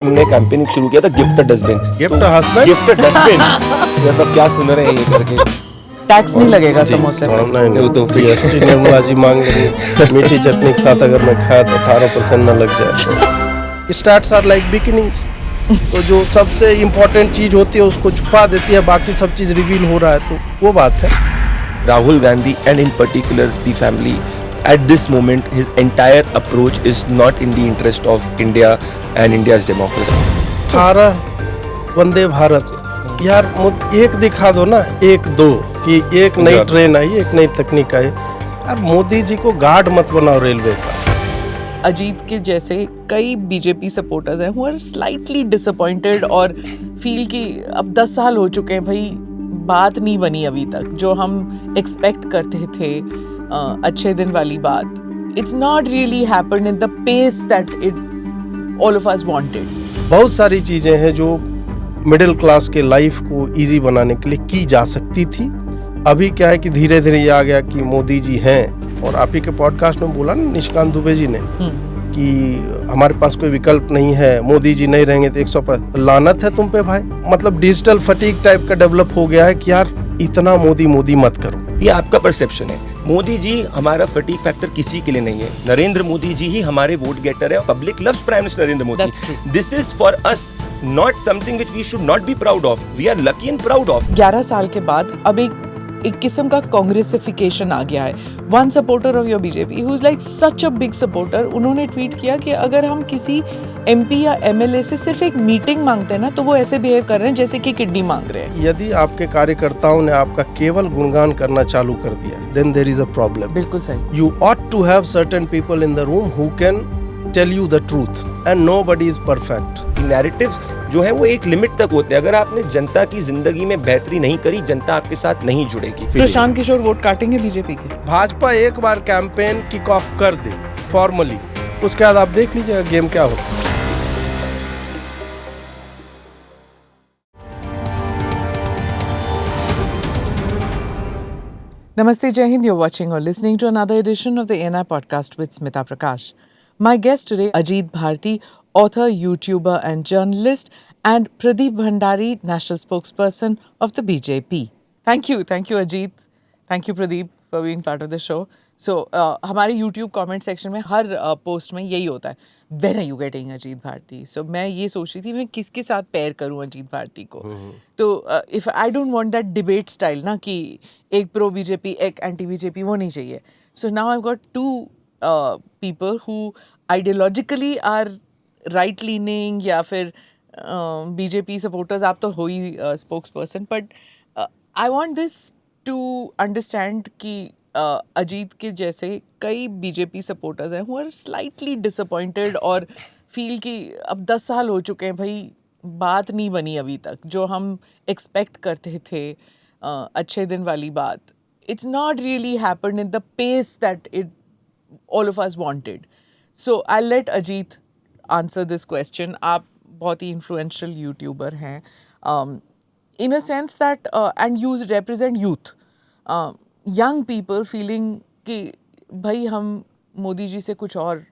हमने कैंपेनिंग शुरू किया था gift dustbin, gift husband, gift dustbin. मतलब क्या सुन रहे हैं ये करके। टैक्स नहीं लगेगा समोसे पे। नहीं तो जीएसटी निर्मला जी मांग रही मीठी चटनी के साथ अगर मैं खाया तो 18% न लग जाए। तो स्टार्ट्स आर लाइक बिगिनिंग्स। तो जो सबसे इम्पोर्टेंट चीज होती है उसको छुपा देती है, बाकी सब चीज रिवील हो रहा है, तो वो बात है। Rahul Gandhi and in particular the family, at this moment his entire approach is not in the interest of India and India's democracy. 18 Vande Bharat यार एक दिखा दो ना, एक दो कि एक नई ट्रेन आई, एक नई तकनीक आई। यार मोदी जी को गार्ड मत बनाओ रेलवे का। अजीत के जैसे कई बीजेपी सपोर्टर्स हैं who are slightly disappointed और फील कि अब 10 साल हो चुके हैं भाई, बात नहीं बनी अभी तक जो हम एक्सपेक्ट करते थे। अच्छे दिन वाली बात it's not really happened in the pace that it all of us wanted. बहुत सारी चीजें हैं जो मिडिल क्लास के लाइफ को इजी बनाने के लिए की जा सकती थी। अभी क्या है कि धीरे धीरे ये आ गया कि मोदी जी हैं, और आप ही के पॉडकास्ट में बोला ना निशिकांत दुबे जी ने कि हमारे पास कोई विकल्प नहीं है, मोदी जी नहीं रहेंगे तो 100 पर लानत है तुम पे भाई। मतलब डिजिटल फटीक टाइप का डेवलप हो गया है कि यार इतना मोदी मोदी मत करो। ये आपका परसेप्शन है। मोदी जी हमारा फटीक फैक्टर किसी के लिए नहीं है। नरेंद्र मोदी जी ही हमारे वोट गेटर है। Public loves prime minister Narendra Modi. This is for us not something which we should not be proud of. We are lucky and proud of. 11 साल के बाद अब एक किस्म का कांग्रेसिफिकेशन आ गया है। One supporter of your BJP who is like such a big supporter, उन्होंने ट्वीट किया कि अगर हम किसी एमपी या एमएलए से सिर्फ एक मीटिंग मांगते हैं ना, तो वो ऐसे बिहेव कर रहे हैं जैसे कि किडनी मांग रहे हैं। यदि आपके कार्यकर्ताओं ने आपका केवल गुणगान करना चालू कर दिया, then there is a problem. बिल्कुल सही। You ought to have certain people in the room who can tell you the truth, and nobody is perfect. Narratives जो है वो एक लिमिट तक होते हैं। अगर आपने जनता की जिंदगी में बेहतरी नहीं करी, जनता आपके साथ नहीं जुड़ेगी। प्रशांत किशोर वोट काटेंगे बीजेपी के। भाजपा एक बार कैंपेन किक ऑफ कर दे फॉर्मली, उसके बाद आप देख लीजिएगा गेम क्या होता है। Namaste, Jai Hind. You're watching or listening to another edition of the ANI podcast with Smita Prakash. My guest today, Ajit Bharti, author, YouTuber and journalist, and Pradeep Bhandari, national spokesperson of the BJP. Thank you, Ajit. Thank you, Pradeep, for being part of the show. So, हमारे YouTube comment section में हर post में यही होता है, When are you getting Ajit Bharti? So, मैं ये सोच रही थी मैं किसके साथ पेयर करूँ अजीत भारती को। तो if I don't want that debate style ना कि एक प्रो बीजेपी एक एंटी बीजेपी, वो नहीं चाहिए। So now I've got two people who ideologically are right leaning या फिर बीजेपी सपोर्टर्स, आप तो हो ही spokesperson, but I want this to understand कि अजीत के जैसे कई बीजेपी सपोर्टर्स हैं who are slightly disappointed और फील कि अब 10 साल हो चुके हैं भाई, बात नहीं बनी अभी तक जो हम एक्सपेक्ट करते थे। अच्छे दिन वाली बात it's not really happened in the pace that it all of us wanted. So I let Ajit answer this question. आप बहुत ही इन्फ्लुएंशियल यूट्यूबर हैं in a sense that and you represent youth, young people feeling कि भाई हम मोदी जी से कुछ और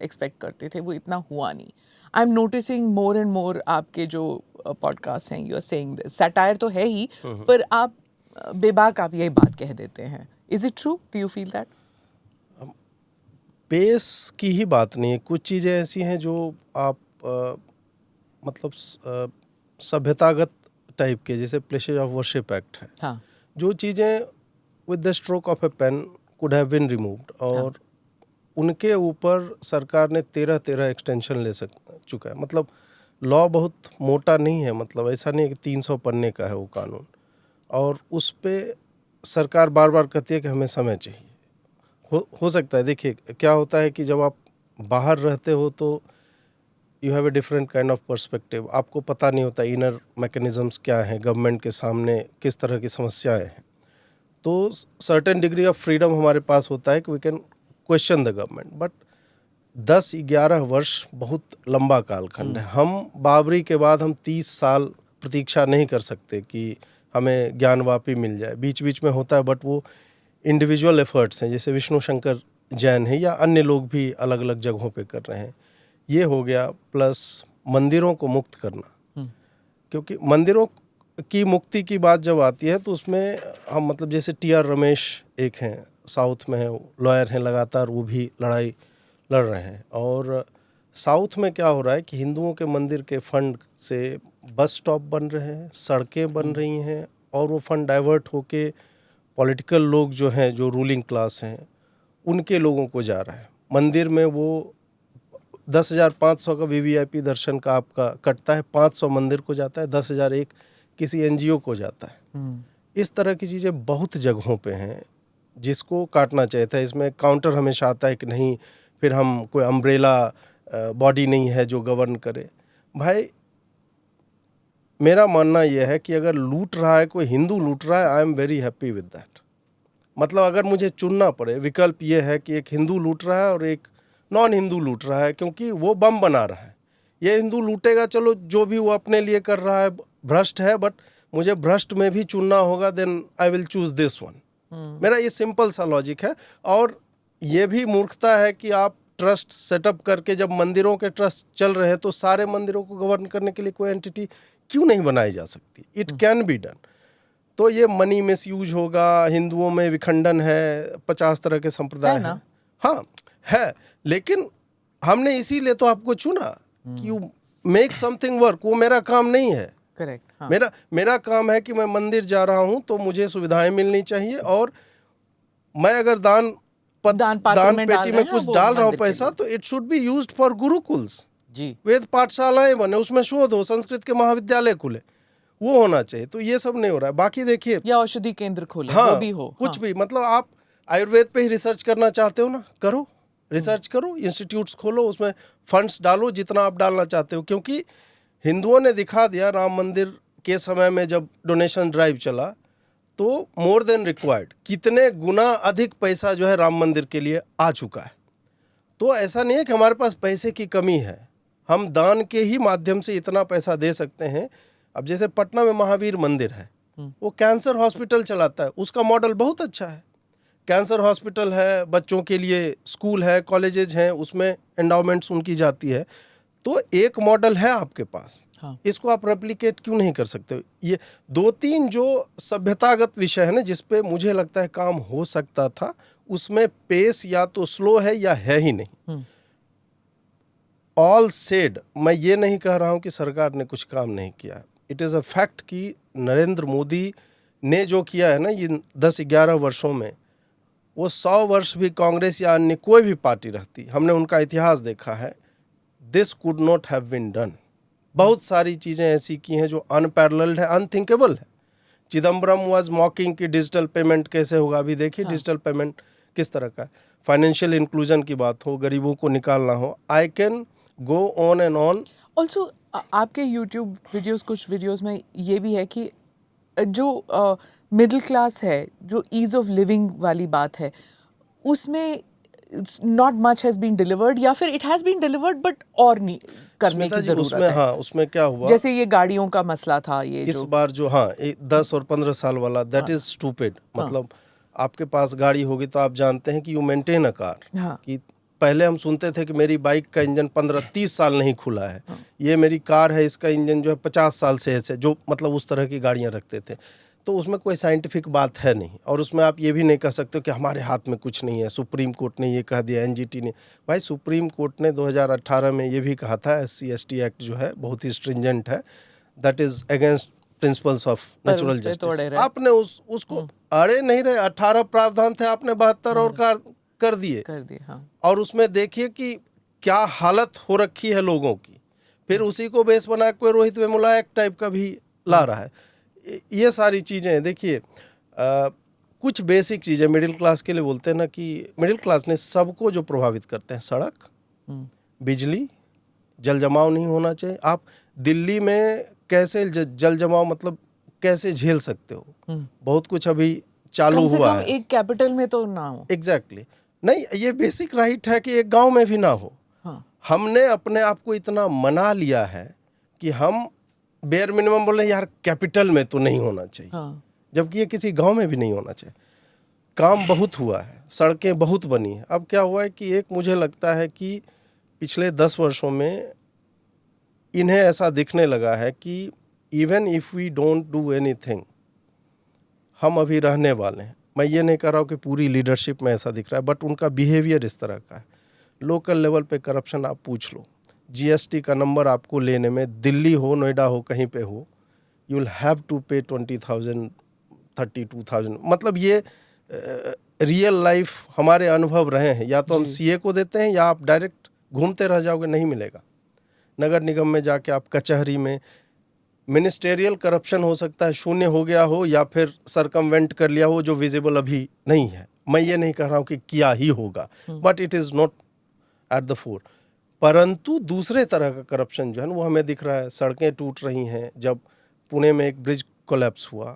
एक्सपेक्ट करते थे, वो इतना हुआ नहीं। I am noticing more and more आपके जो पॉडकास्ट हैं, you are saying this. Satire तो है ही, पर आप बेबाक आप यही बात कह देते हैं। Is it true? Do you feel that? Pace की ही बात नहीं है, कुछ चीज़ें ऐसी हैं जो आप मतलब सभ्यतागत टाइप के, जैसे प्लेसेस ऑफ वर्शिप एक्ट है। हाँ। जो चीज़ें with the stroke of a pen could have been removed, और उनके ऊपर सरकार ने 13 एक्सटेंशन ले चुका है। मतलब लॉ बहुत मोटा नहीं है, मतलब ऐसा नहीं है कि 300 पन्ने का है वो कानून, और उस पे सरकार बार बार कहती है कि हमें समय चाहिए। हो सकता है, देखिए क्या होता है कि जब आप बाहर रहते हो तो you have a different kind of perspective. आपको पता नहीं होता इनर मैकेनिज़म्स क्या हैं, गवर्नमेंट के सामने किस तरह की समस्याएं हैं। तो सर्टेन डिग्री ऑफ फ्रीडम हमारे पास होता है कि we can question the government, but 10-11 वर्ष बहुत लंबा कालखंड है। हम बाबरी के बाद हम 30 साल प्रतीक्षा नहीं कर सकते कि हमें ज्ञानवापी मिल जाए। बीच बीच में होता है, बट वो इंडिविजुअल एफर्ट्स हैं, जैसे विष्णु शंकर जैन है या अन्य लोग भी अलग अलग जगहों पे कर रहे हैं। ये हो गया, प्लस मंदिरों को मुक्त करना, क्योंकि मंदिरों की मुक्ति की बात जब आती है तो उसमें हम मतलब जैसे टी.आर. रमेश एक हैं, साउथ में हैं, लॉयर हैं, लगातार वो भी लड़ाई लड़ रहे हैं। और साउथ में क्या हो रहा है कि हिंदुओं के मंदिर के फंड से बस स्टॉप बन रहे हैं, सड़कें बन रही हैं, और वो फंड डाइवर्ट होके पॉलिटिकल लोग जो हैं, जो रूलिंग क्लास हैं, उनके लोगों को जा रहा है। मंदिर में वो 10,500 का वीवीआईपी दर्शन का आपका कटता है, 500 मंदिर को जाता है, 10,000 एक किसी एनजीओ को जाता है। इस तरह की चीज़ें बहुत जगहों पे हैं जिसको काटना चाहिए था। इसमें काउंटर हमेशा आता है कि नहीं, फिर हम कोई अम्ब्रेला बॉडी नहीं है जो गवर्न करे। भाई मेरा मानना यह है कि अगर लूट रहा है कोई हिंदू लूट रहा है, I am very happy with that. मतलब अगर मुझे चुनना पड़े, विकल्प ये है कि एक हिंदू लूट रहा है और एक नॉन हिंदू लूट रहा है, क्योंकि वो बम बना रहा है। ये हिंदू लूटेगा, चलो जो भी वो अपने लिए कर रहा है भ्रष्ट है, बट मुझे भ्रष्ट में भी चुनना होगा, then I will choose this one. मेरा ये सिंपल सा लॉजिक है। और ये भी मूर्खता है कि आप ट्रस्ट सेटअप करके, जब मंदिरों के ट्रस्ट चल रहे हैं तो सारे मंदिरों को गवर्न करने के लिए कोई एंटिटी क्यों नहीं बनाई जा सकती? It can be done. तो ये मनी मिसयूज होगा, हिंदुओं में विखंडन है, 50 तरह के संप्रदाय हैं। हाँ है, लेकिन हमने इसीलिए तो आपको चुना कि यू मेक समथिंग वर्क। वो मेरा काम नहीं है। करेक्ट। हाँ। मेरा काम है कि मैं मंदिर जा रहा हूं तो मुझे सुविधाएं मिलनी चाहिए, और मैं अगर दान पेटी में कुछ डाल रहा हूं पैसा, तो it should be used for gurukuls ji. वेद पाठशालाएं बने, उसमें शोध हो, संस्कृत के महाविद्यालय खुले, वो होना चाहिए। तो ये सब नहीं हो रहा है। बाकी देखिए, या औषधि केंद्र खोले, हाँ, वो भी हो, कुछ भी। मतलब आप आयुर्वेद पे ही रिसर्च करना चाहते हो ना, करो, रिसर्च करो, इंस्टीट्यूट्स खोलो, उसमें फंड्स डालो जितना आप डालना चाहते हो। क्योंकि हिंदुओं ने दिखा दिया राम मंदिर के समय में, जब डोनेशन ड्राइव चला, तो मोर देन रिक्वायर्ड, कितने गुना अधिक पैसा जो है राम मंदिर के लिए आ चुका है। तो ऐसा नहीं है कि हमारे पास पैसे की कमी है, हम दान के ही माध्यम से इतना पैसा दे सकते हैं। अब जैसे पटना में महावीर मंदिर है, वो कैंसर हॉस्पिटल चलाता है, उसका मॉडल बहुत अच्छा है। कैंसर हॉस्पिटल है, बच्चों के लिए स्कूल है, कॉलेजेस हैं, उसमें एंडाउमेंट्स उनकी जाती है। तो एक मॉडल है आपके पास। हाँ। इसको आप रेप्लिकेट क्यों नहीं कर सकते? ये 2-3 जो सभ्यतागत विषय है ना, जिसपे मुझे लगता है काम हो सकता था, उसमें पेस या तो स्लो है या है ही नहीं। ऑल सेड, मैं ये नहीं कह रहा हूं कि सरकार ने कुछ काम नहीं किया। इट इज़ अ फैक्ट कि नरेंद्र मोदी ने जो किया है ना ये 10-11 वर्षों में, वो 100 वर्ष भी कांग्रेस या अन्य कोई भी पार्टी रहती, हमने उनका इतिहास देखा है, this could not have been done. बहुत सारी चीज़ें ऐसी की हैं जो अनपैरेलल्ड है, अनथिंकेबल है। चिदम्बरम वाज मॉकिंग कि डिजिटल पेमेंट कैसे होगा, अभी देखिए डिजिटल पेमेंट किस तरह का है। फाइनेंशियल इंक्लूजन की बात हो, गरीबों को निकालना हो, I can go on and on. Also आपके यूट्यूब वीडियोस, कुछ वीडियोस में ये भी है कि जो मिडिल क्लास है, जो ईज ऑफ लिविंग वाली बात है, उसमें not much has been delivered, या फिर it has been delivered but और नहीं करने की जरूरत है। हाँ, उसमें क्या हुआ, जैसे ये गाड़ियों का मसला था, ये इस बार जो 10 और 15 साल वाला, दैट इज स्टूपिड। मतलब आपके पास गाड़ी होगी तो आप जानते हैं कि यू मेंटेन अ कार। कि पहले हम सुनते थे कि मेरी बाइक का इंजन 15-30 साल नहीं खुला है, ये मेरी कार है, इसका इंजन जो है 50 साल से है, जो मतलब उस तरह की गाड़ियां रखते थे। तो उसमें कोई साइंटिफिक बात है नहीं, और उसमें आप ये भी नहीं कह सकते कि हमारे हाथ में कुछ नहीं है, सुप्रीम कोर्ट ने ये कह दिया, एनजीटी ने। भाई सुप्रीम कोर्ट ने 2018 में ये भी कहा था, SC/ST एक्ट जो है बहुत ही स्ट्रिंजेंट है, that is against principles of natural justice. आपने उसको अड़े नहीं रहे, 18 प्रावधान थे, आपने 72 और कर दिए। हाँ। और उसमें देखिए कि क्या हालत हो रखी है लोगों की। फिर उसी को बेस बना कोई रोहित वेमुला एक्ट टाइप का भी ला रहा है। ये सारी चीज़ें देखिए, कुछ बेसिक चीज़ें मिडिल क्लास के लिए बोलते हैं ना, कि मिडिल क्लास ने सबको जो प्रभावित करते हैं, सड़क, बिजली, जल जमाव नहीं होना चाहिए। आप दिल्ली में कैसे जल जमाव मतलब कैसे झेल सकते हो? बहुत कुछ अभी चालू हुआ है। एक कैपिटल में तो ना हो। एग्जैक्टली नहीं, ये बेसिक राइट है कि एक गांव में भी ना हो। हमने अपने आप को इतना मना लिया है कि हम बेयर मिनिमम बोले यार कैपिटल में तो नहीं होना चाहिए, जबकि ये किसी गांव में भी नहीं होना चाहिए। काम बहुत हुआ है, सड़कें बहुत बनी हैं। अब क्या हुआ है कि एक मुझे लगता है कि पिछले 10 वर्षों में इन्हें ऐसा दिखने लगा है कि even if we don't do anything, हम अभी रहने वाले हैं। मैं ये नहीं कह रहा हूँ कि पूरी लीडरशिप में ऐसा दिख रहा है, बट उनका बिहेवियर इस तरह का है। लोकल लेवल पे करप्शन आप पूछ लो, जीएसटी का नंबर आपको लेने में, दिल्ली हो, नोएडा हो, कहीं पे हो, यू विल हैव टू पे 20,000, 32,000। मतलब ये रियल लाइफ हमारे अनुभव रहे हैं। या तो हम सीए को देते हैं या आप डायरेक्ट घूमते रह जाओगे, नहीं मिलेगा। नगर निगम में जाके आप कचहरी में, मिनिस्टेरियल करप्शन हो सकता है शून्य हो गया हो या फिर सरकमवेंट कर लिया हो, जो विजिबल अभी नहीं है। मैं ये नहीं कह रहा हूँ कि किया ही होगा, but it is not at the four. परंतु दूसरे तरह का करप्शन जो है ना, वो हमें दिख रहा है। सड़कें टूट रही हैं। जब पुणे में एक ब्रिज कोलैप्स हुआ,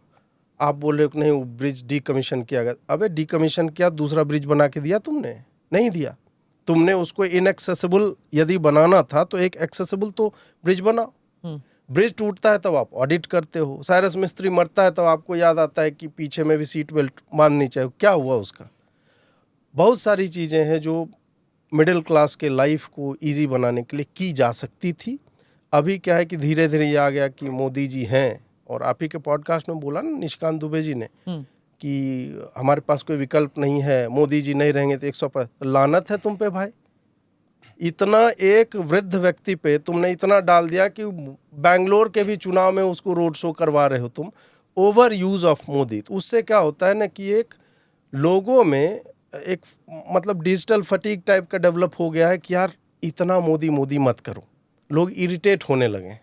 आप बोल रहे हो कि नहीं वो ब्रिज डीकमीशन किया गया। अबे डीकमीशन किया, दूसरा ब्रिज बना के दिया तुमने? नहीं दिया। तुमने उसको इनएक्सेसिबल यदि बनाना था तो एक एक्सेसिबल तो ब्रिज बनाओ। ब्रिज टूटता है तब आप ऑडिट करते हो। साइरस मिस्त्री मरता है तब आपको याद आता है कि पीछे में भी सीट बेल्ट बांधनी चाहिए। क्या हुआ उसका? बहुत सारी चीज़ें हैं जो मिडिल क्लास के लाइफ को इजी बनाने के लिए की जा सकती थी। अभी क्या है कि धीरे धीरे ये आ गया कि मोदी जी हैं, और आप ही के पॉडकास्ट में बोला ना निशिकांत दुबे जी ने कि हमारे पास कोई विकल्प नहीं है, मोदी जी नहीं रहेंगे तो 100%। लानत है तुम पे भाई, इतना एक वृद्ध व्यक्ति पे तुमने इतना डाल दिया कि बैंगलोर के भी चुनाव में उसको रोड शो करवा रहे हो तुम। Over use of Modi. तो उससे क्या होता है ना कि एक लोगों में एक मतलब डिजिटल फटीग टाइप का डेवलप हो गया है कि यार इतना मोदी मोदी मत करो, लोग इरिटेट होने लगे।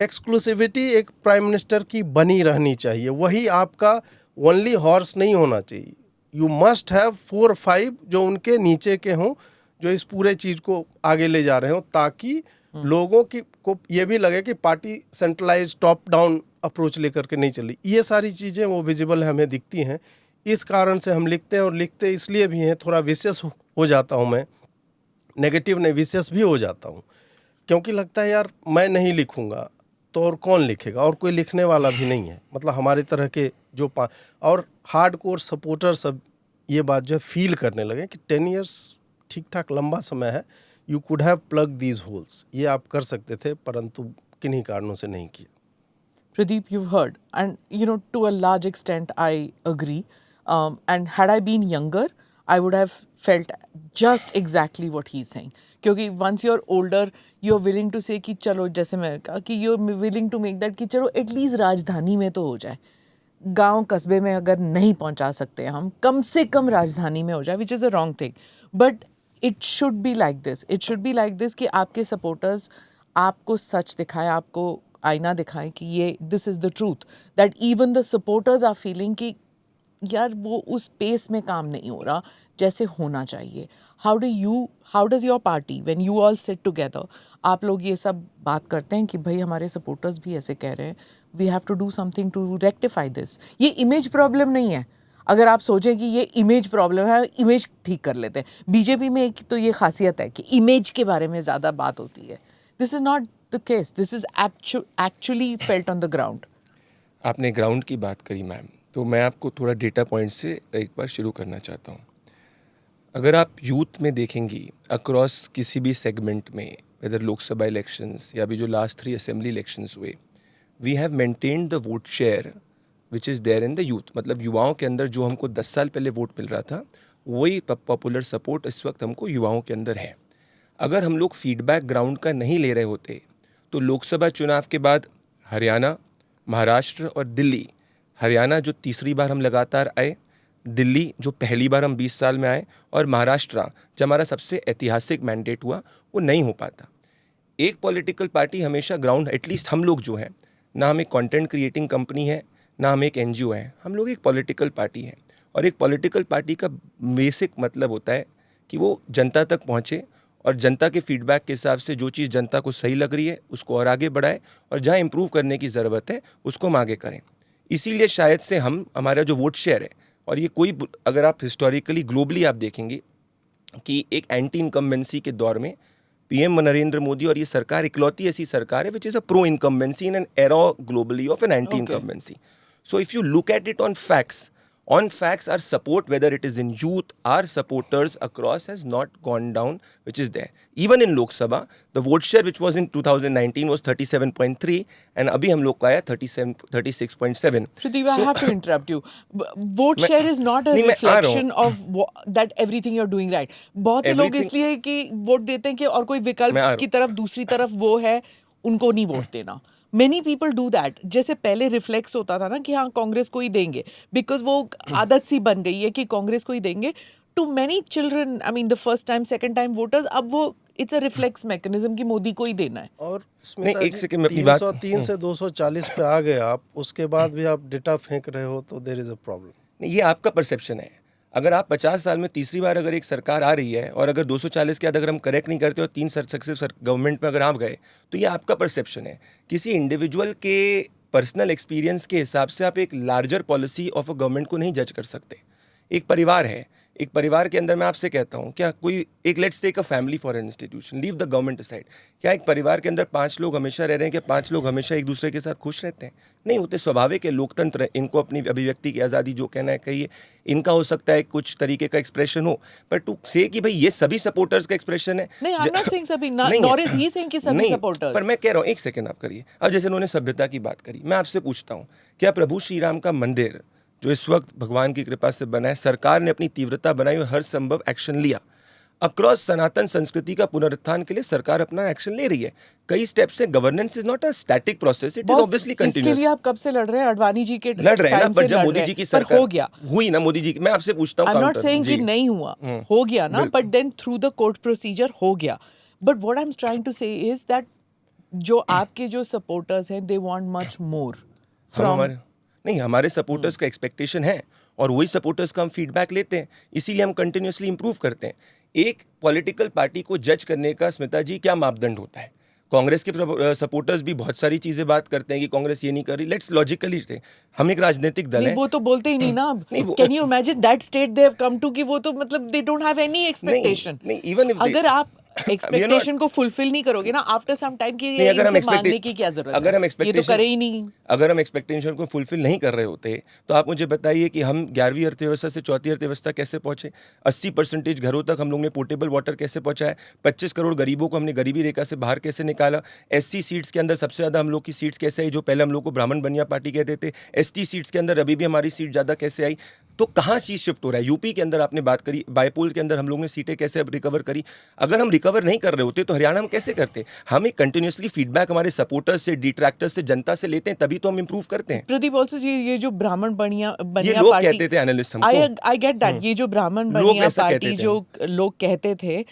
एक्सक्लूसिविटी एक प्राइम मिनिस्टर की बनी रहनी चाहिए, वही आपका ओनली हॉर्स नहीं होना चाहिए। यू मस्ट हैव 4 or 5 जो उनके नीचे के हों, जो इस पूरे चीज़ को आगे ले जा रहे हो, ताकि लोगों की को ये भी लगे कि party centralise top down approach लेकर के नहीं चली। ये सारी चीज़ें वो विजिबल हमें दिखती हैं। इस कारण से हम लिखते हैं, और लिखते इसलिए भी हैं, थोड़ा विशेष हो जाता हूँ मैं, नेगेटिव नहीं विशेष भी हो जाता हूँ, क्योंकि लगता है यार मैं नहीं लिखूँगा तो और कौन लिखेगा, और कोई लिखने वाला भी नहीं है। मतलब हमारे तरह के जो और हार्डकोर सपोर्टर सब ये बात जो है फील करने लगे कि 10 years ठीक ठाक लंबा समय है, you could have plug these holes, ये आप कर सकते थे, परंतु किन्हीं कारणों से नहीं किया। Pradeep, you've heard, and to a large extent, I agree. And had I been younger, I would have felt just exactly what he's saying. क्योंकि once you're older, you're willing to say कि चलो, जैसे मैंने कहा कि you're willing to make that कि चलो at least राजधानी में तो हो जाए। गांव कस्बे में अगर नहीं पहुंचा सकते हम, कम से कम राजधानी में हो जाए, which is a wrong thing. But it should be like this. It should be like this कि आपके supporters आपको सच दिखाएं, आपको आईना दिखाएं कि ये this is the truth. That even the supporters are feeling कि यार वो उस पेस में काम नहीं हो रहा जैसे होना चाहिए। How does your party, when you all sit together, आप लोग ये सब बात करते हैं कि भाई हमारे सपोर्टर्स भी ऐसे कह रहे हैं, we have to do something to rectify this. ये इमेज प्रॉब्लम नहीं है। अगर आप सोचें कि ये इमेज प्रॉब्लम है, इमेज ठीक कर लेते हैं। बीजेपी में एक तो ये खासियत है कि इमेज के बारे में ज़्यादा बात होती है। This is not the case, this is actually felt on the ground. आपने ग्राउंड की बात करी मैम, तो मैं आपको थोड़ा डेटा पॉइंट से एक बार शुरू करना चाहता हूँ। अगर आप यूथ में देखेंगी अक्रॉस किसी भी सेगमेंट में, वेदर लोकसभा इलेक्शंस या अभी जो लास्ट 3 असेंबली इलेक्शंस हुए, we have maintained the vote share which is there in the youth. मतलब युवाओं के अंदर जो हमको 10 साल पहले वोट मिल रहा था, वही पॉपुलर सपोर्ट इस वक्त हमको युवाओं के अंदर है। अगर हम लोग फीडबैक ग्राउंड का नहीं ले रहे होते तो लोकसभा चुनाव के बाद हरियाणा, महाराष्ट्र और दिल्ली, हरियाणा जो तीसरी बार हम लगातार आए, दिल्ली जो पहली बार हम 20 साल में आए, और महाराष्ट्र जो हमारा सबसे ऐतिहासिक मैंडेट हुआ, वो नहीं हो पाता। एक पॉलिटिकल पार्टी हमेशा ग्राउंड, एटलीस्ट हम लोग जो हैं, ना हम एक कंटेंट क्रिएटिंग कंपनी है, ना हम एक एनजीओ है, हम लोग एक पॉलिटिकल पार्टी हैं। और एक पॉलिटिकल पार्टी का बेसिक मतलब होता है कि वो जनता तक पहुँचे और जनता के फीडबैक के हिसाब से जो चीज़ जनता को सही लग रही है उसको और आगे बढ़ाए, और जहाँ इम्प्रूव करने की ज़रूरत है उसको हम आगे करें। इसीलिए शायद से हमारा जो वोट शेयर है, और ये कोई, अगर आप हिस्टोरिकली ग्लोबली आप देखेंगे कि एक एंटी इनकम्बेंसी के दौर में पीएम नरेंद्र मोदी और ये सरकार इकलौती ऐसी सरकार है which is a pro incumbency in an era globally of an anti incumbency. So if you look at it on facts, On facts, our support, whether it is in youth, our supporters across has not gone down, which is there. Even in Lok Sabha, the vote share which was in 2019 was 37.3 and abhi hum log ka aaya 36.7. Pradeep, I have to interrupt you. Vote share is not a नहीं, मैं आ रहा हूँ। reflection of that everything you're doing right. बहुत से लोग Everything- इसलिए कि vote देते हैं कि और कोई मैं आ विकल्प रहा की तरफ दूसरी तरफ वो है, उनको नहीं वोट देना. Many people do that. जैसे पहले रिफ्लेक्स होता था ना कि हाँ कांग्रेस को ही देंगे, बिकॉज वो आदत सी बन गई है कि कांग्रेस को ही देंगे. Too many children, I mean the first time second time voters, अब वो इट्स अ रिफ्लेक्स मैकेनिज्म कि मोदी को ही देना है. और स्मिता एक जी, सेकंड में अपनी बात- 303 से 240 पे आ गए आप, उसके बाद भी आप डेटा फेंक रहे हो तो देयर इज अ प्रॉब्लम. नहीं, ये आपका परसेप्शन है. अगर आप 50 साल में तीसरी बार अगर एक सरकार आ रही है और अगर 240 के बाद अगर हम करेक्ट नहीं करते और 3 सक्सेसिव गवर्नमेंट में अगर आप गए तो ये आपका परसेप्शन है. किसी इंडिविजुअल के पर्सनल एक्सपीरियंस के हिसाब से आप एक larger policy of a government को नहीं जज कर सकते. एक परिवार है, एक परिवार के अंदर मैं आपसे कहता हूँ, क्या कोई एक let's take a family for an institution, leave the government aside. क्या एक परिवार के अंदर 5 लोग हमेशा रह रहे हैं? क्या 5 लोग हमेशा एक दूसरे के साथ खुश रहते हैं? नहीं होते. स्वाभाविक है, लोकतंत्र है, इनको अपनी अभिव्यक्ति की आज़ादी जो कहना है कहिए, इनका हो सकता है कुछ तरीके का एक्सप्रेशन हो, पर टू से कि भाई ये सभी सपोर्टर्स का एक्सप्रेशन है. नहीं, I'm not saying सभी, नहीं है. nor is he saying कि सभी नहीं, supporters. पर मैं कह रहा हूँ, एक सेकंड आप करिए. अब जैसे उन्होंने सभ्यता की बात करी, मैं आपसे पूछता हूँ, क्या प्रभु श्री राम का मंदिर जो इस वक्त भगवान की कृपा से बना है, सरकार ने अपनी तीव्रता बनाई और हर संभव एक्शन लिया? अक्रॉस सनातन संस्कृति का पुनरुत्थान के लिए सरकार अपना एक्शन ले रही है. कई स्टेप्स हैं. Governance is not a static process, it is Boss, obviously इसके कंटिन्यूअस. लिए आप कब से लड़ रहे हैं? अडवाणी जी के लड़ रहे हैं ना, time पर से जब लड़ मोदी रहे जी हैं. की पर सरकार हो गया. हुई ना मोदी जी की, मैं आपसे पूछता हूँ, I'm not counter, saying कि जी. नहीं हुआ, हो गया ना, but then through the court procedure हो गया. But what I'm trying to say is that जो आपके जो supporters हैं, they want much more from. हमारे नहीं, हमारे सपोर्टर्स का एक्सपेक्टेशन है और वही सपोर्टर्स का हम फीडबैक लेते हैं, इसीलिए हम कंटिन्यूसली इंप्रूव करते हैं. एक पॉलिटिकल पार्टी को जज करने का स्मिता जी क्या मापदंड होता है? कांग्रेस के सपोर्टर्स भी बहुत सारी चीजें बात करते हैं कि कांग्रेस ये नहीं कर रही. लेट्स लॉजिकली थे, हम एक राजनीतिक दल नहीं, है. वो तो बोलते ही नहीं ना. नहीं, वो- can you imagine that state they have come to कि वो तो मतलब they don't have any expectation. नहीं, even if they- अगर आप एक्सपेक्टेशन को फुलफिल नहीं करोगे ना आफ्टर सम टाइम कि नहीं, ये अगर हम इनसे मांगने की क्या जरूरत अगर हम है, ये तो करे ही नहीं. अगर हम एक्सपेक्टेशन को फुलफिल नहीं कर रहे होते तो आप मुझे बताइए कि हम 11वीं अर्थव्यवस्था से 4थी अर्थव्यवस्था कैसे पहुंचे? 80% घरों तक हम लोग ने पोर्टेबल वाटर कैसे पहुंचाया? 25 करोड़ गरीबों को हमने गरीबी रेखा से बाहर कैसे निकाला? एससी सीट्स के अंदर सबसे ज़्यादा हम लोग की सीट्स कैसे आई, जो पहले हम लोग को ब्राह्मण बनिया पार्टी कहते थे? एसटी सीट्स के अंदर अभी भी हमारी सीट ज़्यादा कैसे आई? तो कहाँ चीज़ शिफ्ट हो रहा है? यूपी के अंदर आपने बात करी, बायपोल के अंदर हम लोग ने सीटें कैसे अब रिकवर करी? अगर हम रिकवर नहीं कर रहे होते तो हरियाणा हम कैसे करते? हम एक कंटिन्यूसली फीडबैक हमारे सपोर्टर्स से, डिट्रैक्टर्स से, जनता से लेते हैं, तभी तो हम इंप्रूव करते हैं. प्रदीप ऑल्सो जी, ये जो ब्राह्मण बनिया ये लोग कहते थे एनालिस्ट हमको. I get that. ये जो ब्राह्मण लोग बनिया ऐसा कहते पार्टी थे. जो लोग कहते थे,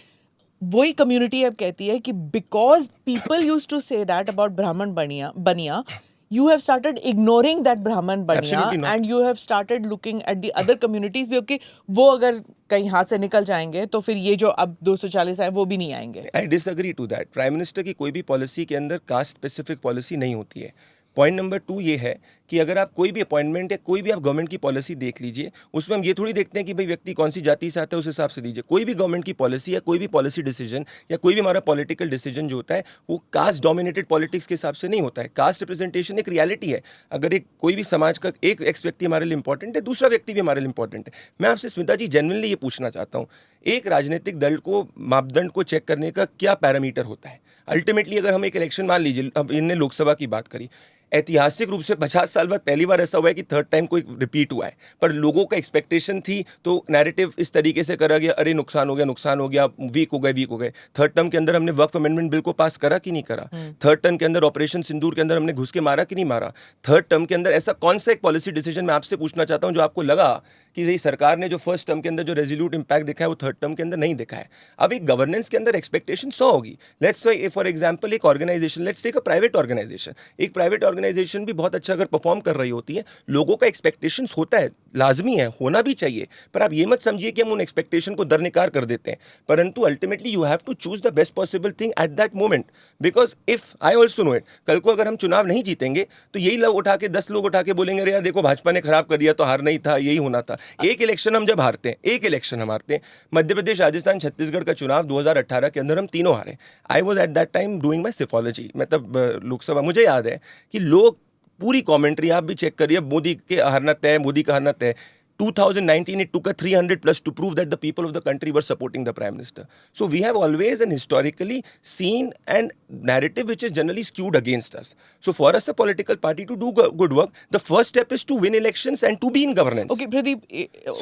वही कम्युनिटी अब कहती है कि because people used to say that about Brahmin Baniya, you have started ignoring that Brahman Banya Absolutely not. and you have started looking at the other communities भी. Okay, वो अगर कहीं हाथ से निकल जाएंगे तो फिर ये जो अब 240 आए वो भी नहीं आएंगे. I disagree to that. Prime minister की कोई भी पॉलिसी के अंदर कास्ट स्पेसिफिक पॉलिसी नहीं होती है. पॉइंट नंबर 2 ये है कि अगर आप कोई भी अपॉइंटमेंट या कोई भी आप गवर्नमेंट की पॉलिसी देख लीजिए, उसमें हम ये थोड़ी देखते हैं कि भाई व्यक्ति कौन सी जाति से आता है उस हिसाब से दीजिए. कोई भी गवर्नमेंट की पॉलिसी या कोई भी पॉलिसी डिसीजन या कोई भी हमारा पॉलिटिकल डिसीजन जो होता है वो कास्ट डोमिनेटेड पॉलिटिक्स के हिसाब से नहीं होता है. कास्ट रिप्रेजेंटेशन एक रियलिटी है. अगर एक कोई भी समाज का एक एक्स व्यक्ति हमारे लिए इंपॉर्टेंट है, दूसरा व्यक्ति भी हमारे लिए इंपॉर्टेंट है. मैं आपसे स्मिता जी जेन्युइनली ये पूछना चाहता हूँ, एक राजनीतिक दल को मापदंड को चेक करने का क्या पैरामीटर होता है? अल्टीमेटली अगर हम एक इलेक्शन मान लीजिए, अब इनने लोकसभा की बात करी, ऐतिहासिक रूप से 50 साल बाद पहली बार ऐसा हुआ है कि थर्ड टाइम कोई रिपीट हुआ है, पर लोगों का एक्सपेक्टेशन थी तो नैरेटिव इस तरीके से करा गया, अरे नुकसान हो गया, वीक हो गए. थर्ड टर्म के अंदर हमने वक्फ अमेंडमेंट बिल को पास करा कि नहीं करा? थर्ड टर्म के अंदर ऑपरेशन सिंदूर के अंदर हमने घुस के मारा कि नहीं मारा? थर्ड टर्म के अंदर ऐसा कौन सा एक पॉलिसी डिसीजन मैं आपसे पूछना चाहता हूं जो आपको लगा कि यही सरकार ने जो फर्स्ट टर्म के अंदर जो रेजोल्यूट इंपैक्ट दिखा है वो थर्ड टर्म के अंदर नहीं दिखा है? अब एक गवर्नेंस के अंदर एक्सपेक्टेशन 100 होगी. लेट्स से फॉर एग्जांपल एक organisation, let's take a private organisation, एक प्राइवेट ऑर्गेनाइजेशन भी बहुत अच्छा अगर परफॉर्म कर रही होती है, लोगों का एक्सपेक्टेशंस होता है, लाजमी है, होना भी चाहिए, पर आप ये मत समझिए कि हम उन एक्सपेक्टेशन को दरनिकार कर देते हैं. परंतु ultimately you have to choose the best possible thing at that moment, because if I also know it, कल को अगर हम चुनाव नहीं जीतेंगे तो यही लोग उठा के 10 लोग उठा के बोलेंगे अरे यार देखो भाजपा ने खराब कर दिया, तो हार नहीं था, यही होना था. एक इलेक्शन हम जब हारते हैं, एक इलेक्शन हम हारते हैं, मध्य प्रदेश, राजस्थान, छत्तीसगढ़ का चुनाव 2018 के अंदर हम तीनों हारे. I was at that time doing my psephology, मतलब लोकसभा. मुझे याद है कि लोग पूरी कमेंट्री आप भी चेक करिए, मोदी के हारना तय, मोदी का हारना तय. 2019 it took a 300 plus to prove that the people of the country were supporting the prime minister. So we have always and historically seen an narrative which is generally skewed against us. So for us, a political party to do good work, the first step is to win elections and to be in governance. Okay, Pradeep,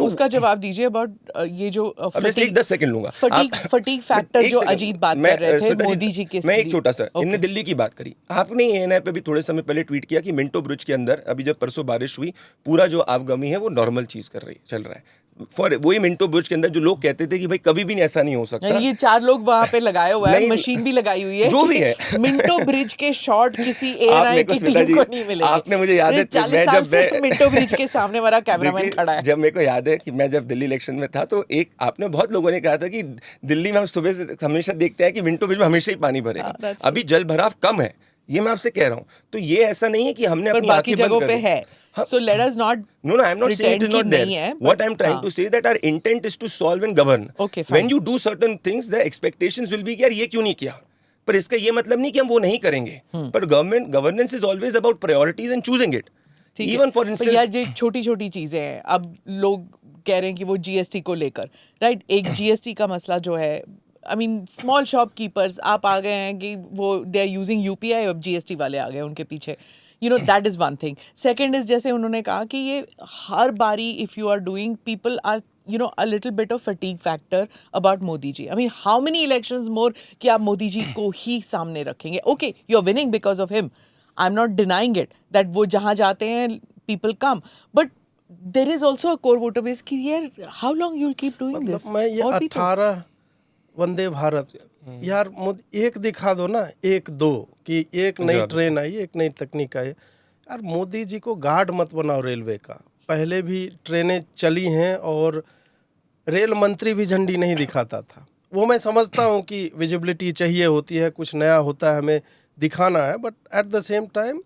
उसका जवाब दीजिए about ये जो अब मैं सिर्फ 10 second लूंगा। Fatigue factor जो अजीत बात कर रहे थे मोदी जी के, मैं एक छोटा सा, इनने दिल्ली की बात करी, आपने एएनआई पे भी थोड़े समय पहले ट्वीट किया कि मिंटो ब्रिज के अंदर अभी जब परसों बारिश हुई, पूरा जो आवागमन है वो नॉर्मल चीज चल रहा है। फॉर वही मिंटो ब्रिज के अंदर जो लोग कहते थे कि भाई कभी भी ऐसा नहीं हो सकता, ये 4 लोग वहां पे लगाए हुआ है, मशीन भी लगाई हुई है, जो भी है मिंटो ब्रिज के शॉट किसी एएनआई की टीम को नहीं मिले। आपने मुझे याद है मैं मिंटो ब्रिज के सामने मेरा कैमरामैन खड़ा है, जब मेरे को याद है कि मैं जब दिल्ली इलेक्शन में था तो एक आपने बहुत लोगों ने कहा था कि दिल्ली में हम सुबह से हमेशा देखते हैं कि मिंटो ब्रिज में हमेशा ही पानी भरेगा, अभी जल भराव कम है, ये मैं आपसे कह रहा हूँ। तो ये ऐसा नहीं है कि हमने अपनी बाकी जगहों पे है। So let us not No, I'm not saying it is not there. What I'm trying to say that our intent is to solve and govern. Okay, fine. When you do certain things, the expectations will be कि यार ये क्यों नहीं किया, पर इसका ये मतलब नहीं कि हम वो नहीं करेंगे, पर governance is always about priorities and choosing it. Even for instance, यार ये छोटी-छोटी चीजें हैं, अब लोग कह रहे हैं कि वो जीएसटी को लेकर, राइट, एक जीएसटी का मसला जो है, आई मीन स्मॉल शॉपकीपर्स आप आ गए हैं कि वो दे आर यूजिंग यूपीआई, अब जीएसटी वाले आ गए उनके पीछे, you know, that is one thing. Second is जैसे उन्होंने कहा कि ये हर बारी if you are doing, people are you know a little bit of fatigue factor about Modi ji. I mean, how many elections more कि आप मोदी जी को ही सामने रखेंगे? Okay, you're winning because of him. I'm not denying it that वो जहाँ जाते हैं people come, but there is also a core voter base कि यार how long you'll keep doing this? मैं ये 18 वंदे भारत, यार एक दिखा दो ना, एक दो कि एक नई ट्रेन आई, एक नई तकनीक आई। यार मोदी जी को गार्ड मत बनाओ रेलवे का, पहले भी ट्रेनें चली हैं और रेल मंत्री भी झंडी नहीं दिखाता था। वो मैं समझता हूँ कि विजिबिलिटी चाहिए होती है, कुछ नया होता है, हमें दिखाना है, but at the same time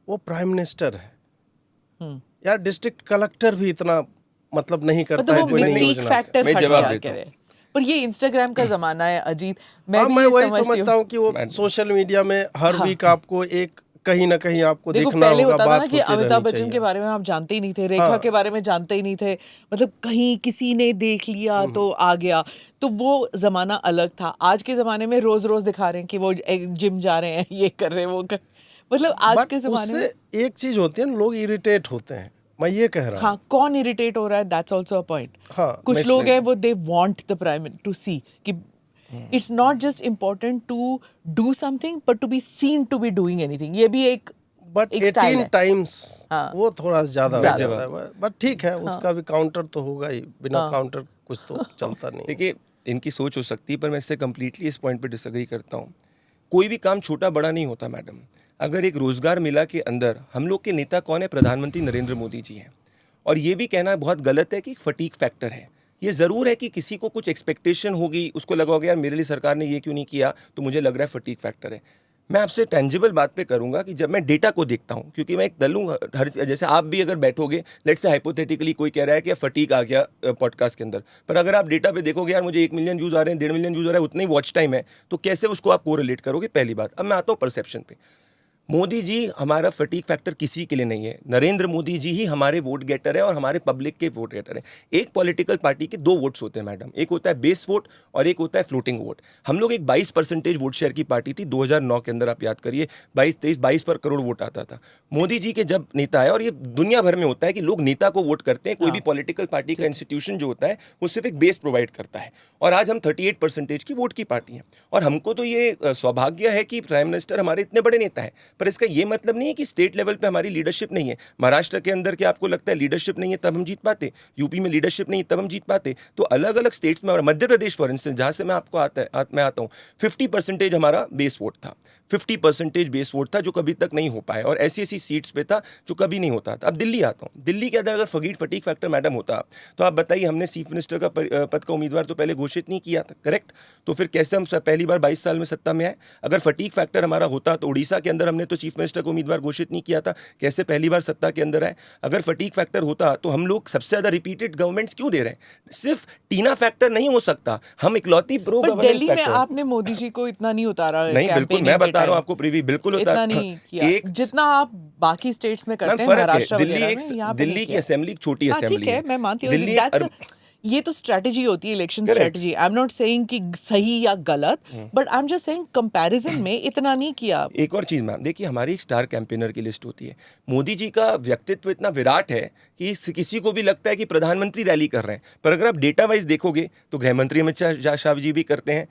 वो प्राइम मिनिस्टर है। यार डिस्ट्रिक्ट कलेक्टर भी इतना मतलब नहीं करता है जो नहीं फैक्टर मैं जवाब देता हूँ। पर ये इंस्टाग्राम का जमाना है अजीत, मैं वही समझता हूँ कि वो सोशल मीडिया में हर वीक आपको एक कहीं ना कहीं आपको दिखना पहले होगा, होता था ना कि अमिताभ बच्चन के बारे में आप जानते ही नहीं थे, रेखा के बारे में जानते ही नहीं थे, मतलब कहीं किसी ने देख लिया तो आ गया, तो वो जमाना अलग था। आज के जमाने में रोज रोज दिखा रहे हैं कि वो जिम जा रहे हैं, ये कर रहे हैं, वो कर, मतलब आज के जमाने में एक चीज होती है ना, लोग इरिटेट होते हैं, मैं ये कह रहा हूँ। हाँ, कौन इरिटेट हो रहा है, दैट्स आल्सो अ पॉइंट। कुछ लोग हैं वो they want the prime to see कि it's not just important to do something but to be seen to be doing anything. ये भी एक बट 18 टाइम्स वो थोड़ा ज्यादा हो जाता है, बट ठीक है, उसका भी काउंटर तो होगा ही, बिना काउंटर कुछ तो चलता नहीं। देखिए इनकी सोच हो सकती है, पर मैं इससे कम्प्लीटली इस पॉइंट पे डिसएग्री करता हूँ। कोई भी काम छोटा बड़ा नहीं होता मैडम। अगर एक रोजगार मेला के अंदर हम लोग के नेता कौन है, प्रधानमंत्री नरेंद्र मोदी जी हैं, और ये भी कहना बहुत गलत है कि फटीक फैक्टर है। ये ज़रूर है कि किसी को कुछ एक्सपेक्टेशन होगी, उसको लगा होगा यार मेरे लिए सरकार ने ये क्यों नहीं किया, तो मुझे लग रहा है फटीक फैक्टर है। मैं आपसे टेंजिबल बात पे करूंगा कि जब मैं डेटा को देखता हूं, क्योंकि मैं एक दल हूं, हर जैसे आप भी अगर बैठोगे, लेट्स से हाइपोथेटिकली कोई कह रहा है कि फटीक आ गया पॉडकास्ट के अंदर, पर अगर आप डेटा पे देखोगे यार मुझे 1 मिलियन व्यूज़ आ रहे हैं, 1.5 मिलियन व्यूज़ आ रहे हैं, उतना ही वॉच टाइम है, तो कैसे उसको आप कोरिलेट करोगे? पहली बात। अब मैं आता हूँ परसेप्शन पे। मोदी जी हमारा फटीक फैक्टर किसी के लिए नहीं है, नरेंद्र मोदी जी ही हमारे वोट गेटर है और हमारे पब्लिक के वोट गेटर है। एक पॉलिटिकल पार्टी के 2 वोट्स होते हैं मैडम, एक होता है बेस वोट और एक होता है फ्लोटिंग वोट। हम लोग एक 22% वोट शेयर की पार्टी थी 2009 के अंदर, आप याद करिए 22 पर करोड़ वोट आता था। मोदी जी के जब नेता आए, और ये दुनिया भर में होता है कि लोग नेता को वोट करते हैं, कोई भी पॉलिटिकल पार्टी का इंस्टीट्यूशन जो होता है वो सिर्फ एक बेस प्रोवाइड करता है, और आज हम 38% की वोट की पार्टी हैं, और हमको तो ये सौभाग्य है कि प्राइम मिनिस्टर हमारे इतने बड़े नेता हैं, पर इसका ये मतलब नहीं है कि स्टेट लेवल पे हमारी लीडरशिप नहीं है। महाराष्ट्र के अंदर क्या आपको लगता है लीडरशिप नहीं है तब हम जीत पाते? यूपी में लीडरशिप नहीं है तब हम जीत पाते? तो अलग अलग स्टेट्स में, और मध्य प्रदेश फॉर इंस्टेंस जहां से मैं आता हूं, 50% हमारा बेस वोट था, 50% बेस वोट था जो कभी तक नहीं हो पाया, और ऐसी सीट्स पे था जो कभी नहीं होता था। अब दिल्ली आता हूँ, दिल्ली के अंदर अगर फटीक फैक्टर मैडम होता तो आप बताइए, हमने चीफ मिनिस्टर का पद का उम्मीदवार तो पहले घोषित नहीं किया था, करेक्ट? तो फिर कैसे हम पहली बार 22 साल में सत्ता में आए? अगर फटीक फैक्टर हमारा होता तो उड़ीसा के अंदर हमने तो चीफ मिनिस्टर को उम्मीदवार घोषित नहीं किया था, कैसे पहली बार सत्ता के अंदर आए? अगर फटीक फैक्टर होता तो हम लोग सबसे ज्यादा रिपीटेड गवर्नमेंट्स क्यों दे रहे हैं? सिर्फ टीना फैक्टर नहीं हो सकता, हम इकलौती प्रो गवर्नेंस दिल्ली में आपने मोदी जी को इतना नहीं उतारा। नहीं, बिल्कुल, मैं बता बता रहा हूँ time. आपको प्रीवी, बिल्कुल होता इतना है। नहीं किया एक जितना आप बाकी स्टेट्स में करते हैं, फर्क है, महाराष्ट्र दिल्ली वगैरह एक में, यहाँ पे नहीं दिल्ली की किया। असेंबली एक छोटी हाँ, असेंबली ठीक है, मैं मानती हूँ, that's ये तो स्ट्रेटजी होती है, election Correct. Strategy. I am not saying कि सही या गलत, but I am just saying comparison में इतना नहीं किया। एक और चीज मैम, देखिए हमारी एक स्टार कैंपेनर की लिस्ट होती है। मोदी जी का व्यक्तित्व इतना विराट है कि किसी को भी लगता है कि प्रधानमंत्री रैली कर रहे हैं, पर अगर आप डेटा वाइज देखोगे तो गृह मंत्री अमित शाह जी भी करते हैं,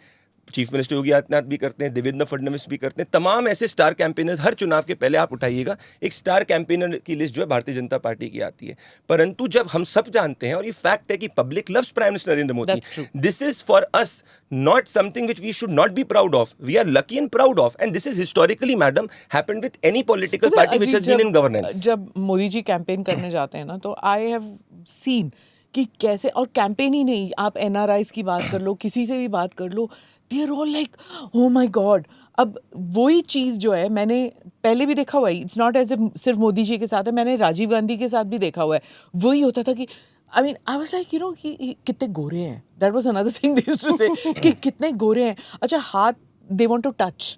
चीफ मिनिस्टर योगी आदित्यनाथ भी करते हैं, देवेंद्र फडणवीस भी करते हैं। तमाम ऐसे स्टार कैंपेनर्स हर चुनाव के पहले आप उठाइएगा, एक स्टार कैंपेनर की लिस्ट जो है भारतीय जनता पार्टी की आती है। परंतु जब हम सब जानते हैं और ये फैक्ट है कि public loves prime minister Narendra Modi, That's true. This is for us not something which we should not be proud of, we are lucky and proud of, and this is historically madam happened with any political party which has been in governance. जब मोदी जी campaign करने जाते हैं ना, तो आई have scene कि कैसे, और campaign ही नहीं, आप एनआरआईज की बात कर लो, किसी से भी बात कर लो, they are all like oh my God. अब वही चीज़ जो है मैंने पहले भी देखा हुआ है, इट्स नॉट एज ए सिर्फ मोदी जी के साथ है, मैंने राजीव गांधी के साथ भी देखा हुआ है। वही होता था कि I mean I was like कि कितने गोरे हैं, that was another thing they used to say कि कितने गोरे हैं। अच्छा, हाथ दे वांट टू टच,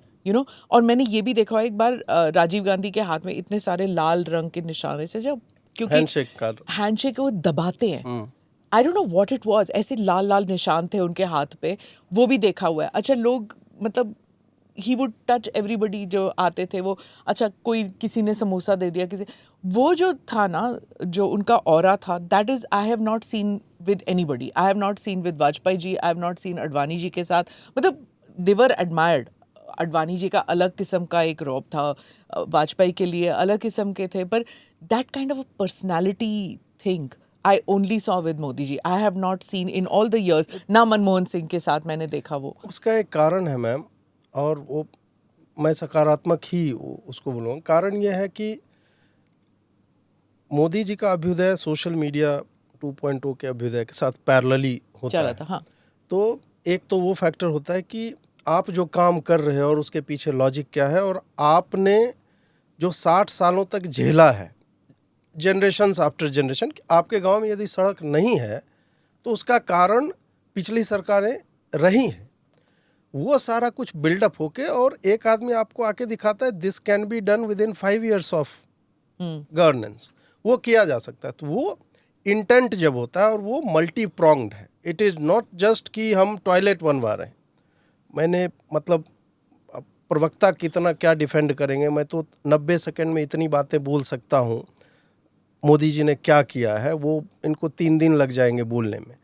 और मैंने ये भी देखा हुआ है एक बार राजीव गांधी के हाथ में इतने सारे लाल रंग के निशाने से, जब क्योंकि हैंडशेक वो दबाते हैं, आई don't know what it was, ऐसे लाल लाल निशान थे उनके हाथ पे, वो भी देखा हुआ है। अच्छा, लोग मतलब ही वुड टच एवरीबडी जो आते थे वो, अच्छा कोई किसी ने समोसा दे दिया किसी, वो जो था ना, जो उनका ऑरा था, that is I have not seen with anybody. I have not seen with Vajpayee ji, I have not seen Advani ji के साथ, मतलब दे वर एडमायर्ड। अडवाणी जी का अलग किस्म का एक रौब था, वाजपेयी के लिए अलग किस्म के थे, पर that kind of a personality thing I only saw with Modi ji. I have not seen in all the years. ना मनमोहन सिंह के साथ मैंने देखा वो। उसका एक कारण है मैम, और वो मैं सकारात्मक ही उसको बोलूँगा। कारण ये है कि मोदी जी का अभ्युदय सोशल मीडिया 2.0 के अभ्युदय के साथ पैरेलली होता चला है। था, हाँ। तो एक तो वो फैक्टर होता है कि आप जो काम कर रहे हैं और उसके पीछे लॉजिक क्या है, और आपने जो 60 सालों तक झेला है, जनरेशन्स आफ्टर जनरेशन, आपके गांव में यदि सड़क नहीं है तो उसका कारण पिछली सरकारें रही हैं। वो सारा कुछ बिल्डअप होके, और एक आदमी आपको आके दिखाता है this can be done with in 5 years of governance, वो किया जा सकता है। तो वो इंटेंट जब होता है और वो मल्टी प्रोंग्ड है, इट इज़ नॉट जस्ट कि हम टॉयलेट बनवा रहे हैं। मैंने मतलब प्रवक्ता कितना क्या डिफेंड करेंगे, मैं तो 90 सेकंड में इतनी बातें बोल सकता हूँ मोदी जी ने क्या किया है, वो इनको 3 दिन लग जाएंगे बोलने में।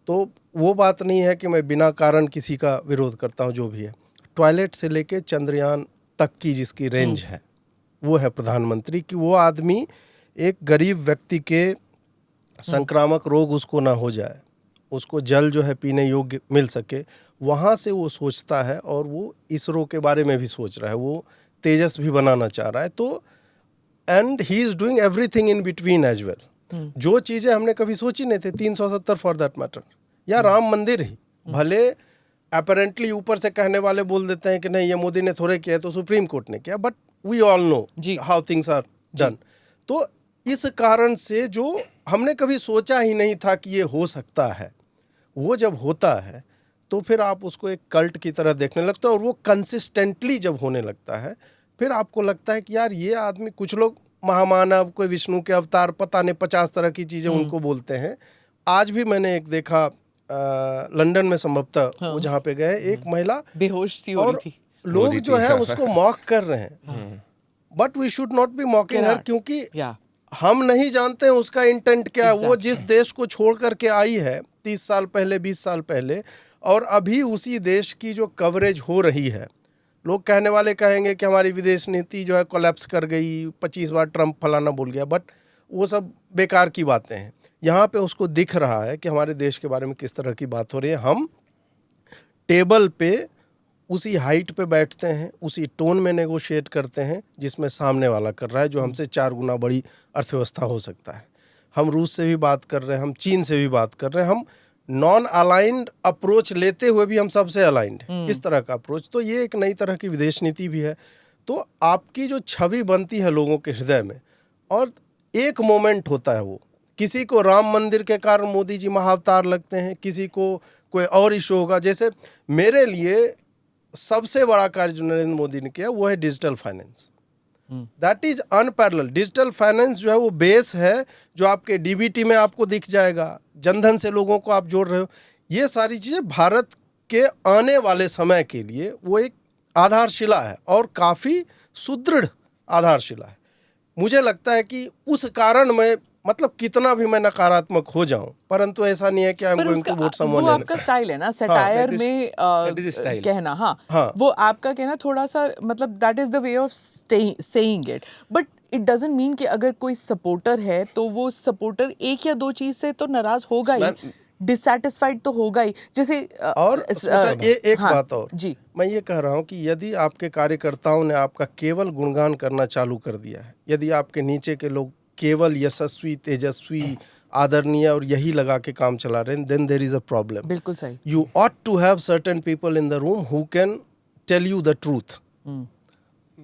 तो वो बात नहीं है कि मैं बिना कारण किसी का विरोध करता हूँ, जो भी है। टॉयलेट से लेके चंद्रयान तक की जिसकी रेंज है, वो है प्रधानमंत्री, कि वो आदमी एक गरीब व्यक्ति के संक्रामक रोग उसको ना हो जाए, उसको जल जो है पीने योग्य मिल सके, वहाँ से वो सोचता है। और वो इसरो के बारे में भी सोच रहा है, वो तेजस भी बनाना चाह रहा है। तो and he is doing everything in between as well. जो चीज़ें हमने कभी सोची नहीं थी, 370 फॉर दैट मैटर, या राम मंदिर ही, भले अपेरेंटली ऊपर से कहने वाले बोल देते हैं कि नहीं ये मोदी ने थोड़े किया, तो सुप्रीम कोर्ट ने किया, but we all know how things are done. तो इस कारण से जो हमने कभी सोचा ही नहीं था कि ये हो सकता है, वो जब होता है तो फिर आप उसको एक कल्ट की तरह देखने लगते हो, और वो कंसिस्टेंटली जब होने लगता है, फिर आपको लगता है कि यार ये आदमी, कुछ लोग महामानव, कोई विष्णु के अवतार, पता नहीं 50 तरह की चीज़ें उनको बोलते हैं। आज भी मैंने एक देखा लंदन में संभवतः, वो जहाँ पे गए, एक महिला बेहोश सी हो रही थी, लोग जो है उसको मॉक कर रहे हैं, but we should not be mocking her, क्योंकि हम नहीं जानते हैं उसका इंटेंट क्या है। वो जिस देश को छोड़ करके आई है 30 साल पहले, 20 साल पहले, और अभी उसी देश की जो कवरेज हो रही है, लोग कहने वाले कहेंगे कि हमारी विदेश नीति जो है कोलैप्स कर गई, 25 बार ट्रंप फलाना बोल गया, बट वो सब बेकार की बातें हैं। यहाँ पे उसको दिख रहा है कि हमारे देश के बारे में किस तरह की बात हो रही है। हम टेबल पे उसी हाइट पे बैठते हैं, उसी टोन में नेगोशिएट करते हैं जिसमें सामने वाला कर रहा है, जो हमसे 4 गुना बड़ी अर्थव्यवस्था हो सकता है। हम रूस से भी बात कर रहे हैं, हम चीन से भी बात कर रहे हैं, हम नॉन अलाइंड अप्रोच लेते हुए भी हम सबसे अलाइंड हैं, इस तरह का अप्रोच। तो ये एक नई तरह की विदेश नीति भी है। तो आपकी जो छवि बनती है लोगों के हृदय में, और एक मोमेंट होता है, वो किसी को राम मंदिर के कारण मोदी जी महाअवतार लगते हैं, किसी को कोई और इशू होगा। जैसे मेरे लिए सबसे बड़ा कार्य जो नरेंद्र मोदी ने किया वो है digital finance. That is unparalleled. Digital finance जो है वो बेस है जो आपके डीबीटी में आपको दिख जाएगा, जनधन से लोगों को आप जोड़ रहे हो। ये सारी चीज़ें भारत के आने वाले समय के लिए वो एक आधारशिला है और काफ़ी सुदृढ़ आधारशिला है। मुझे लगता है कि उस कारण मैं मतलब कितना भी मैं नकारात्मक हो जाऊं, परंतु ऐसा नहीं है कि I am going to vote someone. वो आपका स्टाइल है ना, सटायर में that is style. कहना। हाँ, वो आपका कहना थोड़ा सा मतलब that is the way of saying it, but it doesn't mean कि अगर कोई सपोर्टर है तो वो सपोर्टर एक या दो चीज से तो नाराज होगा ही, डिससैटिस्फाइड तो होगा ही। जैसे और एक हाँ, बात और जी, मैं ये कह रहा हूँ कि यदि आपके कार्यकर्ताओं ने आपका केवल गुणगान करना चालू कर दिया है, यदि आपके नीचे के लोग केवल यशस्वी, तेजस्वी, आदरणीय और यही लगा के काम चला रहे हैं, then there is a problem. बिल्कुल सही। You ought to have certain people in the room who can tell you the truth,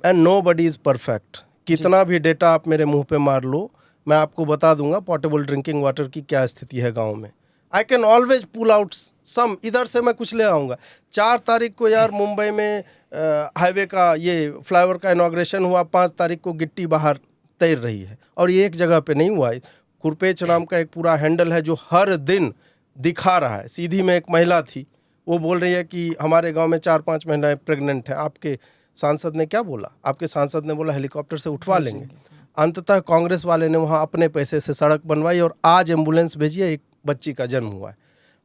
and nobody is perfect. कितना भी डेटा आप मेरे मुंह पे मार लो, मैं आपको बता दूंगा पोर्टेबल ड्रिंकिंग वाटर की क्या स्थिति है गांव में। I can always pull out some, इधर से मैं कुछ ले आऊँगा। 4 तारीख को यार मुंबई में हाईवे का ये फ्लाईओवर का इनॉग्रेशन हुआ, 5 तारीख को गिट्टी बाहर तैर रही है, और ये एक जगह पे नहीं हुआ है। कुरपेच नाम का एक पूरा हैंडल है जो हर दिन दिखा रहा है। सीधी में एक महिला थी, वो बोल रही है कि हमारे गांव में 4-5 महिलाएं प्रेग्नेंट हैं। आपके सांसद ने क्या बोला? आपके सांसद ने बोला हेलीकॉप्टर से उठवा लेंगे। अंततः कांग्रेस वाले ने वहाँ अपने पैसे से सड़क बनवाई और आज एम्बुलेंस भेजी है, एक बच्ची का जन्म हुआ है।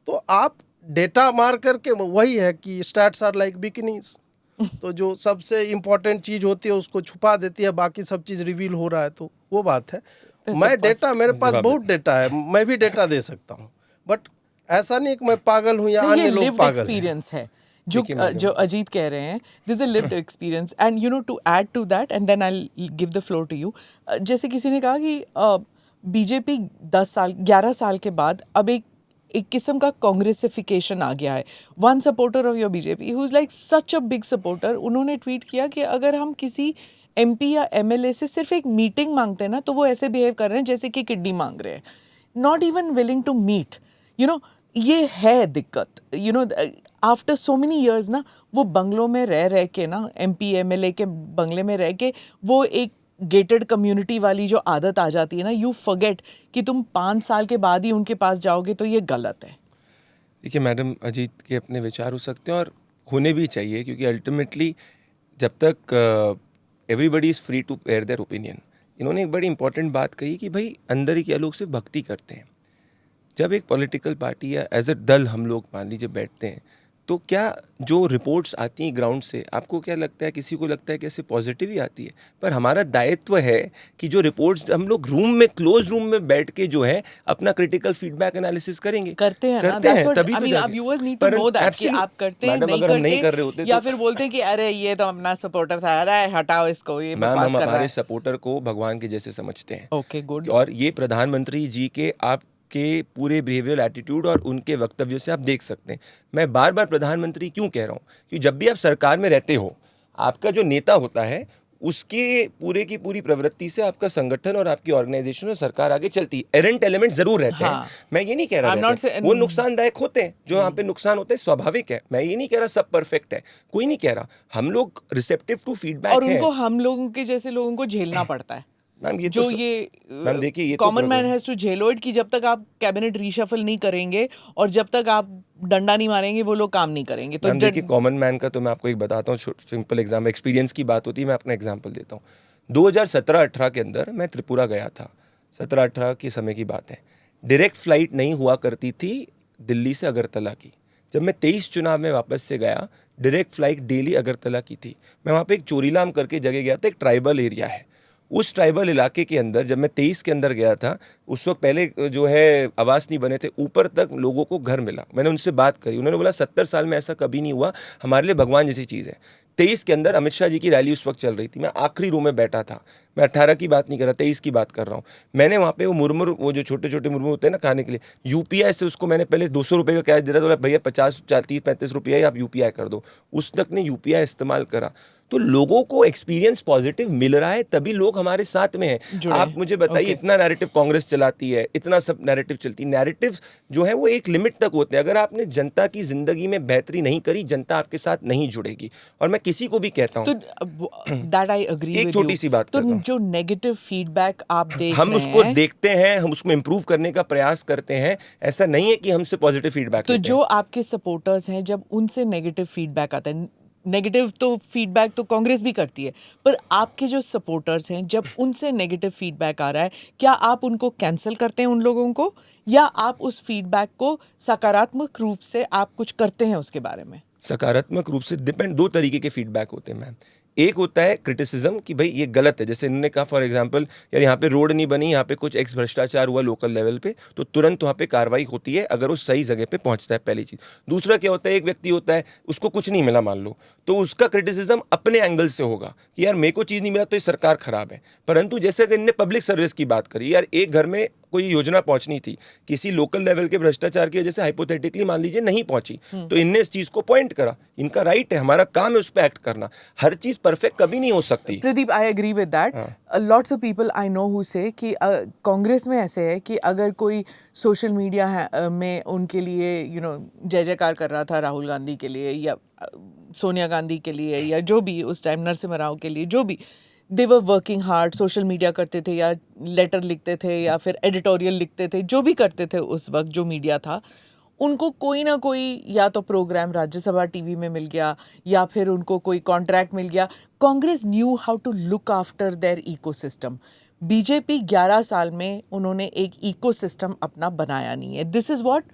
तो आप डेटा मार करके, वही है कि स्टैट्स आर लाइक बिकिनीज, तो जो सबसे इम्पोर्टेंट चीज़ होती है उसको छुपा देती है, बाकी सब चीज़ रिवील हो रहा है। तो वो बात है। मैं डेटा, मेरे पास बहुत डेटा है, मैं भी डेटा दे सकता हूँ, बट ऐसा नहीं कि मैं पागल हूँ या अन्य लोग पागल हैं। एक्सपीरियंस है जो अजीत कह रहे हैं, this is a lived experience, and you know to add to that and then I will give the floor to you. जैसे किसी ने कहा कि बीजेपी 11 साल के बाद अब एक किस्म का कांग्रेसिफिकेशन आ गया है। One supporter of your BJP who is like such a big supporter, उन्होंने ट्वीट किया कि अगर हम किसी एमपी या एमएलए से सिर्फ एक मीटिंग मांगते हैं ना, तो वो ऐसे बिहेव कर रहे हैं जैसे कि किड्नी मांग रहे हैं, not even willing to meet. You know, ये है दिक्कत। You know, after so many years ना, वो बंगलों में रह के ना, एमपी एमएलए के बंगले में रह के, वो एक गेटेड कम्युनिटी वाली जो आदत आ जाती है ना, यू फॉरगेट कि तुम 5 साल के बाद ही उनके पास जाओगे, तो ये गलत है। देखिए मैडम, अजीत के अपने विचार हो सकते हैं और होने भी चाहिए, क्योंकि अल्टीमेटली जब तक everybody is free to air their opinion. इन्होंने एक बड़ी इंपॉर्टेंट बात कही कि भाई अंदर ही क्या लोग सिर्फ भक्ति करते हैं। जब एक पॉलिटिकल पार्टी या एज अ दल हम लोग मान लीजिए बैठते हैं, तो क्या जो रिपोर्ट्स आती हैं ग्राउंड से, आपको क्या लगता है? किसी को लगता है कि ऐसे पॉजिटिव ही आती है, पर हमारा दायित्व है कि जो रिपोर्ट्स हम लोग रूम में, क्लोज रूम में बैठ के जो है अपना क्रिटिकल फीडबैक एनालिसिस करेंगे, करते हैं तभी तो आप viewers need to know that कि आप करते हैं, नहीं कर रहे, या फिर बोलते हैं कि अरे ये तो अपना सपोर्टर था, अरे हटाओ इसको, ये बकवास कर रहा है। हमारे सपोर्टर को भगवान के जैसे समझते हैं। Okay, good. और ये प्रधानमंत्री जी के के पूरे बिहेवियरल एटीट्यूड और उनके वक्तव्यों से आप देख सकते हैं। मैं बार बार प्रधानमंत्री क्यों कह रहा हूँ कि जब भी आप सरकार में रहते हो, आपका जो नेता होता है उसके पूरे की पूरी प्रवृत्ति से आपका संगठन और आपकी ऑर्गेनाइजेशन और सरकार आगे चलती है। एरेंट एलिमेंट जरूर रहते हैं, मैं ये नहीं कह रहा वो नुकसानदायक होते हैं, जो यहाँ पे नुकसान होते हैं स्वाभाविक है। मैं ये नहीं कह रहा सब परफेक्ट है, कोई नहीं कह रहा। हम लोग रिसेप्टिव टू फीडबैक और उनको हम लोगों के जैसे लोगों को झेलना पड़ता है। मैम ये जो मैम देखिए, ये कॉमन मैन हैज टू झेलो इट, कि जब तक आप कैबिनेट रीशफल नहीं करेंगे और जब तक आप डंडा नहीं मारेंगे, वो लोग काम नहीं करेंगे। तो देखिए, कॉमन मैन का तो मैं आपको एक बताता हूँ, सिंपल एग्जाम्पल, एक्सपीरियंस की बात होती है, मैं अपना एग्जाम्पल देता हूँ। 2017-18 के अंदर मैं त्रिपुरा गया था, 17-18 के समय की बात है। डायरेक्ट फ्लाइट नहीं हुआ करती थी दिल्ली से अगरतला की। जब मैं 23 चुनाव में वापस से गया, डायरेक्ट फ्लाइट डेली अगरतला की थी। मैं वहाँ पे एक चोरीलाम करके जगह गया था, एक ट्राइबल एरिया है। उस ट्राइबल इलाके के अंदर जब मैं 23 के अंदर गया था, उस वक्त पहले जो है आवास नहीं बने थे, ऊपर तक लोगों को घर मिला। मैंने उनसे बात करी, उन्होंने बोला 70 साल में ऐसा कभी नहीं हुआ, हमारे लिए भगवान जैसी चीज़ है। 23 के अंदर अमित शाह जी की रैली उस वक्त चल रही थी, मैं आखिरी रो में बैठा था। मैं 18 की बात नहीं कर रहा, 23 की बात कर रहा हूँ। मैंने वहाँ पे वो मुरमुर, वो जो छोटे छोटे मुरमुर होते हैं ना खाने के लिए, यूपीआई से उसको मैंने पहले 200 रुपये का कैश दे रहा था, भैया 50 30 35 रुपया आप यूपीआई कर दो। उस तक ने यूपीआई इस्तेमाल करा। तो लोगों को एक्सपीरियंस पॉजिटिव मिल रहा है, तभी लोग हमारे साथ में हैं। आप मुझे बताइए, इतना नैरेटिव कांग्रेस चलाती है, इतना सब नैरेटिव चलती, नैरेटिव जो है वो एक लिमिट तक होते हैं। अगर आपने जनता की जिंदगी में बेहतरी नहीं करी, जनता आपके साथ नहीं जुड़ेगी। और मैं किसी को भी कहता हूँ, तो दैट आई एग्री, एक छोटी सी बात तो करता हूं। जो नेगेटिव फीडबैक आप देख हम रहे उसको हैं, देखते हैं, हम उसको इम्प्रूव करने का प्रयास करते हैं। ऐसा नहीं है कि हमसे पॉजिटिव फीडबैक तो लेते जो हैं। आपके सपोर्टर्स हैं, जब उनसे नेगेटिव फीडबैक आता है, नेगेटिव तो फीडबैक तो कांग्रेस भी करती है, पर आपके जो सपोर्टर्स हैं, जब उनसे नेगेटिव फीडबैक आ रहा है, क्या आप उनको कैंसिल करते हैं उन लोगों को, या आप उस फीडबैक को सकारात्मक रूप से आप कुछ करते हैं उसके बारे में? सकारात्मक रूप से डिपेंड, दो तरीके के फीडबैक होते हैं मैम। एक होता है क्रिटिसिज्म कि भाई ये गलत है, जैसे इन्होंने कहा फॉर एग्जांपल, यार यहाँ पे रोड नहीं बनी, यहाँ पे कुछ एक्स भ्रष्टाचार हुआ लोकल लेवल पे, तो तुरंत वहाँ पे कार्रवाई होती है अगर वो सही जगह पे पहुँचता है, पहली चीज़। दूसरा क्या होता है, एक व्यक्ति होता है उसको कुछ नहीं मिला मान लो, तो उसका क्रिटिसिज्म अपने एंगल से होगा कि यार मेरे को चीज़ नहीं मिला तो ये सरकार खराब है। परंतु जैसे अगर इनने पब्लिक सर्विस की बात करी, यार एक घर में कोई योजना पहुंचनी थी, किसी लोकल लेवल के भ्रष्टाचार की वजह से हाइपोथेटिकली मान लीजिए नहीं पहुंची, तो इनने इस चीज को पॉइंट करा, इनका राइट है, हमारा काम है उस पर एक्ट करना। हर चीज परफेक्ट कभी नहीं हो सकती। Pradeep, I agree with that. Lots of people I know who say कि कांग्रेस में ऐसे है कि अगर कोई सोशल मीडिया में उनके लिए जय जयकार कर रहा था राहुल गांधी के लिए, या सोनिया गांधी के लिए, या जो भी उस टाइम नरसिम्हा राव के लिए, जो भी, they were working hard, social media करते थे, या लेटर लिखते थे, या फिर एडिटोरियल लिखते थे, जो भी करते थे उस वक्त जो मीडिया था, उनको कोई ना कोई या तो प्रोग्राम राज्यसभा टीवी में मिल गया, या फिर उनको कोई कॉन्ट्रैक्ट मिल गया। Congress knew how to look after their ecosystem. BJP 11 साल में उन्होंने एक इकोसिस्टम अपना बनाया नहीं है। This is what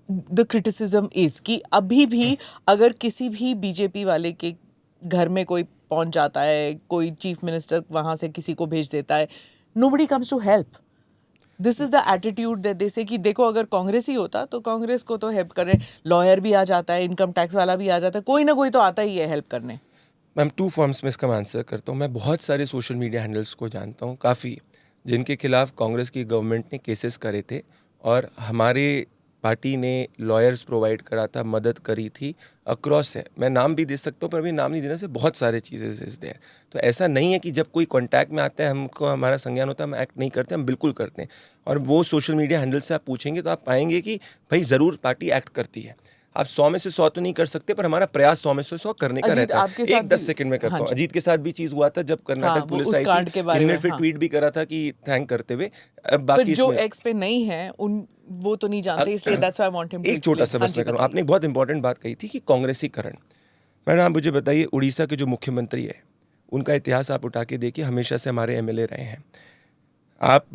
the criticism is, कि अभी भी अगर किसी भी बीजेपी वाले के घर में कोई पहुंच जाता है, कोई चीफ मिनिस्टर वहां से किसी को भेज देता है, nobody comes to help. This is the attitude that they say कि देखो अगर कांग्रेस ही होता तो कांग्रेस को तो हेल्प करने लॉयर भी आ जाता है, इनकम टैक्स वाला भी आ जाता है, कोई ना कोई तो आता ही है हेल्प करने। मैम 2 फॉर्म्स में इसका मैं आंसर करता हूँ। मैं बहुत सारे सोशल मीडिया हैंडल्स को जानता हूँ, काफ़ी, जिनके खिलाफ कांग्रेस की गवर्नमेंट ने केसेस करे थे और हमारे पार्टी ने लॉयर्स प्रोवाइड करा था, मदद करी थी, अक्रॉस है। मैं नाम भी दे सकता हूँ पर अभी नाम नहीं देने से बहुत सारे चीज़ें इज देयर। तो ऐसा नहीं है कि जब कोई कॉन्टैक्ट में आता है हमको हमारा संज्ञान होता है हम एक्ट नहीं करते, हम बिल्कुल करते हैं। और वो सोशल मीडिया हैंडल से आप पूछेंगे तो आप पाएंगे कि भाई ज़रूर पार्टी एक्ट करती है। आप 100 में से 100 तो नहीं कर सकते, पर हमारा प्रयास 100 में से 100 करने का रहता है। एक 10 सेकंड में करता हूँ। अजीत के साथ भी चीज़ हुआ था जब कर्नाटक पुलिस आई थी, इनने फिर ट्वीट भी करा था कि थैंक करते हुए। बाकी जो एक्स पे नहीं है उन वो तो नहीं जानते, इसलिए that's why I want him to. एक छोटा सा बस मैं करूँ, आपने एक बहुत इंपॉर्टेंट बात कही थी कि कांग्रेसीकरण। मैडम आप मुझे बताइए, उड़ीसा के जो मुख्यमंत्री है उनका इतिहास आप उठा के देखिए, हमेशा से हमारे एमएलए रहे हैं। आप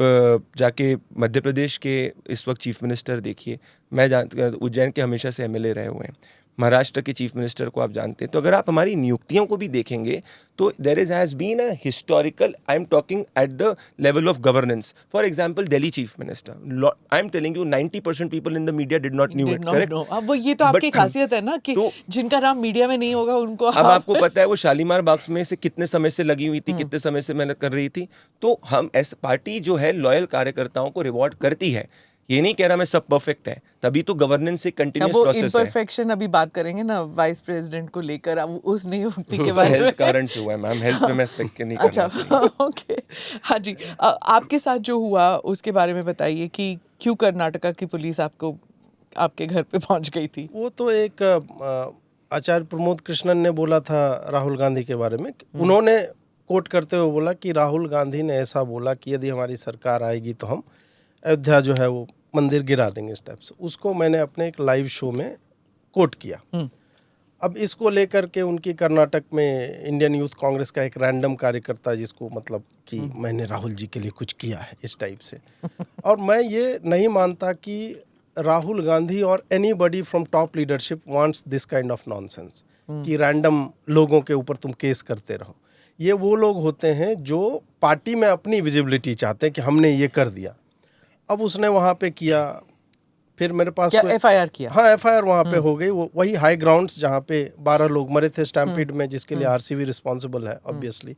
जाके मध्य प्रदेश के इस वक्त चीफ मिनिस्टर देखिए, मैं उज्जैन के हमेशा से एमएलए रहे हुए हैं। महाराष्ट्र के चीफ मिनिस्टर को आप जानते हैं। तो अगर आप हमारी नियुक्तियों को भी देखेंगे तो there has been a historical, I am talking at the level of governance. For example Delhi chief minister, I am telling you 90% people in the media did not knew it, correct? अब वो ये तो आपकी खासियत है ना कि तो, जिनका नाम मीडिया में नहीं होगा उनको अब आपको पता है वो शालीमार बाग में से कितने समय से लगी हुई थी, कितने समय से मेहनत कर रही थी। तो हम ऐसे पार्टी जो है लॉयल कार्यकर्ताओं को रिवॉर्ड करती है। ये नहीं कह रहा मैं सब परफेक्ट है, तभी तो गवर्नेंस से कंटिन्यूअस प्रोसेस है। इम्परफेक्शन अभी बात करेंगे ना वाइस प्रेसिडेंट को लेकर, अब उस नियुक्ति के बारे में। हेल्थ कारण से हुआ है मैम, हेल्थ पे मैं स्पेक नहीं करना चाहिए। अच्छा, ओके, हाँ जी। आपके साथ जो हुआ उसके बारे में बताइए कि क्यों कर्नाटका की पुलिस आपको आपके घर पे पहुंच गई थी? वो तो एक आचार्य प्रमोद कृष्णन ने बोला था राहुल गांधी के बारे में। उन्होंने कोट करते हुए बोला कि राहुल गांधी ने ऐसा बोला कि यदि हमारी सरकार आएगी तो हम अयोध्या जो है वो मंदिर गिरा देंगे, इस टाइप से। उसको मैंने अपने एक लाइव शो में कोट किया। अब इसको लेकर के उनकी कर्नाटक में इंडियन यूथ कांग्रेस का एक रैंडम कार्यकर्ता, जिसको मतलब कि मैंने राहुल जी के लिए कुछ किया है, इस टाइप से। और मैं ये नहीं मानता कि राहुल गांधी और anybody from top leadership wants this kind of nonsense कि रैंडम लोगों के ऊपर तुम केस करते रहो। ये वो लोग होते हैं जो पार्टी में अपनी विजिबिलिटी चाहते हैं कि हमने ये कर दिया। अब उसने वहाँ पे किया, फिर मेरे पास एफआईआर किया। हाँ, एफआईआर वहाँ पे हो गई। वही हाई ग्राउंड्स जहाँ पे 12 लोग मरे थे स्टैम्पीड में, जिसके लिए आरसीबी रिस्पॉन्सिबल है ऑब्वियसली।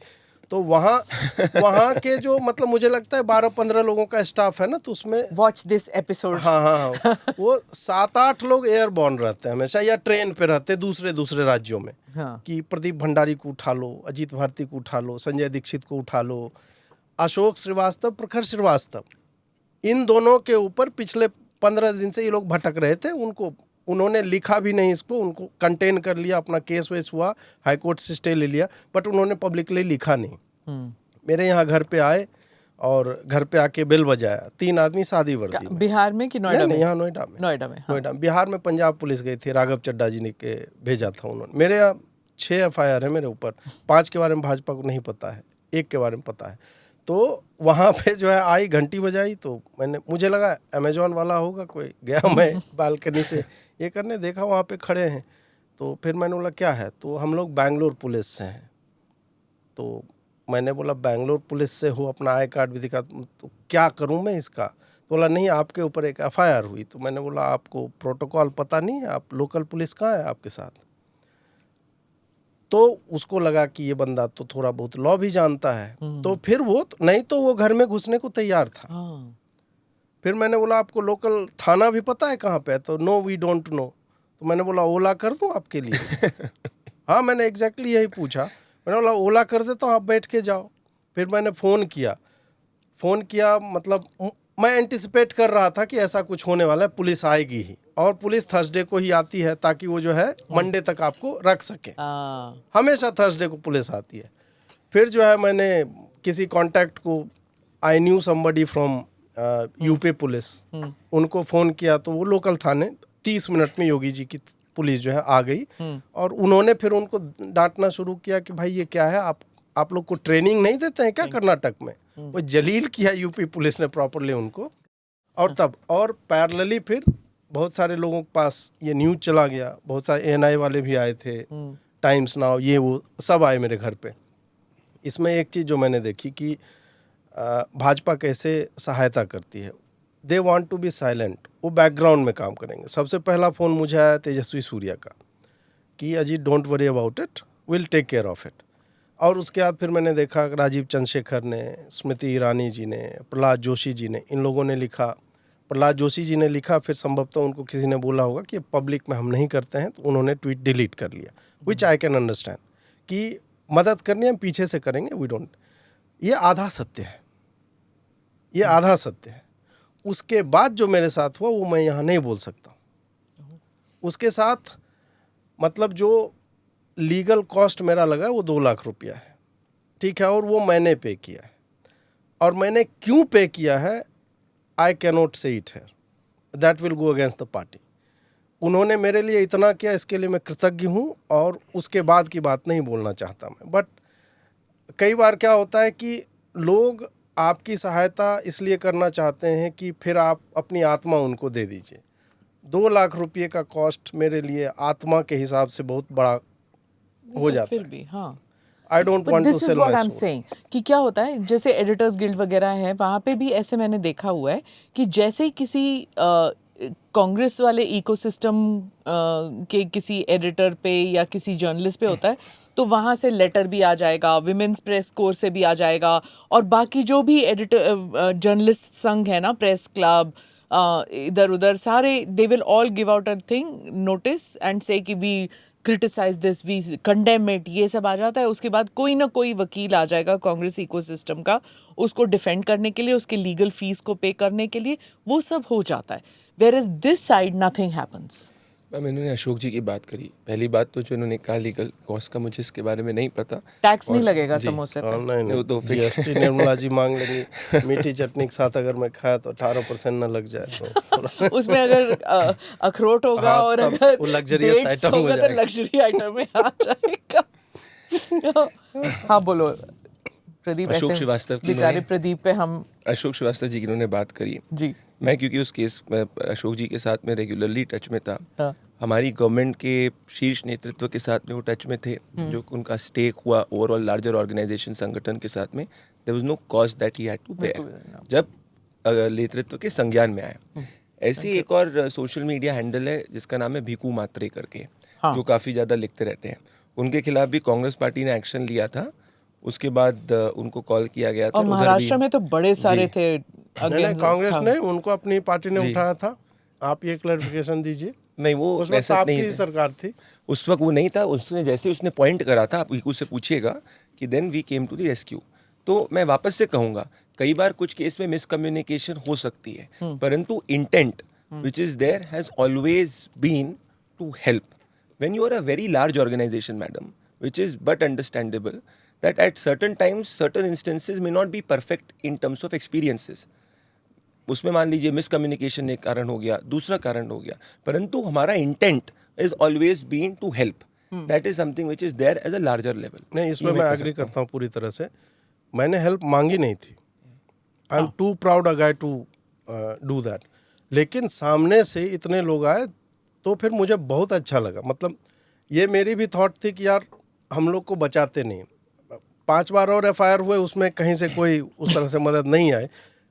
तो वहाँ के जो मतलब मुझे लगता है 12-15 लोगों का स्टाफ है ना, तो उसमें वॉच दिस एपिसोड। हाँ वो 7-8 लोग एयरबॉर्न रहते हैं हमेशा, या ट्रेन पे रहते हैं दूसरे राज्यों में। हाँ। कि प्रदीप भंडारी को उठा लो, अजीत भारती को उठा लो, संजय दीक्षित को उठा लो, अशोक श्रीवास्तव, प्रखर श्रीवास्तव, इन दोनों के ऊपर पिछले 15 दिन से ये लोग भटक रहे थे। उन्होंने लिखा भी नहीं इसको, उनको कंटेन कर लिया, अपना केस वेस हुआ, हाई कोर्ट से स्टे ले लिया, बट उन्होंने पब्लिकली लिखा नहीं। मेरे यहाँ घर पे आए और घर पे आके बेल बजाया, 3 आदमी शादी वर्दी में। बिहार में कि नोएडा में? यहाँ नोएडा में। हाँ। नोएडा। बिहार में पंजाब पुलिस गई थी, राघव चड्डा जी ने के भेजा था उन्होंने। मेरे यहाँ 6 FIR है मेरे ऊपर, 5 के बारे में भाजपा को नहीं पता है, 1 के बारे में पता है। तो वहाँ पे जो है आई, घंटी बजाई, तो मुझे लगा अमेजोन वाला होगा कोई, गया मैं बालकनी से ये करने, देखा वहाँ पे खड़े हैं। तो फिर मैंने बोला क्या है, तो हम लोग बैंगलोर पुलिस से हैं। तो मैंने बोला बैंगलोर पुलिस से हो, अपना आई कार्ड भी दिखा, तो क्या करूँ मैं इसका? तो बोला नहीं, आपके ऊपर एक FIR हुई। तो मैंने बोला आपको प्रोटोकॉल पता नहीं है, आप लोकल पुलिस कहाँ है आपके साथ? तो उसको लगा कि ये बंदा तो थोड़ा बहुत लॉ भी जानता है, तो फिर वो नहीं तो वो घर में घुसने को तैयार था। फिर मैंने बोला आपको लोकल थाना भी पता है कहाँ पे है? तो नो वी डोंट नो। तो मैंने बोला ओला कर दूं आपके लिए? हाँ, मैंने एग्जैक्टली यही पूछा। मैंने बोला ओला कर दे तो आप बैठ के जाओ। फिर मैंने फ़ोन किया, मतलब मैं एंटिसिपेट कर रहा था कि ऐसा कुछ होने वाला है, पुलिस आएगी ही, और पुलिस थर्सडे को ही आती है ताकि वो जो है मंडे तक आपको रख सके। हमेशा थर्सडे को पुलिस आती है। फिर जो है मैंने किसी कांटेक्ट को, I knew somebody from UP police, उनको फ़ोन किया, तो वो लोकल थाने 30 मिनट में योगी जी की पुलिस जो है आ गई। और उन्होंने फिर उनको डांटना शुरू किया कि भाई ये क्या है, आप लोग को ट्रेनिंग नहीं देते हैं क्या कर्नाटक में? वो जलील किया यूपी पुलिस ने प्रॉपरली उनको। और तब और पैरेलली फिर बहुत सारे लोगों के पास ये न्यूज़ चला गया, बहुत सारे ANI वाले भी आए थे, टाइम्स नाउ, ये वो सब आए मेरे घर पे। इसमें एक चीज़ जो मैंने देखी कि भाजपा कैसे सहायता करती है। They want to be silent, वो बैकग्राउंड में काम करेंगे। सबसे पहला फ़ोन मुझे आया तेजस्वी सूर्या का कि Ajit don't worry about it, will take care of it. और उसके बाद फिर मैंने देखा राजीव चंद्रशेखर ने, स्मृति ईरानी जी ने, प्रहलाद जोशी जी ने, इन लोगों ने लिखा। प्रहलाद जोशी जी ने लिखा, फिर संभवतः उनको किसी ने बोला होगा कि पब्लिक में हम नहीं करते हैं, तो उन्होंने ट्वीट डिलीट कर लिया, विच आई कैन अंडरस्टैंड कि मदद करनी हम पीछे से करेंगे, वी डोंट। ये आधा सत्य है, ये आधा सत्य है। उसके बाद जो मेरे साथ हुआ वो मैं यहाँ नहीं बोल सकता। उसके साथ मतलब जो लीगल कॉस्ट मेरा लगा वो 2 लाख रुपया है, ठीक है, और वो मैंने पे किया है। और मैंने क्यों पे किया है, आई कैन नॉट से इट है, that will go against the party. उन्होंने मेरे लिए इतना किया, इसके लिए मैं कृतज्ञ हूँ, और उसके बाद की बात नहीं बोलना चाहता मैं। बट कई बार क्या होता है कि लोग आपकी सहायता इसलिए करना चाहते हैं कि फिर आप अपनी आत्मा उनको दे दीजिए। 2 लाख रुपये का कॉस्ट मेरे लिए आत्मा के हिसाब से बहुत बड़ा हो जाता फिर है। भी हाँ, I don't want to sell my soul. कि क्या होता है, जैसे एडिटर्स गिल्ड वगैरह है, वहाँ पे भी ऐसे मैंने देखा हुआ है कि जैसे ही किसी कांग्रेस वाले इकोसिस्टम के किसी एडिटर पे या किसी जर्नलिस्ट पे होता है, तो वहाँ से लेटर भी आ जाएगा, विमेंस प्रेस कोर से भी आ जाएगा, और बाकी जो भी एडिटर जर्नलिस्ट संघ है ना, प्रेस क्लब, इधर उधर सारे, they will all give out a thing notice and say that we criticise this, we condemn it, ये सब आ जाता है। उसके बाद कोई ना कोई वकील आ जाएगा कांग्रेस इकोसिस्टम का, उसको डिफेंड करने के लिए, उसके लीगल फीस को पे करने के लिए, वो सब हो जाता है। Where is this side nothing happens. Ma'am, इन्होंने अशोक जी की बात करी। पहली बात तो जो इन्होंने कहा लीगल कॉस्ट का, मुझे इसके बारे में नहीं पता। टैक्स नहीं लगेगा समोसे पे? नहीं, वो तो GST निर्मला जी मांग लेंगी। मीठी चटनी के साथ अगर मैं खाया तो 18% ना लग जाए तो थोड़ा उसमें अगर अखरोट होगा हाँ, और तब अगर वो luxurious dates item हो होगा तो जाएगा। लग्जरी आइटम में आ जाएगा। हाँ बोलो प्रदीप। अशोक ऐसे श्रीवास्तव की बेचारे मैं- प्रदीप पे हम अशोक श्रीवास्तव जी की इन्होंने बात करी। जी मैं क्योंकि उस केस में अशोक जी के साथ में रेगुलरली टच में था, हाँ। हमारी गवर्नमेंट के शीर्ष नेतृत्व के साथ में वो टच में थे, जो उनका स्टेक हुआ ओवरऑल लार्जर ऑर्गेनाइजेशन संगठन के साथ में, there was no cost that he had to pay जब नेतृत्व के संज्ञान में आया। ऐसी एक और सोशल मीडिया हैंडल है जिसका नाम है भीकू मात्रे करके, हाँ। जो काफ़ी ज़्यादा लिखते रहते हैं। उनके खिलाफ भी कांग्रेस पार्टी ने एक्शन लिया था, उसके बाद उनको कॉल किया गया था। और उधर महाराष्ट्र भी में तो बड़े सारे जी। थे नहीं, against- कांग्रेस हाँ। ने उनको अपनी पार्टी ने जी। उठाया था। आप ये क्लैरिफिकेशन दीजिए। नहीं, वो उस वक्त ऐसा आपकी नहीं ही था। सरकार थी। उस वक्त वो नहीं था। उसने जैसे उसने पॉइंट करा था, आप उससे पूछिएगा कि then we came to the rescue. तो मैं वापस से कहूँगा, कई बार कुछ केस में मिसकम्युनिकेशन हो सकती है, परंतु intent which is there has always been to help. When you are a very large organization, madam, which is but understandable that at certain times, certain instances may not be perfect in terms of experiences. उसमें मान लीजिए miscommunication एक कारण हो गया, दूसरा कारण हो गया, परंतु हमारा intent is always been to help. That is something which is there as a larger level. नहीं, इसमें मैं एग्री करता हूँ पूरी तरह से। मैंने हेल्प मांगी नहीं थी। I am too proud a guy to do that. लेकिन सामने से इतने लोग आए तो फिर मुझे बहुत अच्छा लगा। मतलब ये मेरी भी थॉट थी कि यार हम लोग को बचाते नहीं। 5 बार और FIR हुए, उसमें कहीं से कोई उस तरह से मदद नहीं आए,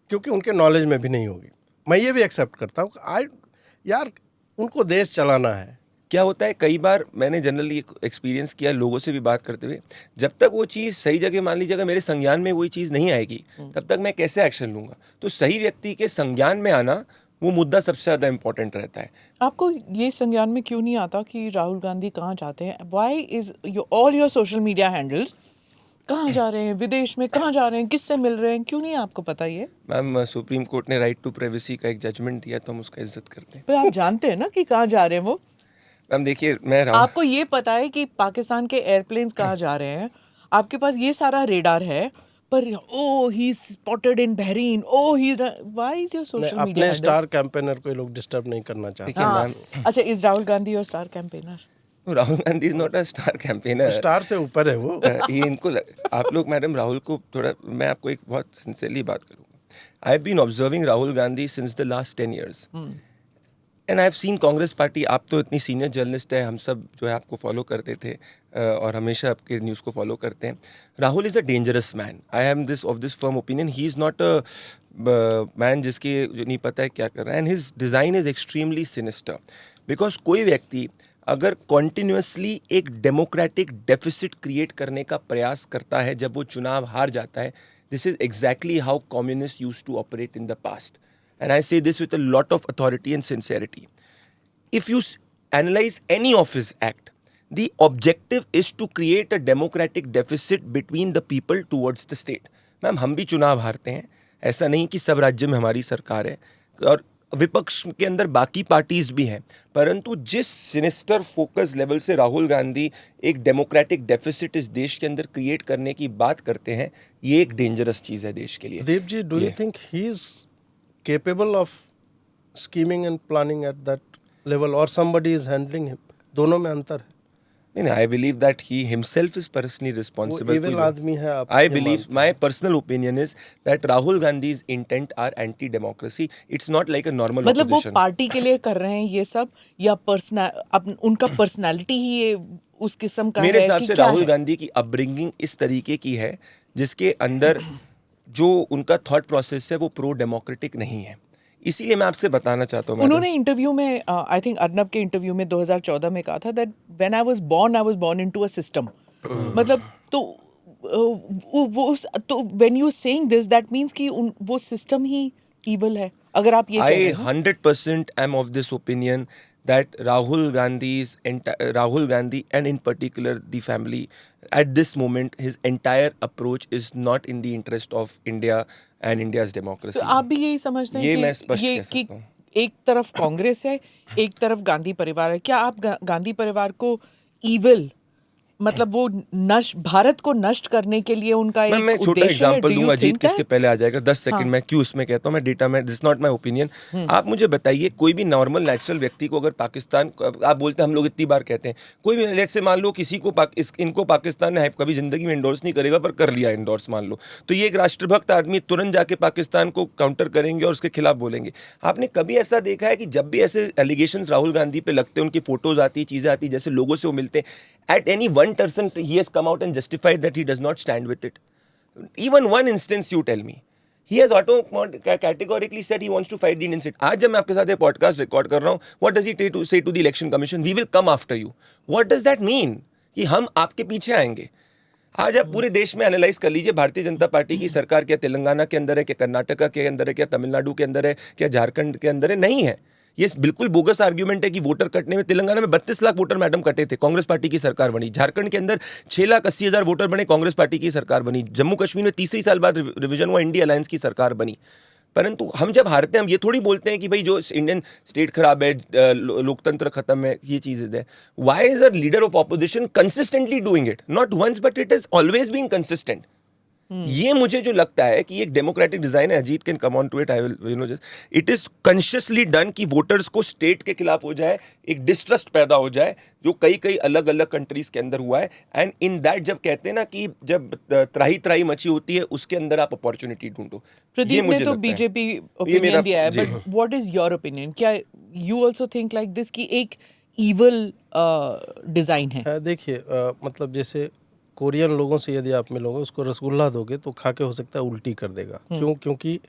क्योंकि उनके नॉलेज में भी नहीं होगी। मैं ये भी एक्सेप्ट करता हूँ। यार उनको देश चलाना है। क्या होता है, कई बार मैंने जनरली एक्सपीरियंस किया लोगों से भी बात करते हुए, जब तक वो चीज़ सही जगह, मान लीजिए अगर मेरे संज्ञान में वही चीज़ नहीं आएगी, तब तक मैं कैसे एक्शन लूँगा. तो सही व्यक्ति के संज्ञान में आना, वो मुद्दा सबसे ज़्यादा इंपॉर्टेंट रहता है. आपको ये संज्ञान में क्यों नहीं आता कि राहुल गांधी कहाँ जाते हैं? Why is all your social media handles कहाँ जा रहे हैं, विदेश में कहाँ जा रहे हैं, किससे मिल रहे हैं, क्यों नहीं आपको पता ये? मैम, सुप्रीम कोर्ट ने राइट टू प्राइवेसी का एक जजमेंट दिया, तो हम उसका इज्जत करते हैं. पर आप जानते हैं ना कि कहाँ जा रहे हैं वो? मैम देखिए, मैं आपको ये पता है कि पाकिस्तान के एयरप्लेन्स कहाँ जा रहे हैं, आपके पास ये सारा रेडार है, पर oh he spotted in Bahrain, oh he why is your social media अपने स्टार कैंपेनर को लोग डिस्टर्ब नहीं करना चाहते। देखिए मैम, अच्छा, is Rahul Gandhi your star campaigner? Rahul Gandhi is not a star campaigner. Star से ऊपर है वो। ये इनको आप लोग मैडम राहुल को थोड़ा, मैं आपको एक बहुत सिंसियरली बात करूँगा. I have been observing Rahul Gandhi since the last 10 years. And I have seen Congress party. आप तो इतनी सीनियर जर्नलिस्ट है, हम सब जो है आपको फॉलो करते थे और हमेशा आपके न्यूज़ को फॉलो करते हैं. Rahul is a dangerous man. I am this of this firm opinion. He is not a man जिसके जो नहीं पता है क्या कर रहा है. And his design is extremely sinister. Because कोई व्यक्ति अगर कॉन्टिन्यूसली एक डेमोक्रेटिक डेफिसिट क्रिएट करने का प्रयास करता है जब वो चुनाव हार जाता है, this is exactly how communist used to operate in the past. And I say this with a lot of authority and sincerity. If you analyze any of his act, the objective is to create a democratic deficit between the people towards the state. Ma'am, हम भी चुनाव हारते हैं, ऐसा नहीं कि सब राज्य में हमारी सरकार है, और विपक्ष के अंदर बाकी पार्टीज भी हैं, परंतु जिस सिनिस्टर फोकस लेवल से राहुल गांधी एक डेमोक्रेटिक डेफिसिट इस देश के अंदर क्रिएट करने की बात करते हैं, ये एक डेंजरस चीज़ है देश के लिए. Deep ji, do you think he is capable of scheming and planning at that level, or somebody is handling him? दोनों में अंतर है. नहीं, I believe that he himself is personally responsible. वो evil आदमी है, आप I ये believe, मानते my personal opinion is that Rahul Gandhi's intent are anti-democracy. It's not like a normal मतलब वो opposition. पार्टी के लिए कर रहे हैं ये सब, या उनका पर्सनालिटी ही ये उस किस्म का है? मेरे हिसाब कि से क्या राहुल है? गांधी की अपब्रिंगिंग इस तरीके की है जिसके अंदर जो उनका थॉट प्रोसेस है वो प्रो डेमोक्रेटिक नहीं है. इसीलिए मैं आपसे बताना चाहता हूँ. उन्होंने इंटरव्यू में, आई थिंक अर्नब के इंटरव्यू में 2014 में कहा था that when I was born into a system. मतलब तो तो when you saying this, that means कि वो सिस्टम ही इविल है, अगर आप ये कह रहे I हैं. 100% am of this opinion that Rahul Gandhi and in particular the family, at this moment his entire approach is not in the interest of India and India's democracy. तो आप भी यही समझते ये हैं मैं कि स्पष्ट ये कह कि सकता हूँ. एक तरफ कांग्रेस है, एक तरफ गांधी परिवार है. क्या आप गांधी परिवार को इविल, मतलब वो भारत को नष्ट करने के लिए उनका एक मैं छोटा उद्देश्य है? एग्जांपल Do you दूंगा, अजीत think किसके that? पहले आ जाएगा 10 सेकंड हाँ. में क्यों उसमें कहता हूँ मैं डेटा में, दिस नॉट माय ओपिनियन. आप मुझे बताइए, कोई भी नॉर्मल नेचुरल व्यक्ति को अगर पाकिस्तान, आप बोलते हैं हम लोग इतनी बार कहते हैं, कोई भी लेट्स से मान लो किसी को इनको पाकिस्तान ने कभी जिंदगी में इंडोर्स नहीं करेगा पर कर लिया इंडोर्स मान लो, तो ये एक राष्ट्रभक्त आदमी तुरंत जाके पाकिस्तान को काउंटर करेंगे और उसके खिलाफ बोलेंगे. आपने कभी ऐसा देखा है कि जब भी ऐसे एलिगेशन राहुल गांधी पे लगते हैं, उनकी फोटोज आती, चीजें आती, जैसे लोगों से वो मिलते हैं, at any one person he has come out and justified that he does not stand with it? Even one instance you tell me. He has categorically said he wants to fight the Indian state. आज जब मैं आपके साथ एक podcast record कर रहा हूँ, what does he say to the election commission? We will come after you. What does that mean? कि हम आपके पीछे आएंगे. आज आप पूरे देश में एनालाइज कर लीजिए, भारतीय जनता पार्टी की सरकार क्या तेलंगाना के अंदर है, क्या कर्नाटका के अंदर है, क्या तमिलनाडु के अंदर है, क्या झारखंड के अंदर है? नहीं है। ये बिल्कुल बोगस आर्ग्यूमेंट है कि वोटर कटने में, तेलंगाना में 32 लाख वोटर मैडम कटे थे, कांग्रेस पार्टी की सरकार बनी। झारखंड के अंदर 6,80,000 वोटर बने, कांग्रेस पार्टी की सरकार बनी। जम्मू कश्मीर में तीसरी साल बाद रिवीजन हुआ, इंडिया अलायंस की सरकार बनी। परंतु हम जब हारते हैं, हम ये थोड़ी बोलते हैं कि भाई जो इंडियन स्टेट खराब है, लोकतंत्र खत्म है, ये चीजें है। Why is a leader of opposition consistently doing it? Not once but it is always being consistent. ये मुझे जो लगता है कि एक डेमोक्रेटिक डिजाइन है, Ajit can come on to it, I will just, it is consciously done कि voters को स्टेट के खिलाफ हो जाए, एक डिस्ट्रस्ट पैदा हो जाए, जो कई कई अलग अलग कंट्रीज के अंदर हुआ है। एंड इन दैट, जब कहते हैं ना कि जब त्राही त्राही मची होती है, उसके अंदर आप अपॉर्चुनिटी ढूंढो। प्रदीप ने तो बीजेपी ओपिनियन दिया है, but what is your opinion? क्या you also think like this कि एक इविल डिजाइन है? देखिए, मतलब जैसे कोरियन लोगों से यदि आप मिलोगे, उसको रसगुल्ला दोगे तो खा के हो सकता है उल्टी कर देगा। क्यों? क्योंकि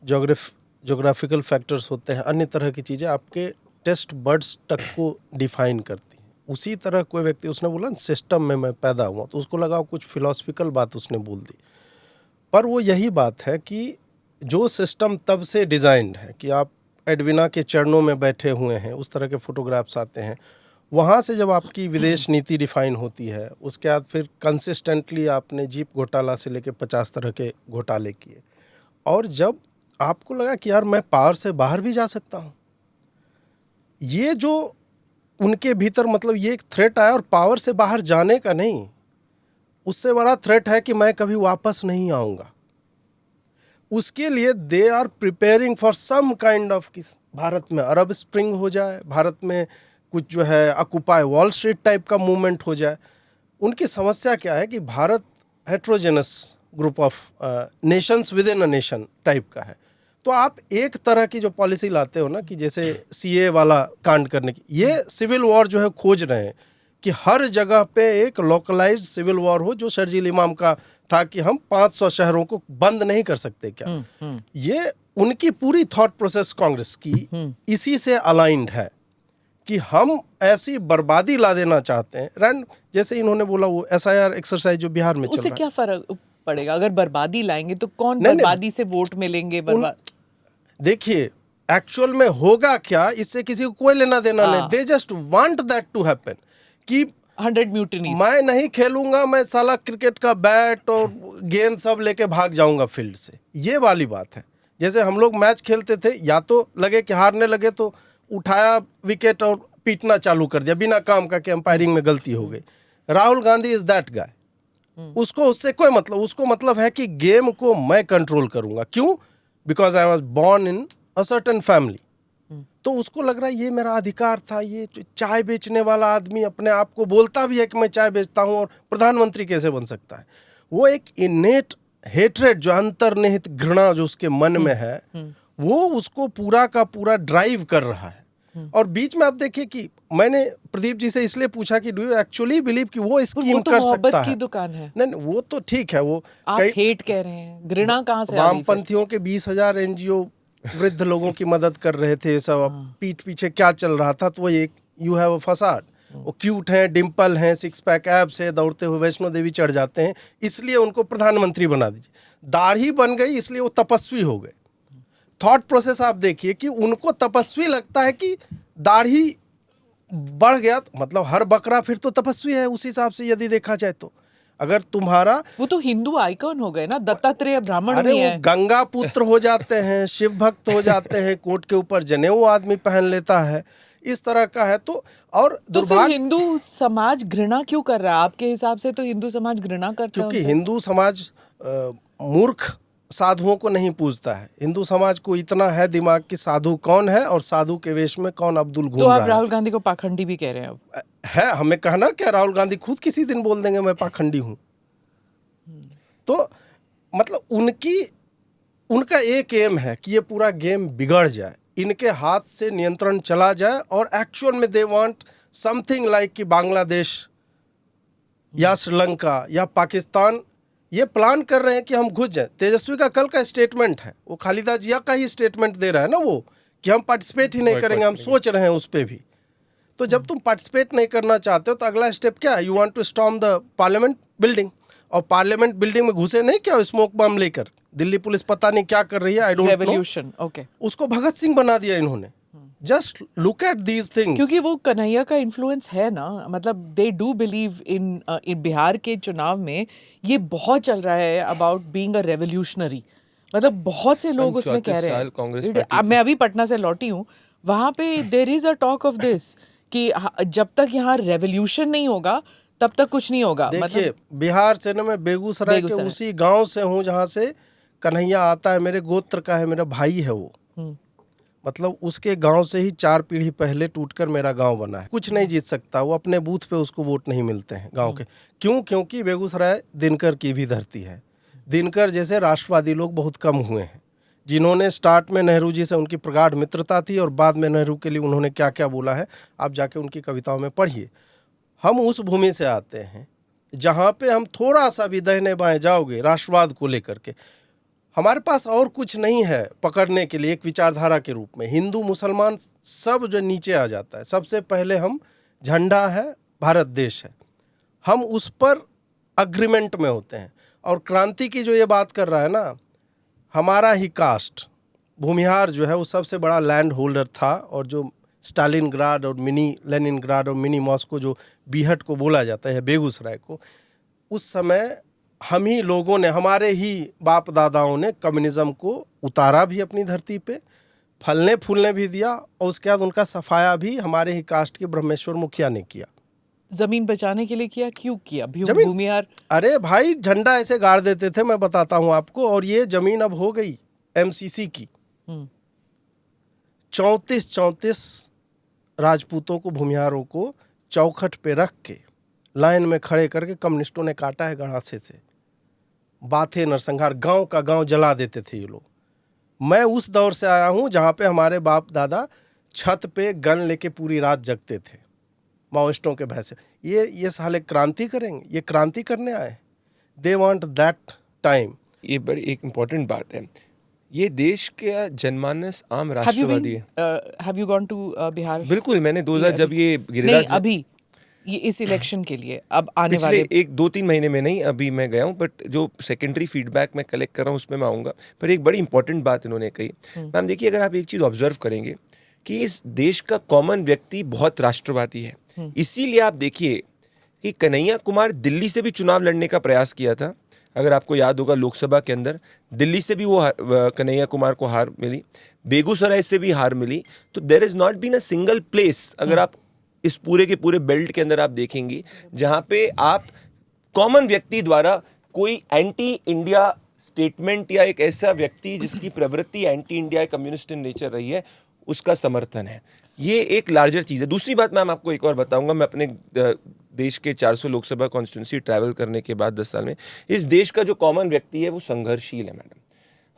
जोग्राफिकल फैक्टर्स होते हैं, अन्य तरह की चीज़ें आपके टेस्ट बर्ड्स तक को डिफाइन करती हैं। उसी तरह कोई व्यक्ति, उसने बोला सिस्टम में मैं पैदा हुआ, तो उसको लगा कुछ फिलोसफिकल बात उसने बोल दी, पर वो यही बात है कि जो सिस्टम तब से डिज़ाइंड है कि आप एडविना के चरणों में बैठे हुए हैं, उस तरह के फोटोग्राफ्स आते हैं। वहाँ से जब आपकी विदेश नीति डिफाइन होती है, उसके बाद फिर कंसिस्टेंटली आपने जीप घोटाला से लेके 50 तरह के घोटाले किए, और जब आपको लगा कि यार मैं पावर से बाहर भी जा सकता हूँ, ये जो उनके भीतर, मतलब ये एक थ्रेट आया, और पावर से बाहर जाने का नहीं, उससे बड़ा थ्रेट है कि मैं कभी वापस नहीं आऊँगा। उसके लिए they are preparing for some kind of, Bharat में अरब स्प्रिंग हो जाए, भारत में कुछ जो है ऑक्युपाई वॉल स्ट्रीट टाइप का मूवमेंट हो जाए। उनकी समस्या क्या है कि Bharat heterogeneous group of Nations with in a nation type का है। तो आप एक तरह की जो पॉलिसी लाते हो ना, कि जैसे सीए वाला कांड करने की, ये सिविल वॉर जो है खोज रहे हैं कि हर जगह पे एक लोकलाइज्ड सिविल वॉर हो, जो शर्जील इमाम का था कि हम 500 शहरों को बंद नहीं कर सकते क्या। ये उनकी पूरी थॉट प्रोसेस कांग्रेस की इसी से अलाइंड है कि हम ऐसी बर्बादी ला देना चाहते हैं। रैंड, जैसे इन्होंने बोला वो एसआईआर एक्सरसाइज जो बिहार में चल रहा है, उससे क्या फर्क पड़ेगा? अगर बर्बादी लाएंगे तो कौन बर्बादी से वोट मिलेंगे? देखिए, एक्चुअल में होगा क्या, इससे किसी को कोई लेना देना नहीं। They just want that to happen कि 100 म्यूटिनीज, मैं नहीं खेलूंगा, मैं साला क्रिकेट का बैट और गेंद सब लेके भाग जाऊंगा फील्ड से। ये वाली बात है। जैसे हम लोग मैच खेलते थे, या तो लगे कि हारने लगे तो उठाया विकेट और पीटना चालू कर दिया बिना काम का कि अंपायरिंग में गलती हो गई। Rahul Gandhi is that guy. उसको उससे कोई मतलब, उसको मतलब है कि गेम को मैं कंट्रोल करूंगा। क्यों? Because I was born in a certain family. तो उसको लग रहा है ये मेरा अधिकार था। ये चाय बेचने वाला आदमी अपने आप को बोलता भी है कि मैं चाय बेचता हूँ, और प्रधानमंत्री कैसे बन सकता है? वो एक इनेट हेट्रेड, जो अंतर्निहित घृणा जो उसके मन में है, वो उसको पूरा का पूरा ड्राइव कर रहा है। और बीच में आप देखिए कि मैंने प्रदीप जी से इसलिए पूछा कि डू यू एक्चुअली बिलीव कि वो स्कीम कर सकता है? की दुकान है। नहीं, वो तो ठीक है, वो आप हेट कह रहे हैं, घृणा कहाँ से? वामपंथियों के 20,000 एनजीओ वृद्ध लोगों की मदद कर रहे थे, सब पीठ पीछे क्या चल रहा था? तो वो एक यू हैव अ फसाड, वो क्यूट हैं, डिम्पल हैं, 6 पैक एब्स है, दौड़ते हुए वैष्णो देवी चढ़ जाते हैं, इसलिए उनको प्रधानमंत्री बना दीजिए। दाढ़ी बन गई इसलिए वो तपस्वी हो गए। थॉट प्रोसेस आप देखिए कि उनको तपस्वी लगता है कि दाढ़ी बढ़ गया, मतलब हर बकरा फिर तो तपस्वी है उस हिसाब से यदि देखा जाए तो। अगर तुम्हारा, वो तो हिंदू आइकॉन हो गए ना, दत्तात्रेय ब्राह्मण नहीं है। वो गंगा पुत्र हो जाते हैं, शिव भक्त हो जाते हैं, कोट के ऊपर जनेऊ आदमी पहन लेता है, इस तरह का है। तो और तो फिर हिंदू समाज घृणा क्यों कर रहा है? आपके हिसाब से तो हिंदू समाज घृणा करता है, क्योंकि हिंदू समाज मूर्ख साधुओं को नहीं पूजता है। हिंदू समाज को इतना है दिमाग कि साधु कौन है और साधु के वेश में कौन अब्दुल घूम रहा है। तो आप राहुल गांधी को पाखंडी भी कह रहे हैं अब? है, हमें कहना क्या, राहुल गांधी खुद किसी दिन बोल देंगे मैं पाखंडी हूं। तो मतलब उनका एक एम है कि ये पूरा गेम बिगड़ जाए, इनके हाथ से नियंत्रण चला जाए, और एक्चुअल में दे वांट समथिंग लाइक कि बांग्लादेश या श्रीलंका या पाकिस्तान ये प्लान कर रहे हैं कि हम घुस जाएं। तेजस्वी का कल का स्टेटमेंट है, वो खालिदा जिया का ही स्टेटमेंट दे रहा है ना, वो कि हम पार्टिसिपेट ही नहीं करेंगे, हम सोच रहे हैं उस पर भी। तो जब तुम पार्टिसिपेट नहीं करना चाहते हो तो अगला स्टेप क्या है? You want to storm the parliament building, और पार्लियामेंट बिल्डिंग में घुसे नहीं क्या स्मोक बम लेकर? दिल्ली पुलिस पता नहीं क्या कर रही है, आई डोंट नो। Revolution, okay. उसको भगत सिंह बना दिया इन्होंने। Just look at these things. क्योंकि वो कन्हैया का इन्फ्लुएंस है ना, मतलब they do believe in Bihar के चुनाव में ये बहुत चल रहा है अबाउट बीइंग अ रेवोल्यूशनरी। मतलब बहुत से लोग उसमें कह रहे हैं। अब मैं अभी पटना से लौटी हूँ, वहां पे there is a talk of this कि जब तक यहाँ रेवोल्यूशन नहीं होगा तब तक कुछ नहीं होगा। देखिए बिहार से ना, मैं बेगूसराय के उसी गांव से हूँ जहाँ से कन्हैया आता है, मेरे गोत्र का है, मेरा भाई है वो। मतलब उसके गांव से ही 4 पीढ़ी पहले टूटकर मेरा गांव बना है। कुछ नहीं जीत सकता वो, अपने बूथ पे उसको वोट नहीं मिलते हैं गांव के। क्यों? क्योंकि बेगूसराय दिनकर की भी धरती है। दिनकर जैसे राष्ट्रवादी लोग बहुत कम हुए हैं, जिन्होंने स्टार्ट में नेहरू जी से उनकी प्रगाढ़ मित्रता थी और बाद में नेहरू के लिए उन्होंने क्या क्या बोला है आप जाके उनकी कविताओं में पढ़िए। हम उस भूमि से आते हैं जहाँ पे हम थोड़ा सा भी दाहिने बाएं जाओगे राष्ट्रवाद को लेकर के, हमारे पास और कुछ नहीं है पकड़ने के लिए एक विचारधारा के रूप में। हिंदू मुसलमान सब जो नीचे आ जाता है, सबसे पहले हम झंडा है, भारत देश है, हम उस पर अग्रीमेंट में होते हैं। और क्रांति की जो ये बात कर रहा है ना, हमारा ही कास्ट भूमिहार जो है वो सबसे बड़ा लैंड होल्डर था, और जो स्टालिनग्राड और मिनी लेनिनग्राड और मिनी मॉस्को जो बीहट को बोला जाता है बेगूसराय को, उस समय हम ही लोगों ने, हमारे ही बाप दादाओं ने कम्युनिज्म को उतारा भी अपनी धरती पे, फलने फूलने भी दिया, और उसके बाद उनका सफाया भी हमारे ही कास्ट के ब्रह्मेश्वर मुखिया ने किया। जमीन बचाने के लिए किया। क्यों किया? भूमिहार, अरे भाई झंडा ऐसे गाड़ देते थे, मैं बताता हूँ आपको। और ये जमीन अब हो गई एमसीसी की। 34 राजपूतों को, भूमिहारों को चौखट पे रख के लाइन में खड़े करके कम्युनिस्टों ने काटा है गणासे से। बाथे नरसंहार, गांव का गांव जला देते थे ये लोग। मैं उस दौर से आया हूं जहां पे हमारे बाप दादा छत पे गन लेके पूरी रात जगते थे माओइस्टों के भय से। ये साले क्रांति करेंगे, ये क्रांति करने आए। They want that time. ये बड़ी एक इम्पोर्टेंट बात है, ये देश का जनमानस आम राष्ट्रवादी है। Have you gone to Bihar? बिल्कुल, मैंने 2000 जब ये गिरिराज, अभी ये इस इलेक्शन के लिए अब आने वाले पिछले 1-2-3 महीने में नहीं, अभी मैं गया हूँ, बट जो सेकेंडरी फीडबैक मैं कलेक्ट कर रहा हूँ उसमें मैं आऊँगा। पर एक बड़ी इंपॉर्टेंट बात इन्होंने कही मैम, देखिए अगर आप एक चीज़ ऑब्जर्व करेंगे कि इस देश का कॉमन व्यक्ति बहुत राष्ट्रवादी है। इसीलिए आप देखिए कि कन्हैया कुमार दिल्ली से भी चुनाव लड़ने का प्रयास किया था। अगर आपको याद होगा लोकसभा के अंदर दिल्ली से भी वो कन्हैया कुमार को हार मिली, बेगूसराय से भी हार मिली। तो there is not been a single place, अगर आप इस पूरे के पूरे बेल्ट के अंदर आप देखेंगे, जहां पे आप कॉमन व्यक्ति द्वारा कोई एंटी इंडिया स्टेटमेंट या एक ऐसा व्यक्ति जिसकी प्रवृत्ति anti India communist in nature रही है, उसका समर्थन है। ये एक लार्जर चीज़ है। दूसरी बात मैम आपको एक और बताऊंगा, मैं अपने देश के 400 लोकसभा कॉन्स्टिट्यूंसी ट्रैवल करने के बाद 10 साल में, इस देश का जो कॉमन व्यक्ति है वो संघर्षशील है मैडम।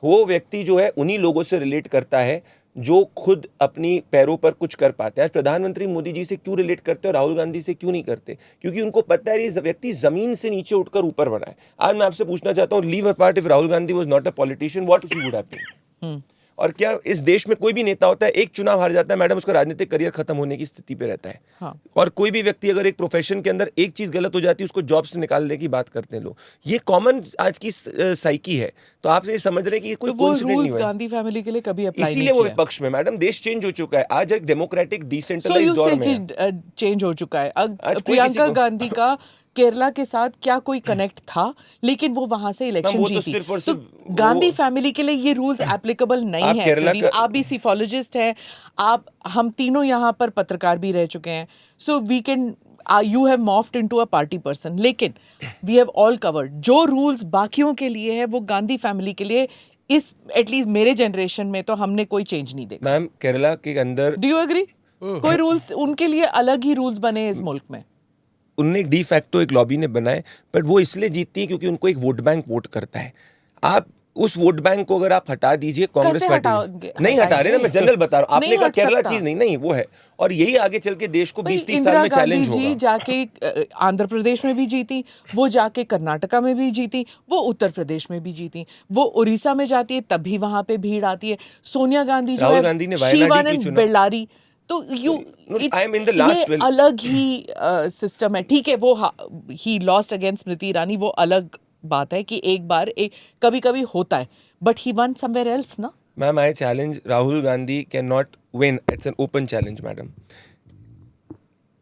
वो व्यक्ति जो है उन्हीं लोगों से रिलेट करता है जो खुद अपनी पैरों पर कुछ कर पाते हैं। आज प्रधानमंत्री मोदी जी से क्यों रिलेट करते हैं और राहुल गांधी से क्यों नहीं करते? क्योंकि उनको पता है ये व्यक्ति जमीन से नीचे उठकर ऊपर बढ़ा है। आज मैं आपसे पूछना चाहता हूँ, leave apart, if Rahul Gandhi was not a politician, what he would have been? और क्या इस देश में कोई भी नेता होता है, एक चुनाव हार जाता है मैडम, उसका राजनीतिक करियर खत्म होने की स्थिति पे रहता है। हाँ। और कोई भी व्यक्ति अगर एक प्रोफेशन के अंदर एक चीज गलत हो जाती है, उसको जॉब से निकालने की बात करते हैं लोग। ये कॉमन आज की साइकी है। तो आप ये समझ रहे हैं कि कोई कोइंसिडेंस नहीं है। गांधी फैमिली के लिए कभी अप्लाई नहीं किया, इसीलिए वो विपक्ष में। मैडम देश चेंज हो चुका है, आज एक डेमोक्रेटिक डिसेंट्रलाइज्ड दौर में चेंज हो चुका है। प्रियंका गांधी का केरला के साथ क्या कोई कनेक्ट था? लेकिन वो वहां से इलेक्शन जीती। तो गांधी फैमिली के लिए ये रूल्स एप्लीकेबल नहीं है। आप भी सिफोलॉजिस्ट हैं, हम तीनों यहाँ पर पत्रकार भी रह चुके हैं। So we can, you have morphed into a party person, लेकिन we have all covered जो रूल्स बाकियों के लिए है वो गांधी फैमिली के लिए इस एटलीस्ट मेरे जनरेशन में तो हमने कोई चेंज नहीं देखा। मैम केरला के अंदर, डू यू एग्री? कोई रूल्स उनके लिए अलग ही रूल्स बने इस मुल्क में। उनने डी फैक्टो एक लॉबी ने बनाए, बट वो इसलिए जीतती है क्योंकि उनको एक वोट बैंक वोट करता है। आप उस वोट बैंक को अगर आप हटा दीजिए, कांग्रेस पार्टी नहीं हटा रहे ना, मैं जनरल बता रहा हूँ। आपने कहा केरला चीज नहीं वो है, और यही आगे चल के देश को 20-30 साल में चैलेंज होगा। जाके आंध्र प्रदेश में भी जीती, वो जाके कर्नाटका में भी जीती, वो उत्तर प्रदेश में भी जीती, वो उड़ीसा में जाती है तब भी वहां पे भीड़ आती है। सोनिया गांधी जो है, शिवानंद बेल्लारी, तो you I am in the last ये 12 अलग ही सिस्टम है, ठीक है। वो he lost against Smriti Irani, वो अलग बात है कि एक बार कभी कभी होता है, but he one somewhere else ना। Ma'am, I challenge Rahul Gandhi cannot win. It's an open challenge, madam.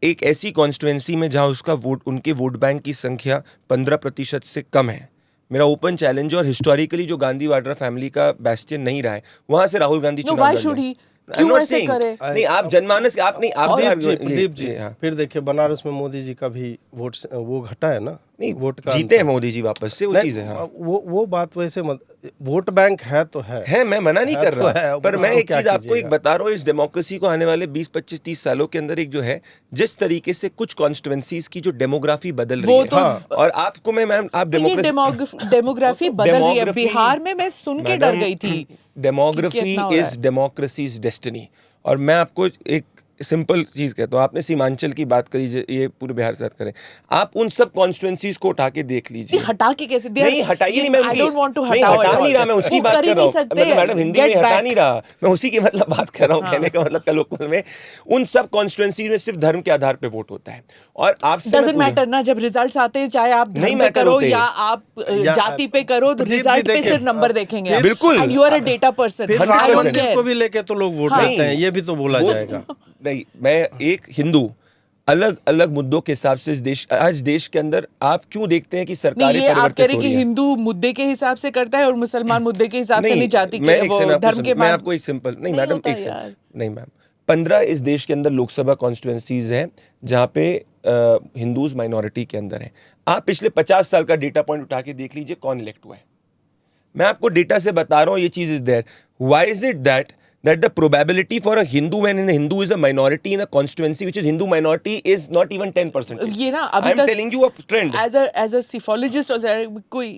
एक ऐसी कॉन्स्टिट्युएंसी में जहां उसका उनके वोट बैंक की संख्या 15% से कम है, मेरा ओपन चैलेंज, और हिस्टोरिकली जो गांधी वाड्रा फैमिली का बैस्टियन नहीं रहा है, वहां से राहुल गांधी चुनाव लड़ रहे हैं। क्यों ऐसे करे? नहीं, आप जनमानस, आप नहीं, आप प्रदीप जी, फिर देखिए बनारस में मोदी जी का भी वोट वो घटा है ना, नहीं, वोट का जीते हैं मोदी जी वापस से, वो चीज है। हाँ। वो बात वैसे वोट बैंक है तो है, मैं मना नहीं कर रहा, पर मैं एक चीज आपको एक बता रहा हूँ, इस डेमोक्रेसी को आने वाले 20, 25, 30 सालों के अंदर एक जो है, जिस तरीके से कुछ कॉन्स्टिट्युएंसीज की जो डेमोग्राफी बदल रही है, और आपको मैम, आप डेमोग्राफी बदल रही है। बिहार में मैं सुन के डर गई थी। Demography is democracies destiny. और मैं आपको एक सिंपल चीज कहता हूँ, आपने सीमांचल की बात करी, ये पूरे बिहार से बात करें, आप उन सब कॉन्स्टिट्युएंसीज को उठा के देख लीजिए। हटा के कैसे? नहीं, हटाइए नहीं, मैं I don't want to नहीं हटा नहीं रहा, मैं उसकी बात कर रहा हूँ, मतलब मैडम हिंदी में हटा नहीं रहा, मैं उसी की मतलब बात कर रहा हूँ। कहने का मतलब कलोक्वल में उन सब कॉन्स्टिट्युएंसीज में सिर्फ धर्म के आधार पे वोट होता है, और आपसे डजंट मैटर ना, जब रिजल्ट्स आते हैं, चाहे आप धर्म पे करो या आप जाति पे करो, रिजल्ट पे सिर्फ नंबर देखेंगे। बिल्कुल, you are a data person. Ram Mandir को भी लेके तो लोग वोट देते हैं, ये भी तो बोला जाएगा। नहीं, मैं एक हिंदू अलग अलग मुद्दों के हिसाब से आज देश के अंदर आप क्यों देखते हैं कि सरकारें परिवर्तित हो रही हैं? आप कह रहे कि हिंदू मुद्दे के हिसाब से करता है और मुसलमान मुद्दे के हिसाब से नहीं, जाति के वो धर्म के। मैं आपको एक सिंपल, नहीं मैडम, एक सिंपल, नहीं मैम, 15 इस देश के अंदर लोकसभा कॉन्स्टिट्युएंसीज हैं जहाँ पे हिंदूज माइनॉरिटी के अंदर हैं। आप पिछले 50 साल का डेटा पॉइंट उठा के देख लीजिए कौन इलेक्ट हुआ है। मैं आपको डेटा से बता रहा हूँ, ये चीज is there. Why is it that the probability for a Hindu when a Hindu is a minority in a constituency which is Hindu minority is not even 10%. ये ना अभी I'm telling you a trend. As a psephologist also, कोई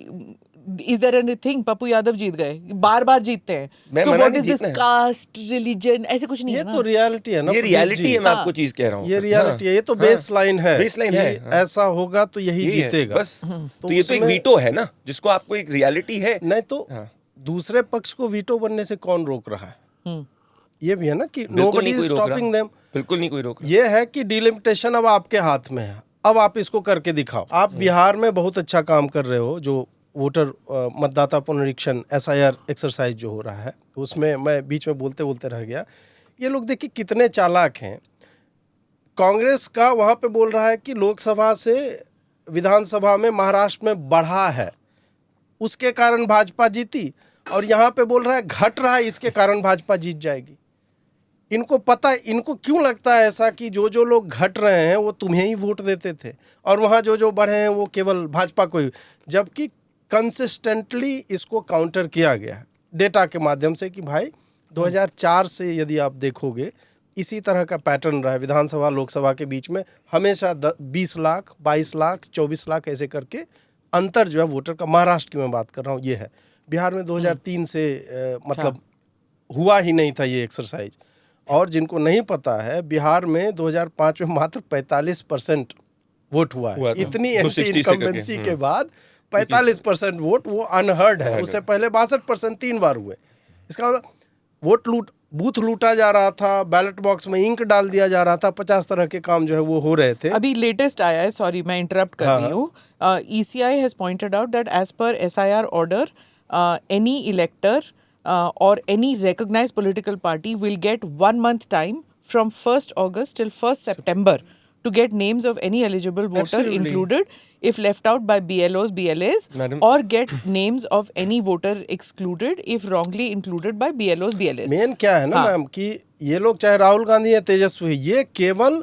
is there anything? Pappu Yadav जीत गए, बार जीतते हैं। So what is this caste, religion? ऐसे कुछ नहीं है ना। ये तो रियलिटी है ना, ये रियलिटी है, मैं आपको चीज कह रहा हूँ, ये रियलिटी है, ये तो बेस लाइन है, ऐसा होगा तो यही जीतेगा बस। तो ये तो एक वीटो है ना, जिसको आपको एक रियलिटी है। नहीं तो दूसरे पक्ष को वीटो बनने से कौन रोक रहा है? ये भी है ना कि nobody is stopping them। बिल्कुल नहीं कोई रोक रहा। ये है कि डिलिमिटेशन अब आपके हाथ में है, अब आप इसको करके दिखाओ। आप बिहार में बहुत अच्छा काम कर रहे हो, जो वोटर मतदाता पुनरीक्षण SIR एक्सरसाइज जो हो रहा है, उसमें मैं बीच में बोलते बोलते रह गया। ये लोग देखिए कितने चालाक हैं। कांग्रेस का वहाँ पे बोल रहा है कि लोकसभा से विधानसभा में महाराष्ट्र में बढ़ा है, उसके कारण भाजपा जीती, और यहाँ पे बोल रहा है घट रहा है, इसके कारण भाजपा जीत जाएगी। इनको पता है, इनको क्यों लगता है ऐसा कि जो लोग घट रहे हैं वो तुम्हें ही वोट देते थे, और वहाँ जो बढ़े हैं वो केवल भाजपा को ही, जबकि कंसिस्टेंटली इसको काउंटर किया गया है डेटा के माध्यम से कि भाई 2004 से यदि आप देखोगे इसी तरह का पैटर्न रहा है। विधानसभा लोकसभा के बीच में हमेशा 20 लाख, 22 लाख, 24 लाख ऐसे करके अंतर जो है वोटर का, महाराष्ट्र की मैं बात कर रहा हूँ, ये है। बिहार में 2003 से मतलब हुआ ही नहीं था ये एक्सरसाइज। और जिनको नहीं पता है, बिहार में 2005 में मात्र 45% वोट हुआ है। इतनी एंटी इनकम्बेंसी के बाद 45% वोट, वो अनहर्ड है। उससे पहले 62% 3 बार हुए। इसका मतलब वोट बूथ लूटा जा रहा था, बैलेट बॉक्स में इंक डाल दिया जा रहा था, 50 तरह के काम जो है वो हो रहे थे। अभी लेटेस्ट आया है, सॉरी मैं इंटरप्ट कर रही हूँ। ECI has pointed out that as per SIR order any elector or any recognized political party will get 1 month time from 1st August till 1st September to get names of any eligible voter included if left out by BLOs, BLAs, or get names of any voter excluded if wrongly included by BLOs, BLAs. Main क्या है ना ma'am कि ये लोग चाहे राहुल गांधी या तेजस्वी, ये केवल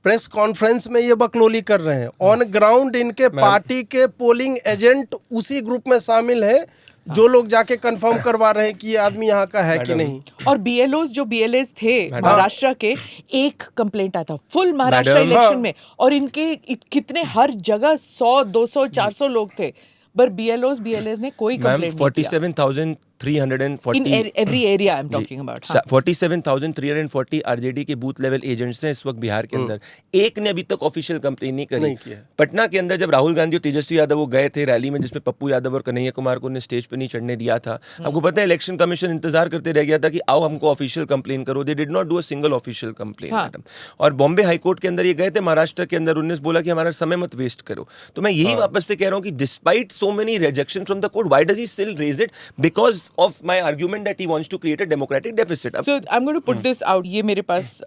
प्रेस कॉन्फ्रेंस में ये बकलोली कर रहे हैं। ऑन ग्राउंड इनके पार्टी के पोलिंग एजेंट उसी ग्रुप में शामिल है जो लोग जाके कंफर्म करवा रहे हैं कि ये आदमी यहाँ का है कि नहीं। और BLOs जो BLAs थे महाराष्ट्र के, एक कंप्लेंट आया था फुल महाराष्ट्र इलेक्शन में, और इनके कितने हर जगह 100, 200, 400 लोग थे, पर BLOs, BLAs ने कोई कंप्लेंट नहीं किया। 47,000 47,340 In every area I'm talking about. हाँ. 47,340 आरजेडी के बूथ लेवल एजेंट्स हैं इस वक्त बिहार के अंदर. एक ने अभी तक ऑफिशियल कंप्लेन नहीं करी. नहीं किया. पटना के अंदर जब राहुल गांधी और तेजस्वी यादव वो गए थे रैली में जिसमें पप्पू यादव और कन्हैया कुमार को उन्हें स्टेज पे नहीं चढ़ने दिया था. आपको पता है इलेक्शन कमीशन इंतजार करते रह गया था कि आओ हमको ऑफिशियल कंप्लेन करो. They did not do a single official complain madam. और बॉम्बे हाईकोर्ट के अंदर ये गए थे, महाराष्ट्र के अंदर उन्होंने बोला कि हमारा समय मत वेस्ट करो. तो मैं यही वापस से कह रहा हूँ कि despite so many rejection from the court, why does he still raise it? Because of my argument that he wants to create a democratic deficit. So I'm going to put this out. ये मेरे पास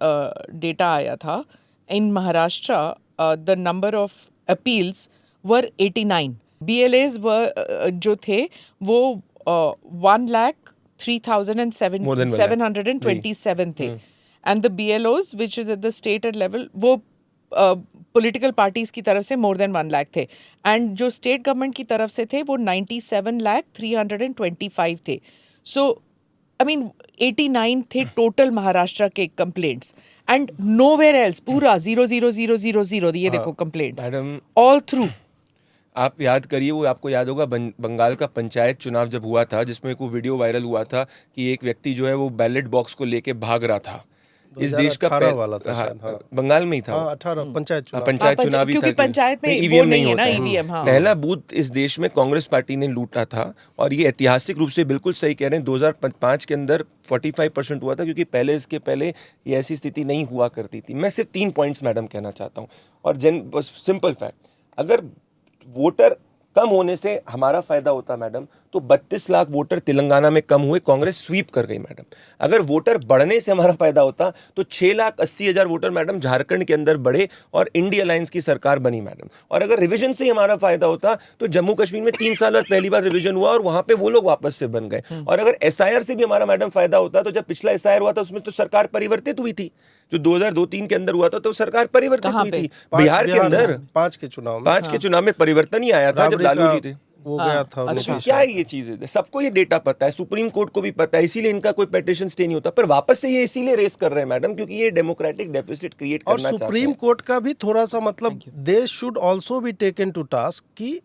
data आया था. In Maharashtra, the number of appeals were 89. BLAs were जो थे वो 1,03,727 थे. And the BLOs, which is at the state level, वो political parties की तरफ से मोर देन 1 लाख थे. एंड जो स्टेट गवर्नमेंट की तरफ से थे वो 97,325 थे. सो आई मीन 89 थे टोटल महाराष्ट्र के कंप्लेंट्स. एंड नोवेयर एल्स पूरा 0,0,0,0,0 ये देखो कंप्लेंट्स मैडम ऑल थ्रू. आप याद करिए, वो आपको याद होगा बंगाल का पंचायत चुनाव जब हुआ था जिसमें एक वो वीडियो वायरल हुआ था कि एक व्यक्ति जो है वो बैलेट बॉक्स को लेके भाग रहा था. इस देश का वाला था शायद. हाँ. बंगाल में ही था. 18 पंचायत चुनाव चुनाव ही था क्योंकि पंचायत में EVM वो नहीं है ना होता. EVM. हाँ. पहला बूथ इस देश में कांग्रेस पार्टी ने लूटा था. और ये ऐतिहासिक रूप से बिल्कुल सही कह रहे हैं, 2005 के अंदर 45% हुआ था क्योंकि पहले इसके पहले ये ऐसी स्थिति नहीं हुआ करती थी. मैं सिर्फ 3 पॉइंट्स मैडम कहना चाहता हूँ. और सिंपल फैक्ट, अगर वोटर कम होने से हमारा फायदा होता मैडम तो 32 लाख वोटर तेलंगाना में कम हुए, कांग्रेस स्वीप कर गई मैडम. अगर वोटर बढ़ने से हमारा फायदा होता तो 6,80,000 वोटर मैडम झारखंड के अंदर बढ़े और इंडिया अलायंस की सरकार बनी मैडम. और अगर रिवीजन से ही हमारा फायदा होता तो जम्मू कश्मीर में 3 साल बाद पहली बार रिवीजन हुआ और वहां पे वो लोग वापस से बन गए. और अगर SIR से भी हमारा मैडम फायदा होता तो जब पिछला SIR हुआ था उसमें तो सरकार परिवर्तित हुई थी. जो 2002-3 के अंदर हुआ था तो सरकार परिवर्तित हुई थी. बिहार के अंदर 5 के चुनाव में परिवर्तन ही आया था जब लालू जी थे. वो गया था. अच्छा. क्या है ये चीजें? सबको ये डेटा पता है, सुप्रीम कोर्ट को भी पता है, इसीलिए इनका कोई पेटिशन स्टे नहीं होता. पर वापस से ये इसीलिए रेस कर रहे हैं मैडम क्योंकि ये डेमोक्रेटिक डेफिसिट क्रिएट करना चाहते हैं. और सुप्रीम कोर्ट का भी थोड़ा सा मतलब they should also be taken to task कि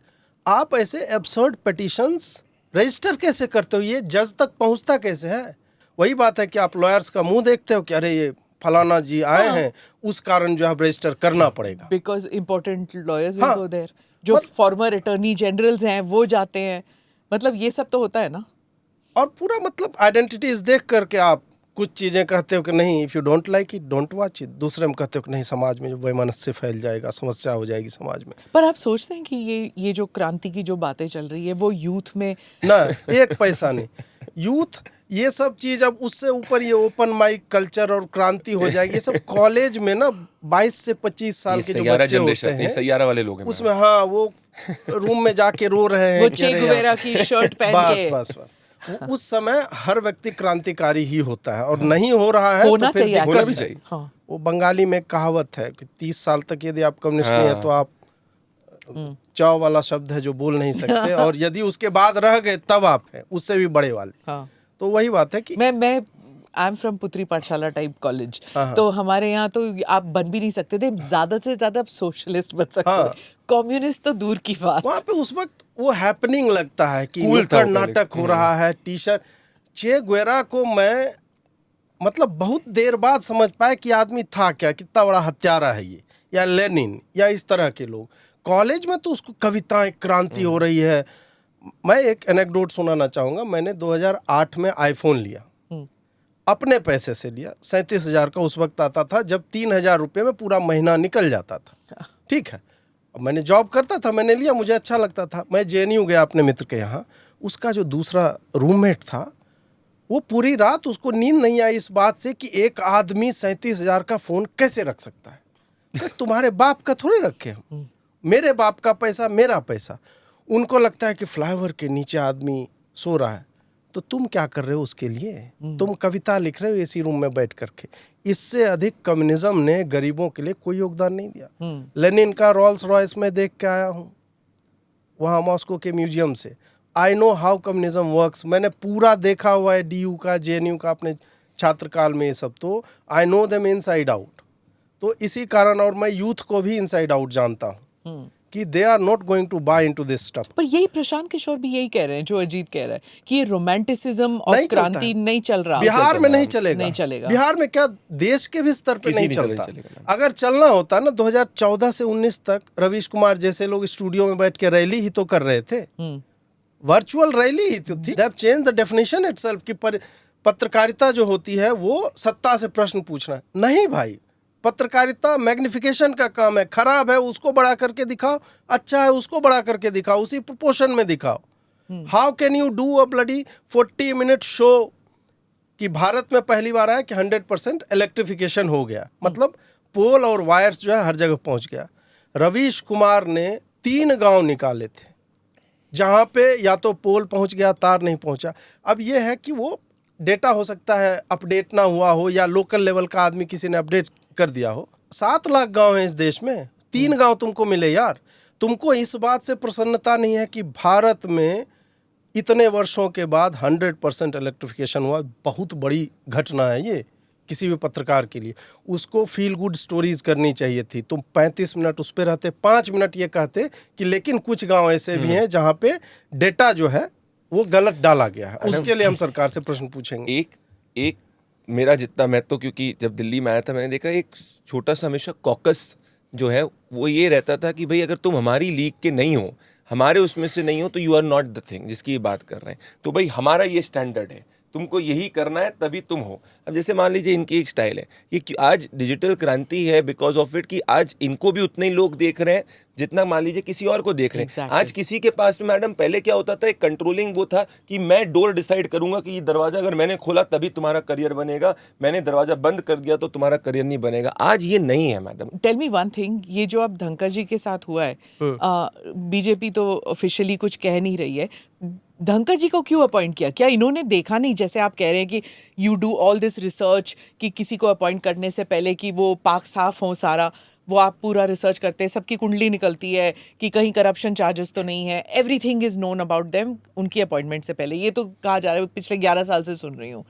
आप ऐसे एब्सर्ड पिटीशंस रजिस्टर कैसे करते हो? ये जज तक पहुंचता कैसे है? वही बात है कि आप लॉयर्स का मुंह देखते हो कि अरे ये फलाना जी आए हैं, उस कारण जो है रजिस्टर करना पड़ेगा. Because important lawyers will go there. जो फॉर्मर अटॉर्नी जनरल्स हैं वो जाते हैं. मतलब ये सब तो होता है ना. और पूरा मतलब आइडेंटिटीज देख करके आप कुछ चीजें कहते हो कि नहीं, if you don't like it don't watch it. दूसरे में कहते हो कि नहीं, समाज में जो वैमनस्य फैल जाएगा, समस्या हो जाएगी समाज में. पर आप सोचते हैं कि ये जो क्रांति की जो बातें चल रही है वो यूथ में ना एक पैसा नहीं. यूथ ये सब चीज अब उससे ऊपर ये ओपन माइक कल्चर और क्रांति हो जाएगी. ये सब कॉलेज में ना 22 से 25 साल के जो बच्चे होते हैं सैयारा वाले लोग हैं उसमें. हाँ, वो रूम में जाके रो रहे हैं वो चे गुवेरा की शर्ट पहन के. बस उस समय हर व्यक्ति क्रांतिकारी ही होता है. और नहीं हो रहा है होना तो फिर चाहिए. होना भी चाहिए. हाँ. वो बंगाली में कहावत है कि 30 साल तक यदि आप कम्युनिस्ट नहीं है तो आप चाव वाला शब्द है जो बोल नहीं सकते. और यदि उसके बाद रह गए तब आप हैं उससे भी बड़े वाले. हाँ. तो वही बात है कि मैं आई एम फ्रॉम पुत्री पाठशाला टाइप कॉलेज. तो हमारे यहाँ तो आप बन भी नहीं सकते थे. ज्यादा से ज्यादा आप सोशलिस्ट बन सकते थे. कम्युनिस्ट तो दूर की बात. वहाँ पे उस वक्त वो हैपनिंग लगता है कि नुक्कड़ नाटक हो रहा है. टी-शर्ट चे गुवेरा को मैं मतलब बहुत देर बाद समझ पाया कि आदमी था क्या, कितना बड़ा हत्यारा है ये, या लेनिन या इस तरह के लोग. कॉलेज में तो उसको कविताएं, क्रांति हो रही है. मैं एक एनेक्डोट सुनाना चाहूँगा. मैंने 2008 में आईफोन लिया, अपने पैसे से लिया. 37,000 का उस वक्त आता था जब 3,000 रुपये में पूरा महीना निकल जाता था. ठीक है, अब मैंने जॉब करता था, मैंने लिया, मुझे अच्छा लगता था. मैं JNU गया अपने मित्र के यहाँ. उसका जो दूसरा रूममेट था वो पूरी रात उसको नींद नहीं आई इस बात से कि एक आदमी 37,000 का फ़ोन कैसे रख सकता है. तो तुम्हारे बाप का थोड़े रखे हम, मेरे बाप का पैसा, मेरा पैसा. उनको लगता है कि फ्लाईओवर के नीचे आदमी सो रहा है तो तुम क्या कर रहे हो उसके लिए? तुम कविता लिख रहे हो एसी रूम में बैठ करके. इससे अधिक कम्युनिज्म ने गरीबों के लिए कोई योगदान नहीं दिया. लेनिन का रोल्स रॉयस में देख के आया हूँ वहाँ मॉस्को के म्यूजियम से. I know how communism works. मैंने पूरा देखा हुआ है DU का, JNU का अपने छात्रकाल में. ये सब तो I know them inside out. तो इसी कारण और मैं यूथ को भी इनसाइड आउट जानता हूँ कि they are not going to buy into this stuff. पर यही प्रशांत किशोर भी यही कह रहे हैं जो अजीत कह रहा है कि ये रोमांटिसिज्म और नहीं चलता क्रांति है। नहीं चल रहा। बिहार में नहीं चलेगा, नहीं चलेगा। बिहार में क्या देश के भी स्तर पे किसी नहीं भी तरह चलता। चलेगा। अगर चलना होता ना 2014 से 19 तक रवीश कुमार जैसे लोग स्टूडियो में बैठ के रैली ही तो कर रहे थे, वर्चुअल रैली ही तो थी। They have change the definition itself कि पत्रकारिता जो होती है वो सत्ता से प्रश्न पूछना नहीं भाई। पत्रकारिता मैग्निफिकेशन का काम है। खराब है उसको बड़ा करके दिखाओ, अच्छा है उसको बड़ा करके दिखाओ, उसी प्रोपोर्शन में दिखाओ। How can you do a bloody 40 minute show कि भारत में पहली बार आया कि 100% इलेक्ट्रिफिकेशन हो गया, मतलब पोल और वायर्स जो है हर जगह पहुंच गया। रवीश कुमार ने 3 गांव निकाले थे जहां पे या तो पोल पहुंच गया, तार नहीं पहुंचा। अब यह है कि वो डेटा हो सकता है अपडेट ना हुआ हो या लोकल लेवल का आदमी किसी ने अपडेट कर दिया हो। 7 लाख गांव हैं इस देश में, 3 गांव तुमको मिले यार। तुमको इस बात से प्रसन्नता नहीं है कि भारत में इतने वर्षों के बाद 100% इलेक्ट्रिफिकेशन हुआ। बहुत बड़ी घटना है ये किसी भी पत्रकार के लिए। उसको फील गुड स्टोरीज करनी चाहिए थी। तुम 35 मिनट उस पर रहते, 5 मिनट ये कहते कि लेकिन कुछ गांव ऐसे भी हैं जहां पे डेटा जो है वो गलत डाला गया है। उसके लिए हम सरकार से प्रश्न पूछेंगे। एक मेरा जितना मैं तो, क्योंकि जब दिल्ली में आया था मैंने देखा एक छोटा सा हमेशा कॉकस जो है वो ये रहता था कि भाई अगर तुम हमारी लीग के नहीं हो, हमारे उसमें से नहीं हो, तो you are not the thing जिसकी ये बात कर रहे हैं। तो भाई हमारा ये स्टैंडर्ड है, तुमको यही करना है तभी तुम हो। अब जैसे मान लीजिए इनकी एक स्टाइल है कि आज डिजिटल क्रांति है बिकॉज ऑफ इट कि आज इनको भी उतने ही लोग देख रहे हैं जितना मान लीजिए किसी और को देख रहे हैं। Exactly. आज किसी के पास में मैडम पहले क्या होता था, एक कंट्रोलिंग वो था कि मैं डोर डिसाइड करूंगा कि ये दरवाजा अगर मैंने खोला तभी तुम्हारा करियर बनेगा, मैंने दरवाजा बंद कर दिया तो तुम्हारा करियर नहीं बनेगा। आज ये नहीं है madam. Tell me one thing, ये जो अब धनखड़ जी के साथ हुआ है, बीजेपी तो ऑफिशियली कुछ कह नहीं रही है, धनखड़ जी को क्यों अपॉइंट किया? क्या इन्होंने देखा नहीं, जैसे आप कह रहे हैं कि you do all this research कि किसी को अपॉइंट करने से पहले कि वो पाक साफ हो सारा, वो आप पूरा रिसर्च करते हैं, सबकी कुंडली निकलती है कि कहीं करप्शन चार्जेस तो नहीं है, everything is known about them उनकी अपॉइंटमेंट से पहले। ये तो कहा जा रहा है, पिछले 11 साल से सुन रही हूँ।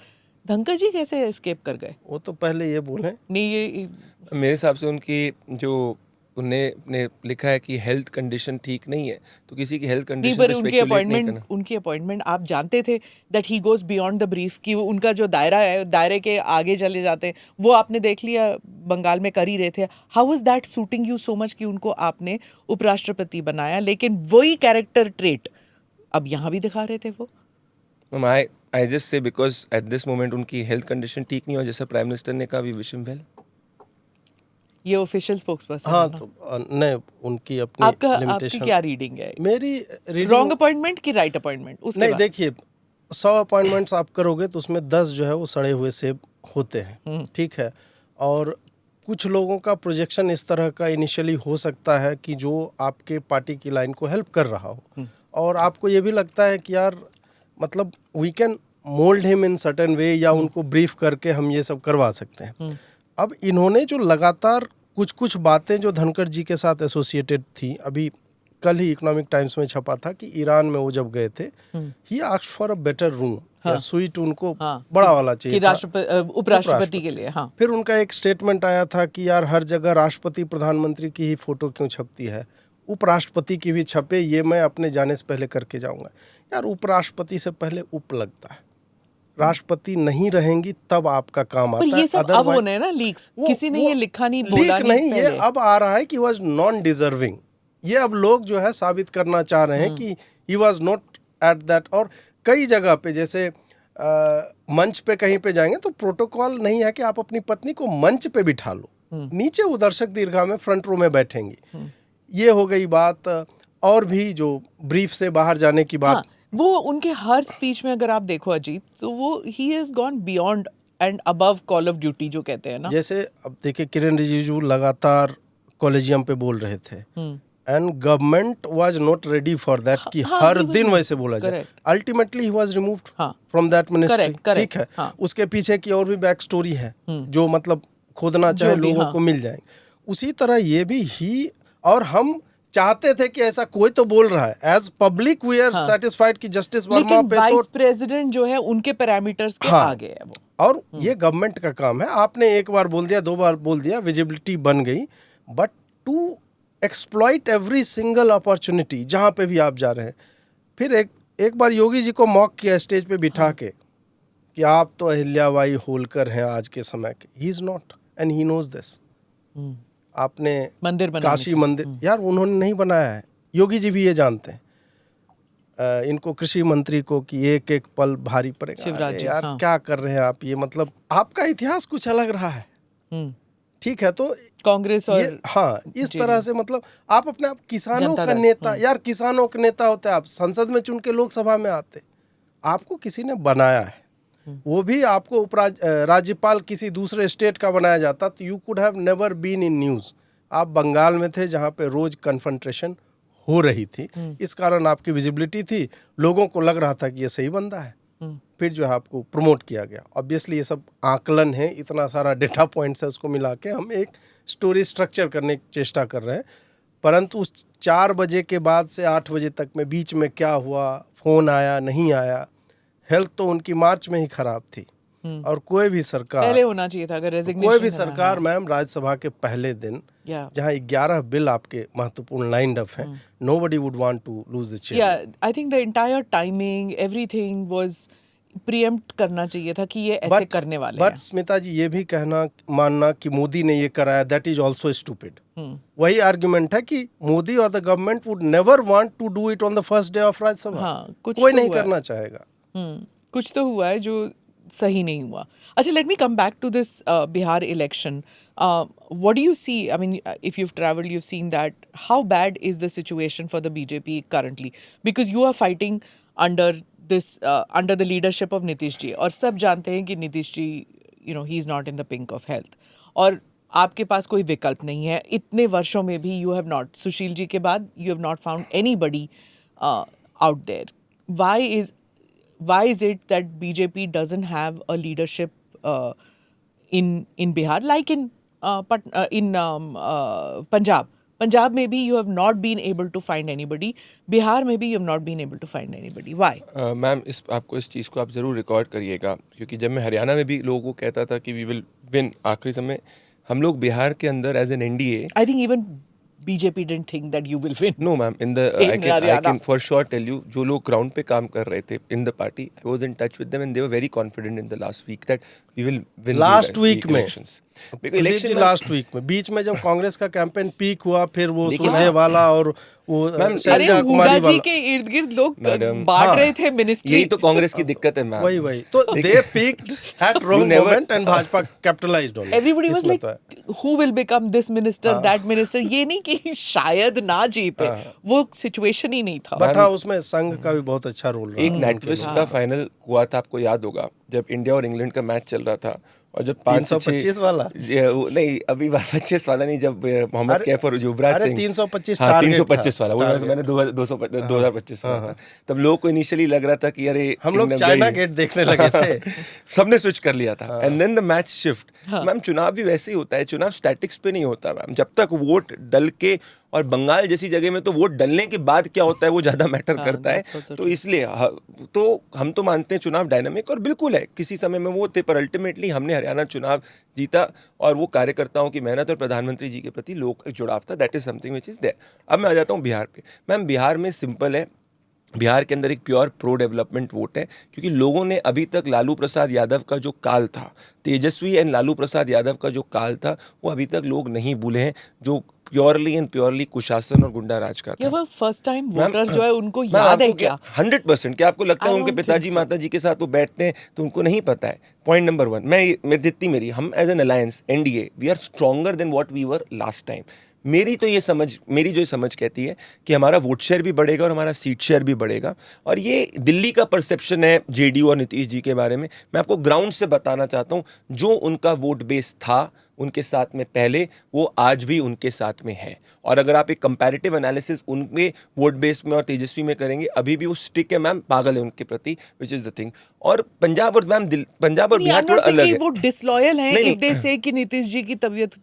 धनखड़ जी कैसे एस्केप कर गए? वो तो पहले ये बोले नहीं, ये मेरे हिसाब से उनकी जो उन्हें लिखा है कि हेल्थ कंडीशन ठीक नहीं है, तो किसी की हेल्थ नहीं, कंडीशन पर पे उनकी अपॉइंटमेंट आप जानते थे that he goes beyond the brief कि उनका जो दायरा है, दायरे के आगे चले जाते हैं। वो आपने देख लिया, बंगाल में कर ही रहे थे। How was that suiting you so much कि उनको आपने उपराष्ट्रपति बनाया, लेकिन वही कैरेक्टर ट्रेट अब यहाँ भी दिखा रहे थे वो? I just say because at this moment उनकी हेल्थ कंडीशन ठीक नहीं हो, जैसा प्राइम मिनिस्टर ने कहा, वी विश हिम वेल। ये ऑफिशियल स्पोक्सपर्सन हाँ है ना? तो नहीं, उनकी अपनी आपकी लिमिटेशन। क्या रीडिंग है? मेरी रीडिंग रॉन्ग अपॉइंटमेंट की राइट अपॉइंटमेंट? उसके नहीं, बाद देखिए 100 अपॉइंटमेंट्स आप करोगे तो उसमें 10 जो है वो सड़े हुए सेब होते हैं, ठीक है। और कुछ लोगों का प्रोजेक्शन इस तरह का इनिशियली हो सकता है कि जो आपके पार्टी की लाइन को हेल्प कर रहा हो, और आपको ये भी लगता है कि यार मतलब we can mould him in certain way, या उनको ब्रीफ करके हम ये सब करवा सकते हैं। अब इन्होंने जो लगातार कुछ बातें जो धनखड़ जी के साथ एसोसिएटेड थी, अभी कल ही इकोनॉमिक टाइम्स में छपा था कि ईरान में वो जब गए थे, he asked for a better room, या स्वीट उनको बड़ा वाला चाहिए कि उपराष्ट्रपति के लिए। हाँ, फिर उनका एक स्टेटमेंट आया था कि यार हर जगह राष्ट्रपति प्रधानमंत्री की ही फोटो क्यों छपती है, उपराष्ट्रपति की भी छपे, ये मैं अपने जाने से पहले करके जाऊंगा। यार उपराष्ट्रपति से पहले उप लगता है, राष्ट्रपति नहीं रहेंगी तब आपका काम आता है। पर ये सब अब होने ना लीक्स, किसी ने ये लिखा नहीं, बोला नहीं, ये अब आ रहा है कि वॉज नॉन डिजर्विंग। ये अब लोग जो है साबित करना चाह रहे हैं कि he was not at that. और कई जगह पे जैसे मंच पे कहीं पे जाएंगे तो प्रोटोकॉल नहीं है कि आप अपनी पत्नी को मंच पे बिठा लो, नीचे वो दर्शक दीर्घा में फ्रंट रो में बैठेंगी। ये हो गई बात। और भी जो ब्रीफ से बाहर जाने की बात, वो उनके हर स्पीच में अगर आप देखो अजीत, तो वो he has gone beyond and above call of duty जो कहते हैं ना। जैसे अब देखिए किरण रिजिजू लगातार कॉलेजियम पे बोल रहे थे, and government was not ready for that कि हर दिन वैसे बोला जाए। Ultimately he was removed from that ministry, ठीक है। उसके पीछे की और भी बैक स्टोरी है जो मतलब खोदना चाहे लोगों को मिल जाएंगे। उसी तरह ये भी ही, और हम चाहते थे कि ऐसा कोई तो बोल रहा है, as public we are satisfied कि जस्टिस वर्मा पे वाइस प्रेसिडेंट जो है उनके पैरामीटर्स के आगे है वो। और ये गवर्नमेंट का काम है। आपने एक बार बोल दिया, 2 बार बोल दिया, विजिबिलिटी बन गई, but to exploit every single opportunity जहाँ पे भी आप जा रहे हैं। फिर एक बार योगी जी को मॉक किया स्टेज पे बिठा के कि आप तो अहिल्याबाई होलकर हैं आज के समय के। He is not and he knows this. आपने मंदिर बनाने काशी मंदिर, यार उन्होंने नहीं बनाया है, योगी जी भी ये जानते हैं। इनको कृषि मंत्री को कि एक एक पल भारी पड़ेगा। शिवराज जी, यार हाँ। क्या कर रहे हैं आप, ये मतलब आपका इतिहास कुछ अलग रहा है। हम्म, ठीक है, तो कांग्रेस और ये हाँ इस तरह से मतलब आप अपने आप किसानों जनता का दल, नेता, यार किसानों के नेता होते हैं आप, संसद में चुन के लोकसभा में आते, आपको किसी ने बनाया है, वो भी आपको राज्यपाल किसी दूसरे स्टेट का बनाया जाता तो you could have never been in news. आप बंगाल में थे जहाँ पे रोज कन्फ्रंटेशन हो रही थी, इस कारण आपकी विजिबिलिटी थी, लोगों को लग रहा था कि ये सही बंदा है। फिर जो है आपको प्रमोट किया गया। ऑब्वियसली ये सब आकलन है, इतना सारा डेटा पॉइंट्स है, उसको मिला के हम एक स्टोरी स्ट्रक्चर करने की चेष्टा कर रहे हैं। परंतु उस 4 बजे के बाद से 8 बजे तक में बीच में क्या हुआ, फ़ोन आया नहीं आया, हेल्थ तो उनकी मार्च में ही खराब थी। और कोई भी सरकार पहले होना चाहिए था, अगर रेजिग्नेशन कोई भी सरकार मैम राज्यसभा के पहले दिन जहाँ 11 बिल आपके महत्वपूर्ण लाइंड अप हैं, nobody would want to lose the chair. Yeah, I think the entire timing, everything was preempt करना चाहिए था कि ये ऐसे करने वाले बट स्मिता जी ये भी कहना मानना कि मोदी ने ये कराया, दैट इज ऑल्सो स्टूपिड। वही आर्ग्यूमेंट है कि मोदी और the government would never want to do it on the first day of Rajya Sabha. हाँ, कुछ कोई तो नहीं हुआ है। करना चाहेगा। कुछ तो हुआ है जो सही नहीं हुआ। अच्छा, let me come back to this Bihar election. What do you see? I mean, if you've traveled, you've seen that. How bad is the situation for the BJP currently? Because you are fighting under this, under the leadership of Nitish ji. और सब जानते हैं कि Nitish ji, you know, he is not in the pink of health. और आपके पास कोई विकल्प नहीं है। इतने वर्षों में भी you have not, Sushil ji के बाद, you have not found anybody out there. Why is it that BJP doesn't have a leadership in Bihar like in Punjab? Punjab में भी you have not been able to find anybody. Bihar में भी you have not been able to find anybody. Why? Ma'am आपको इस चीज़ को आप ज़रूर record करिएगा, क्योंकि जब मैं हरियाणा में भी लोगों को कहता था कि वी विल विन, आखिरी समय हम लोग बिहार के अंदर as an NDA, I think even BJP didn't think that you will win. No, ma'am. I can for sure tell you, जो लोग ground पे काम कर रहे थे in the party, I was in touch with them and they were very confident in the last week that we will win Last the week में elections. Election last week में बीच में जब कांग्रेस का कैंपेन पीक हुआ, फिर वो सुरजेवाला और वो अरे शैलजा हुडा कुमारी जी वाला, के इर्द गिर्द लोग Madam, बांट रहे थे मिनिस्ट्री। यही तो कांग्रेस की दिक्कत है मैम। वही तो they peaked at wrong moment and Bhajpa capitalised on it. Everybody was like, who will become this minister, that minister? ये नहीं कि शायद ना जीते, वो सिचुएशन ही नहीं था। बट हाँ उसमें संघ का भी बहुत अच्छा रोल रहा। एक नेटविस्ट का फाइनल हुआ था, आपको याद होगा, जब इंडिया और इंग्लैंड का मैच चल रहा था, और जब 325 वाला नहीं, अभी 25 वाला नहीं, जब मोहम्मद कैफ और युवराज सिंह, 325 हाँ 325 वाला, वो मैंने 2025 वाला था। तब लोगों को इनिशियली लग रहा था कि अरे हम लोग चाइना गेट देखने लगे थे। सबने स्विच कर लिया था and then the match shift. Ma'am चुनाव भी वैसे ही होता है, चुनाव स्टैटिक्स पे नहीं होता मैम। जब तक वोट डल के, और बंगाल जैसी जगह में तो वोट डलने के बाद क्या होता है वो ज़्यादा मैटर करता है, तो इसलिए तो हम तो मानते हैं चुनाव डायनामिक और बिल्कुल है, किसी समय में वो थे, पर अल्टीमेटली हमने हरियाणा चुनाव जीता और वो कार्यकर्ताओं की मेहनत और प्रधानमंत्री जी के प्रति लोग जुड़ाव था। That is something which is there. अब मैं आ जाता हूँ बिहार पे। मैम बिहार में सिंपल है, बिहार के अंदर एक प्योर प्रो डेवलपमेंट वोट है, क्योंकि लोगों ने अभी तक लालू प्रसाद यादव का जो काल था, तेजस्वी एंड लालू प्रसाद यादव का जो काल था, वो अभी तक लोग नहीं भूले हैं, जो प्योरली कुशासन और गुंडा राज का था। वो फर्स्ट टाइम वोटर जो है उनको याद है क्या? 100%। क्या आपको लगता है उनके पिताजी माताजी के साथ वो बैठते हैं तो उनको नहीं पता है? पॉइंट नंबर 1, मैं जितनी मेरी, हम as an alliance NDA we are stronger than what we were last time. मेरी जो समझ कहती है कि हमारा वोट शेयर भी बढ़ेगा और हमारा सीट शेयर भी बढ़ेगा। और ये दिल्ली का परसेप्शन है जेडीयू और नीतीश जी के बारे में। मैं आपको ग्राउंड से बताना चाहता हूँ, जो उनका वोट बेस था उनके साथ में पहले, वो आज भी उनके साथ में है। और अगर आप एक कंपैरेटिव एनालिसिस उनके वोट बेस में और तेजस्वी में करेंगे, अभी भी वो स्टिक है मैम, पागल है उनके प्रति, विच इज द थिंग। और पंजाब और बिहार थोड़ा अलग है। वो डिसलॉयल हैं इफ दे से कि नीतीश जी की तबीयत।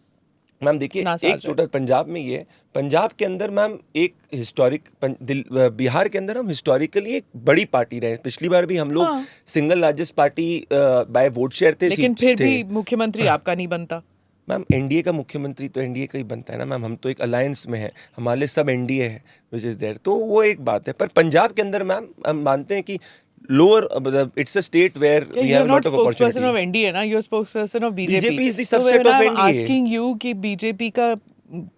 मैम देखिए, एक टोटल पंजाब में ये है, पंजाब के अंदर मैम एक हिस्टोरिक, बिहार के अंदर हम हिस्टोरिकली एक बड़ी पार्टी रहे। पिछली बार भी हम लोग single largest party by vote share थे, लेकिन फिर भी मुख्यमंत्री आपका नहीं बनता। मैम एनडीए का मुख्यमंत्री तो एनडीए का ही बनता है ना मैम, हम तो एक अलायंस में है, हमारे लिए सब एनडीए है विच इज़ देयर, तो वो एक बात है। पर पंजाब के अंदर मैम हम मानते हैं कि lower it's a state where we have lot of spokesperson of opportunity. NDA ना, you're spokesperson of BJP. BJP is the So subset when of I'm NDA. asking you कि BJP का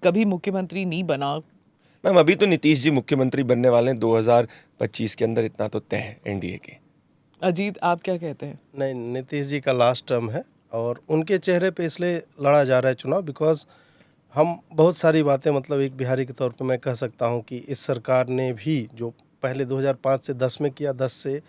कभी मुख्यमंत्री नहीं बना, मैम अभी तो नीतीश जी मुख्यमंत्री बनने वाले हैं 2025 के अंदर, इतना तो तय है एनडीए के। अजीत आप क्या कहते हैं? नहीं, नीतीश जी का लास्ट टर्म है और उनके चेहरे पे इसलिए लड़ा जा रहा है चुनाव बिकॉज हम बहुत सारी बातें, मतलब एक बिहारी के तौर पे मैं कह सकता हूँ कि इस सरकार ने भी जो पहले 2005 से 10 में किया, 10 से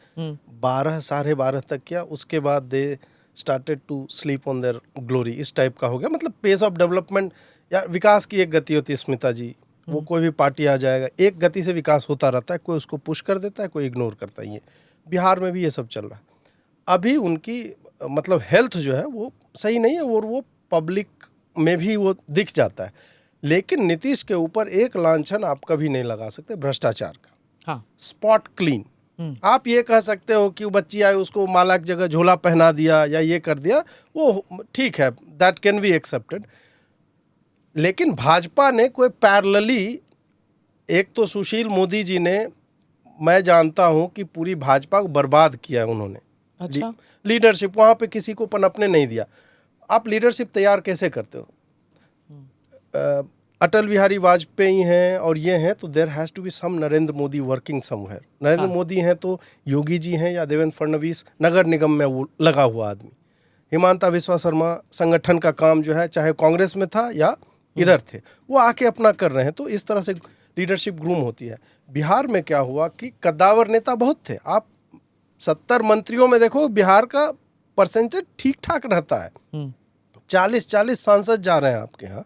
12 साढ़े 12 तक किया, उसके बाद they started to sleep on their glory, इस टाइप का हो गया। मतलब पेस ऑफ डेवलपमेंट या विकास की एक गति होती है स्मिता जी, वो कोई भी पार्टी आ जाएगा एक गति से विकास होता रहता है, कोई उसको पुश कर देता है, कोई इग्नोर करता है। ये बिहार में भी ये सब चल रहा है। अभी उनकी मतलब हेल्थ जो है वो सही नहीं है और वो पब्लिक में भी वो दिख जाता है। लेकिन नीतीश के ऊपर एक लांछन आप कभी नहीं लगा सकते भ्रष्टाचार का। हाँ, स्पॉट क्लीन। आप ये कह सकते हो कि वो बच्ची आई उसको माला की जगह झोला पहना दिया या ये कर दिया, वो ठीक है, दैट कैन बी एक्सेप्टेड। लेकिन भाजपा ने कोई पैरेलली, एक तो सुशील मोदी जी ने, मैं जानता हूं कि पूरी भाजपा को बर्बाद किया उन्होंने। अच्छा, लीडरशिप वहाँ पे किसी को पनपने नहीं दिया। आप लीडरशिप तैयार कैसे करते हो? अटल बिहारी वाजपेयी हैं और ये हैं तो there has to be some Narendra Modi working somewhere. Narendra Modi हैं तो योगी जी हैं या देवेंद्र फडणवीस नगर निगम में वो लगा हुआ आदमी। हिमांता बिस्वा शर्मा संगठन का काम जो है चाहे कांग्रेस में था या इधर थे, वो आके अपना कर रहे हैं। तो इस तरह से लीडरशिप ग्रूम होती है। बिहार में क्या हुआ कि कद्दावर नेता बहुत थे। आप 70 मंत्रियों में देखो बिहार का परसेंटेज ठीक ठाक रहता है, 40-40 सांसद जा रहे हैं आपके यहाँ।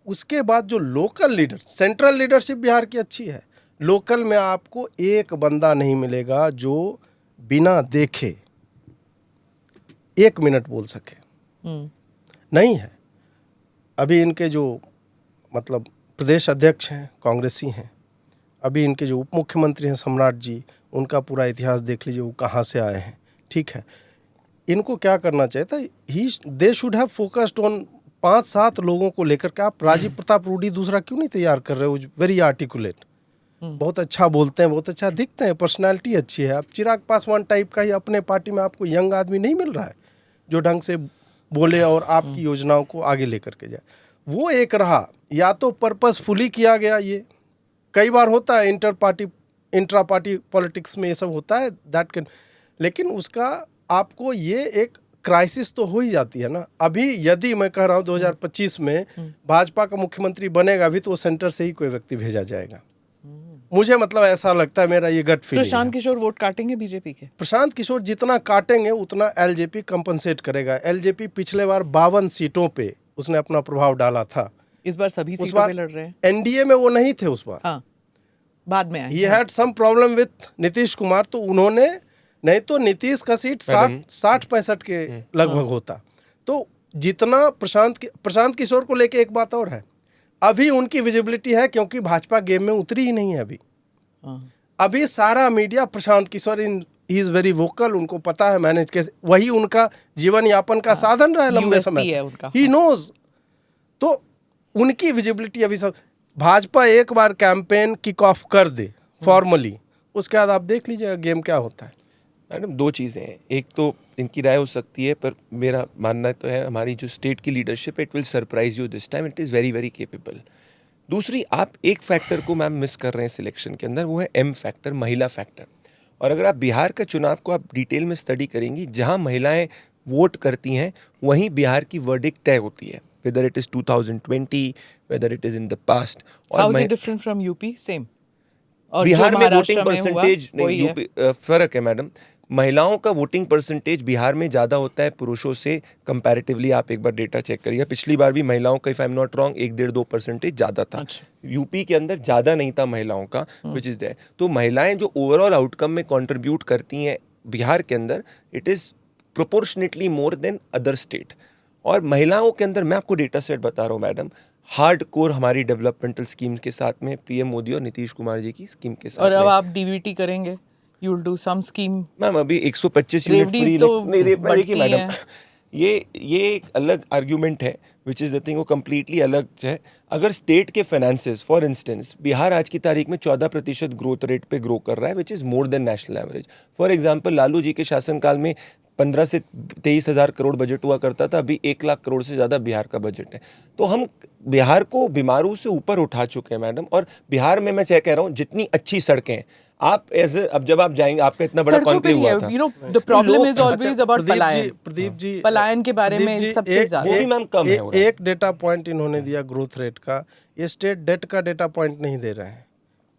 उसके बाद जो local leader, central leadership Bihar की अच्छी है, लोकल में आपको एक बंदा नहीं मिलेगा जो बिना देखे 1 मिनट बोल सके, नहीं है। अभी इनके जो मतलब प्रदेश अध्यक्ष हैं कांग्रेसी हैं, अभी इनके जो उप मुख्यमंत्री हैं सम्राट जी, उनका पूरा इतिहास देख लीजिए, वो कहाँ से आए हैं। ठीक है, इनको क्या करना चाहिए था, they should have focused on 5-7 लोगों को लेकर के। आप राजीव प्रताप रूडी दूसरा क्यों नहीं तैयार कर रहे हो? वेरी आर्टिकुलेट, बहुत अच्छा बोलते हैं, बहुत अच्छा दिखते हैं, पर्सनालिटी अच्छी है। आप चिराग पासवान टाइप का ही अपने पार्टी में आपको यंग आदमी नहीं मिल रहा है जो ढंग से बोले और आपकी योजनाओं को आगे लेकर के जाए। वो एक रहा, या तो पर्पसफुली किया गया, ये कई बार होता है इंट्रा पार्टी पॉलिटिक्स में ये सब होता है, दैट कैन, लेकिन उसका आपको ये एक क्राइसिस तो हो ही जाती है ना। अभी यदि मैं कह रहा हूँ 2025 में भाजपा का मुख्यमंत्री बनेगा, अभी तो सेंटर से ही कोई व्यक्ति भेजा जाएगा। मुझे मतलब ऐसा लगता है, मेरा ये गट फीलिंग है। प्रशांत किशोर वोट काटेंगे बीजेपी के? प्रशांत किशोर जितना काटेंगे उतना एलजेपी कंपनसेट करेगा। एलजेपी पिछले बार 52 सीटों पे उसने अपना प्रभाव डाला था। इस बार सभी सीटों पे लड़ रहे हैं। एनडीए में वो नहीं थे उस बार, हाँ, बाद में आए। He had some problem with Nitish Kumar, तो उन्होंने, नहीं तो नीतीश का सीट 60-65 के लगभग होता। तो जितना प्रशांत किशोर को लेके एक बात और है, अभी उनकी विजिबिलिटी है क्योंकि भाजपा गेम में उतरी ही नहीं है अभी। अभी सारा media Prashant Kishor he is very vocal, उनको पता है मैनेज कैसे, वही उनका जीवन यापन का साधन रहा है लंबे समय तक, ही नोज। तो उनकी विजिबिलिटी अभी सब, भाजपा एक बार कैंपेन किक ऑफ कर दे फॉर्मली, उसके बाद आप देख लीजिएगा गेम क्या होता है। मैडम 2 चीज़ें हैं, एक तो इनकी राय हो सकती है, पर मेरा मानना तो है हमारी जो स्टेट की लीडरशिप है, it will surprise you this time, it is very very capable. दूसरी, आप एक फैक्टर को मैम मिस कर रहे हैं सिलेक्शन के अंदर, वो है एम फैक्टर, महिला फैक्टर। और अगर आप बिहार का चुनाव को आप डिटेल में स्टडी करेंगी, जहाँ महिलाएं वोट करती हैं वहीं बिहार की वर्डिक्ट तय होती है, whether it is 2020, whether it is in the past. How is it different from UP? Same. और बिहार जो में महाराष्ट्र वोटिंग में हुआ, परसेंटेज वही है। नहीं, फर्क है मैडम। महिलाओं का वोटिंग परसेंटेज बिहार में ज़्यादा होता है पुरुषों से कंपैरेटिवली। आप एक बार डेटा चेक करिए, पिछली बार भी महिलाओं का, if I am not wrong, 1-1.5% ज़्यादा था। यूपी के अंदर ज़्यादा नहीं था महिलाओं का, विच इज़ देयर। तो महिलाएं जो ओवरऑल आउटकम में कंट्रीब्यूट करती हैं बिहार के अंदर, it is proportionately more than other state. और महिलाओं के अंदर मैं आपको डेटा सेट बता रहा हूँ मैडम, हार्ड कोर हमारी डेवलपमेंटल स्कीम के साथ में, पीएम मोदी और नीतीश कुमार जी की स्कीम के साथ। और अब आप डीबीटी करेंगे, you will do some scheme. Ma'am अभी 125 यूनिट फ्री, तो देखिए मैडम, ये एक अलग आर्ग्यूमेंट है विच इज़ द थिंग, वो कम्प्लीटली अलग है। अगर स्टेट के फाइनेंसेस, फॉर इंस्टेंस बिहार आज की तारीख में 14% ग्रोथ रेट पे ग्रो कर रहा है, which is more than national average. For example Lalu ji के शासनकाल में 15 से 23 हज़ार करोड़ बजट हुआ करता था, अभी 1 लाख करोड़ से ज़्यादा बिहार का बजट है। तो हम बिहार को बीमारू से ऊपर उठा चुके हैं मैडम। और बिहार में मैं कह रहा हूँ जितनी अच्छी सड़कें हैं, आप अब जब आप जाएंगे, आपका इतना बड़ा कॉन्क्लेव हुआ था, you know the problem is always about पलायन। प्रदीप जी पलायन के बारे में सबसे ज्यादा वो भी मैम कम है। एक डेटा पॉइंट इन्होंने दिया ग्रोथ रेट का, ये स्टेट डेट का डेटा पॉइंट नहीं दे रहे हैं,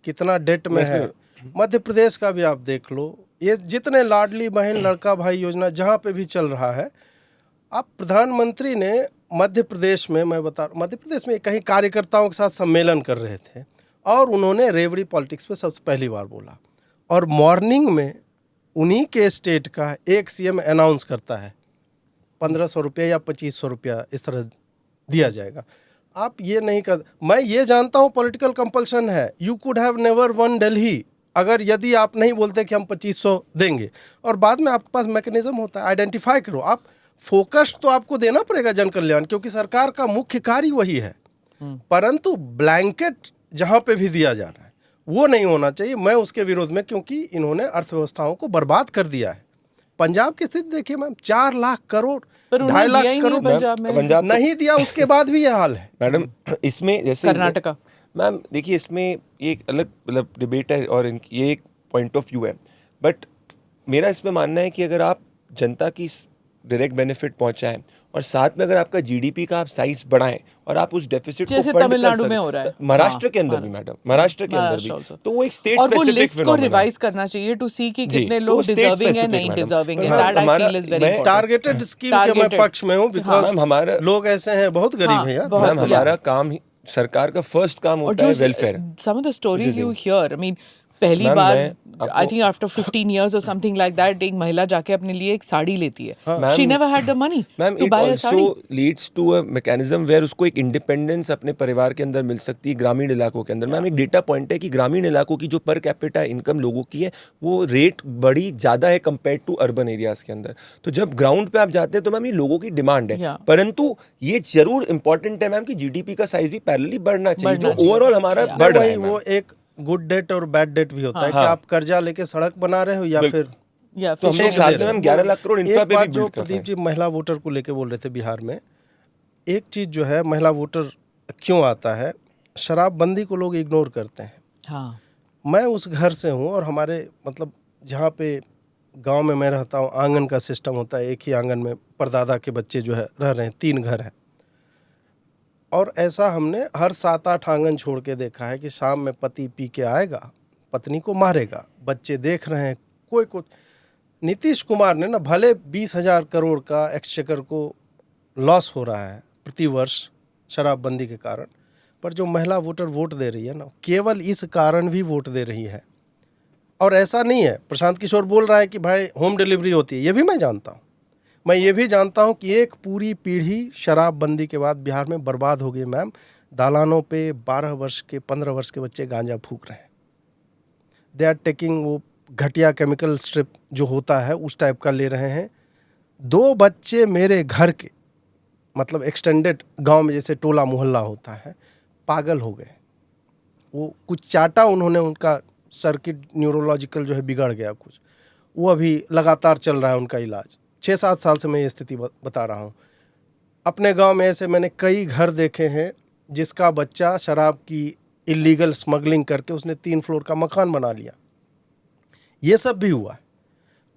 कितना डेट में है। मध्य प्रदेश का भी आप देख लो, ये जितने लाडली बहन लड़का भाई योजना जहाँ पे भी चल रहा है, अब प्रधानमंत्री ने मध्य प्रदेश में, मैं बता मध्य प्रदेश में कहीं कार्यकर्ताओं के साथ सम्मेलन कर रहे थे और उन्होंने रेवड़ी पॉलिटिक्स पे सबसे पहली बार बोला, और मॉर्निंग में उन्हीं के स्टेट का एक सीएम अनाउंस करता है 1500 रुपया या 2500 रुपया इस तरह दिया जाएगा। आप ये नहीं कर, मैं ये जानता हूँ पॉलिटिकल कंपल्शन है, you could have never won Delhi, अगर यदि आप नहीं बोलते कि हम 2500 देंगे, और बाद में आपके पास मैकेनिज्म होता है, आइडेंटिफाई करो। आप फोकस तो आपको देना पड़ेगा जन कल्याण, क्योंकि सरकार का मुख्य कार्य वही है, परंतु ब्लैंकेट जहाँ पे भी दिया जा रहा है वो नहीं होना चाहिए। मैं उसके विरोध में, क्योंकि इन्होंने अर्थव्यवस्थाओं को बर्बाद कर दिया है। पंजाब की स्थिति देखिए मैम, 4 लाख करोड़, 2.5 लाख करोड़ पंजाब नहीं दिया, उसके बाद भी ये हाल है मैडम। इसमें जैसे कर्नाटका, मैम देखिए, इसमें ये एक अलग मतलब डिबेट है और ये एक पॉइंट ऑफ व्यू है, बट मेरा इसमें मानना है कि अगर आप जनता की डायरेक्ट बेनिफिट पहुंचाएं और साथ में अगर आपका जीडीपी का आप साइज बढ़ाएं और आप उस डेफिसिट को फंड तमिलनाडु में हो रहा है, महाराष्ट्र के अंदर भी मैडम, महाराष्ट्र के अंदर भी, तो वो एक स्टेट और वो स्पेसिफिक लिस्ट को रिवाइज करना चाहिए टू सी कि कितने लोग डिजर्विंग है, नहीं डिजर्विंग है। That I feel is very important. Targeted scheme के मैं पक्ष में हूं, बिकॉज़ हमारा लोग ऐसे हैं, बहुत गरीब हैं यार। मैम हमारा काम ही, सरकार का फर्स्ट काम होता है welfare. Some of the stories you hear, I mean पहली बार I think after 15 years or something like that, एक महिला जाके अपने लिए एक साड़ी लेती है। She never had the money to buy a sari. Ma'am, it also leads to a mechanism where उसको एक इंडिपेंडेंस अपने परिवार के अंदर मिल सकती है ग्रामीण इलाकों के अंदर। मैम एक डेटा पॉइंट है कि ग्रामीण इलाकों की जो पर कैपिटा इनकम लोगों की है, वो रेट बड़ी ज़्यादा है कंपेयर टू अर्बन एरियाज के अंदर। तो जब ग्राउंड पे आप जाते हैं तो मैम ये लोगों की डिमांड है, परंतु ये जरूर इंपॉर्टेंट है मैम कि जीडीपी का साइज भी पैरेलली बढ़ना चाहिए, जो ओवरऑल हमारा बढ़ रहा है। वो एक गुड डेट और बैड डेट भी होता है कि आप कर्जा लेके सड़क बना रहे हो या फिर तो हम लोग साथ में हम 11 लाख करोड़ इंफ्रा पे भी बिल्ड कर रहे हैं। प्रदीप जी महिला वोटर को लेके बोल रहे थे बिहार में, एक चीज जो है महिला वोटर क्यों आता है, शराबबंदी को लोग इग्नोर करते हैं। हाँ, मैं उस घर से हूँ और हमारे मतलब जहाँ पे गांव में मैं रहता हूँ, आंगन का सिस्टम होता है, एक ही आंगन में परदादा के बच्चे जो है रह रहे हैं, 3 घर हैं, और ऐसा हमने हर 7-8 आंगन छोड़ के देखा है कि शाम में पति पी के आएगा, पत्नी को मारेगा, बच्चे देख रहे हैं, कोई कुछ। नीतीश कुमार ने ना, भले 20,000 करोड़ का एक्सचेकर को लॉस हो रहा है प्रति वर्ष शराबबंदी के कारण, पर जो महिला वोटर वोट दे रही है ना, केवल इस कारण भी वोट दे रही है। और ऐसा नहीं है, प्रशांत किशोर बोल रहा है कि भाई होम डिलीवरी होती है, ये भी मैं जानता हूँ। मैं ये भी जानता हूँ कि एक पूरी पीढ़ी शराबबंदी के बाद बिहार में बर्बाद हो गई मैम। दालानों पे 12 वर्ष के 15 वर्ष के बच्चे गांजा फूक रहे हैं। दे आर टेकिंग वो घटिया केमिकल स्ट्रिप जो होता है उस टाइप का ले रहे हैं। 2 बच्चे मेरे घर के, मतलब एक्सटेंडेड गांव में जैसे टोला मोहल्ला होता है, पागल हो गए। वो कुछ चाटा उन्होंने, उनका सर्किट न्यूरोलॉजिकल जो है बिगड़ गया कुछ, वो अभी लगातार चल रहा है उनका इलाज। 6-7 साल से मैं ये स्थिति बता रहा हूँ। अपने गांव में ऐसे मैंने कई घर देखे हैं जिसका बच्चा शराब की इलीगल स्मगलिंग करके उसने 3 फ्लोर का मकान बना लिया। ये सब भी हुआ।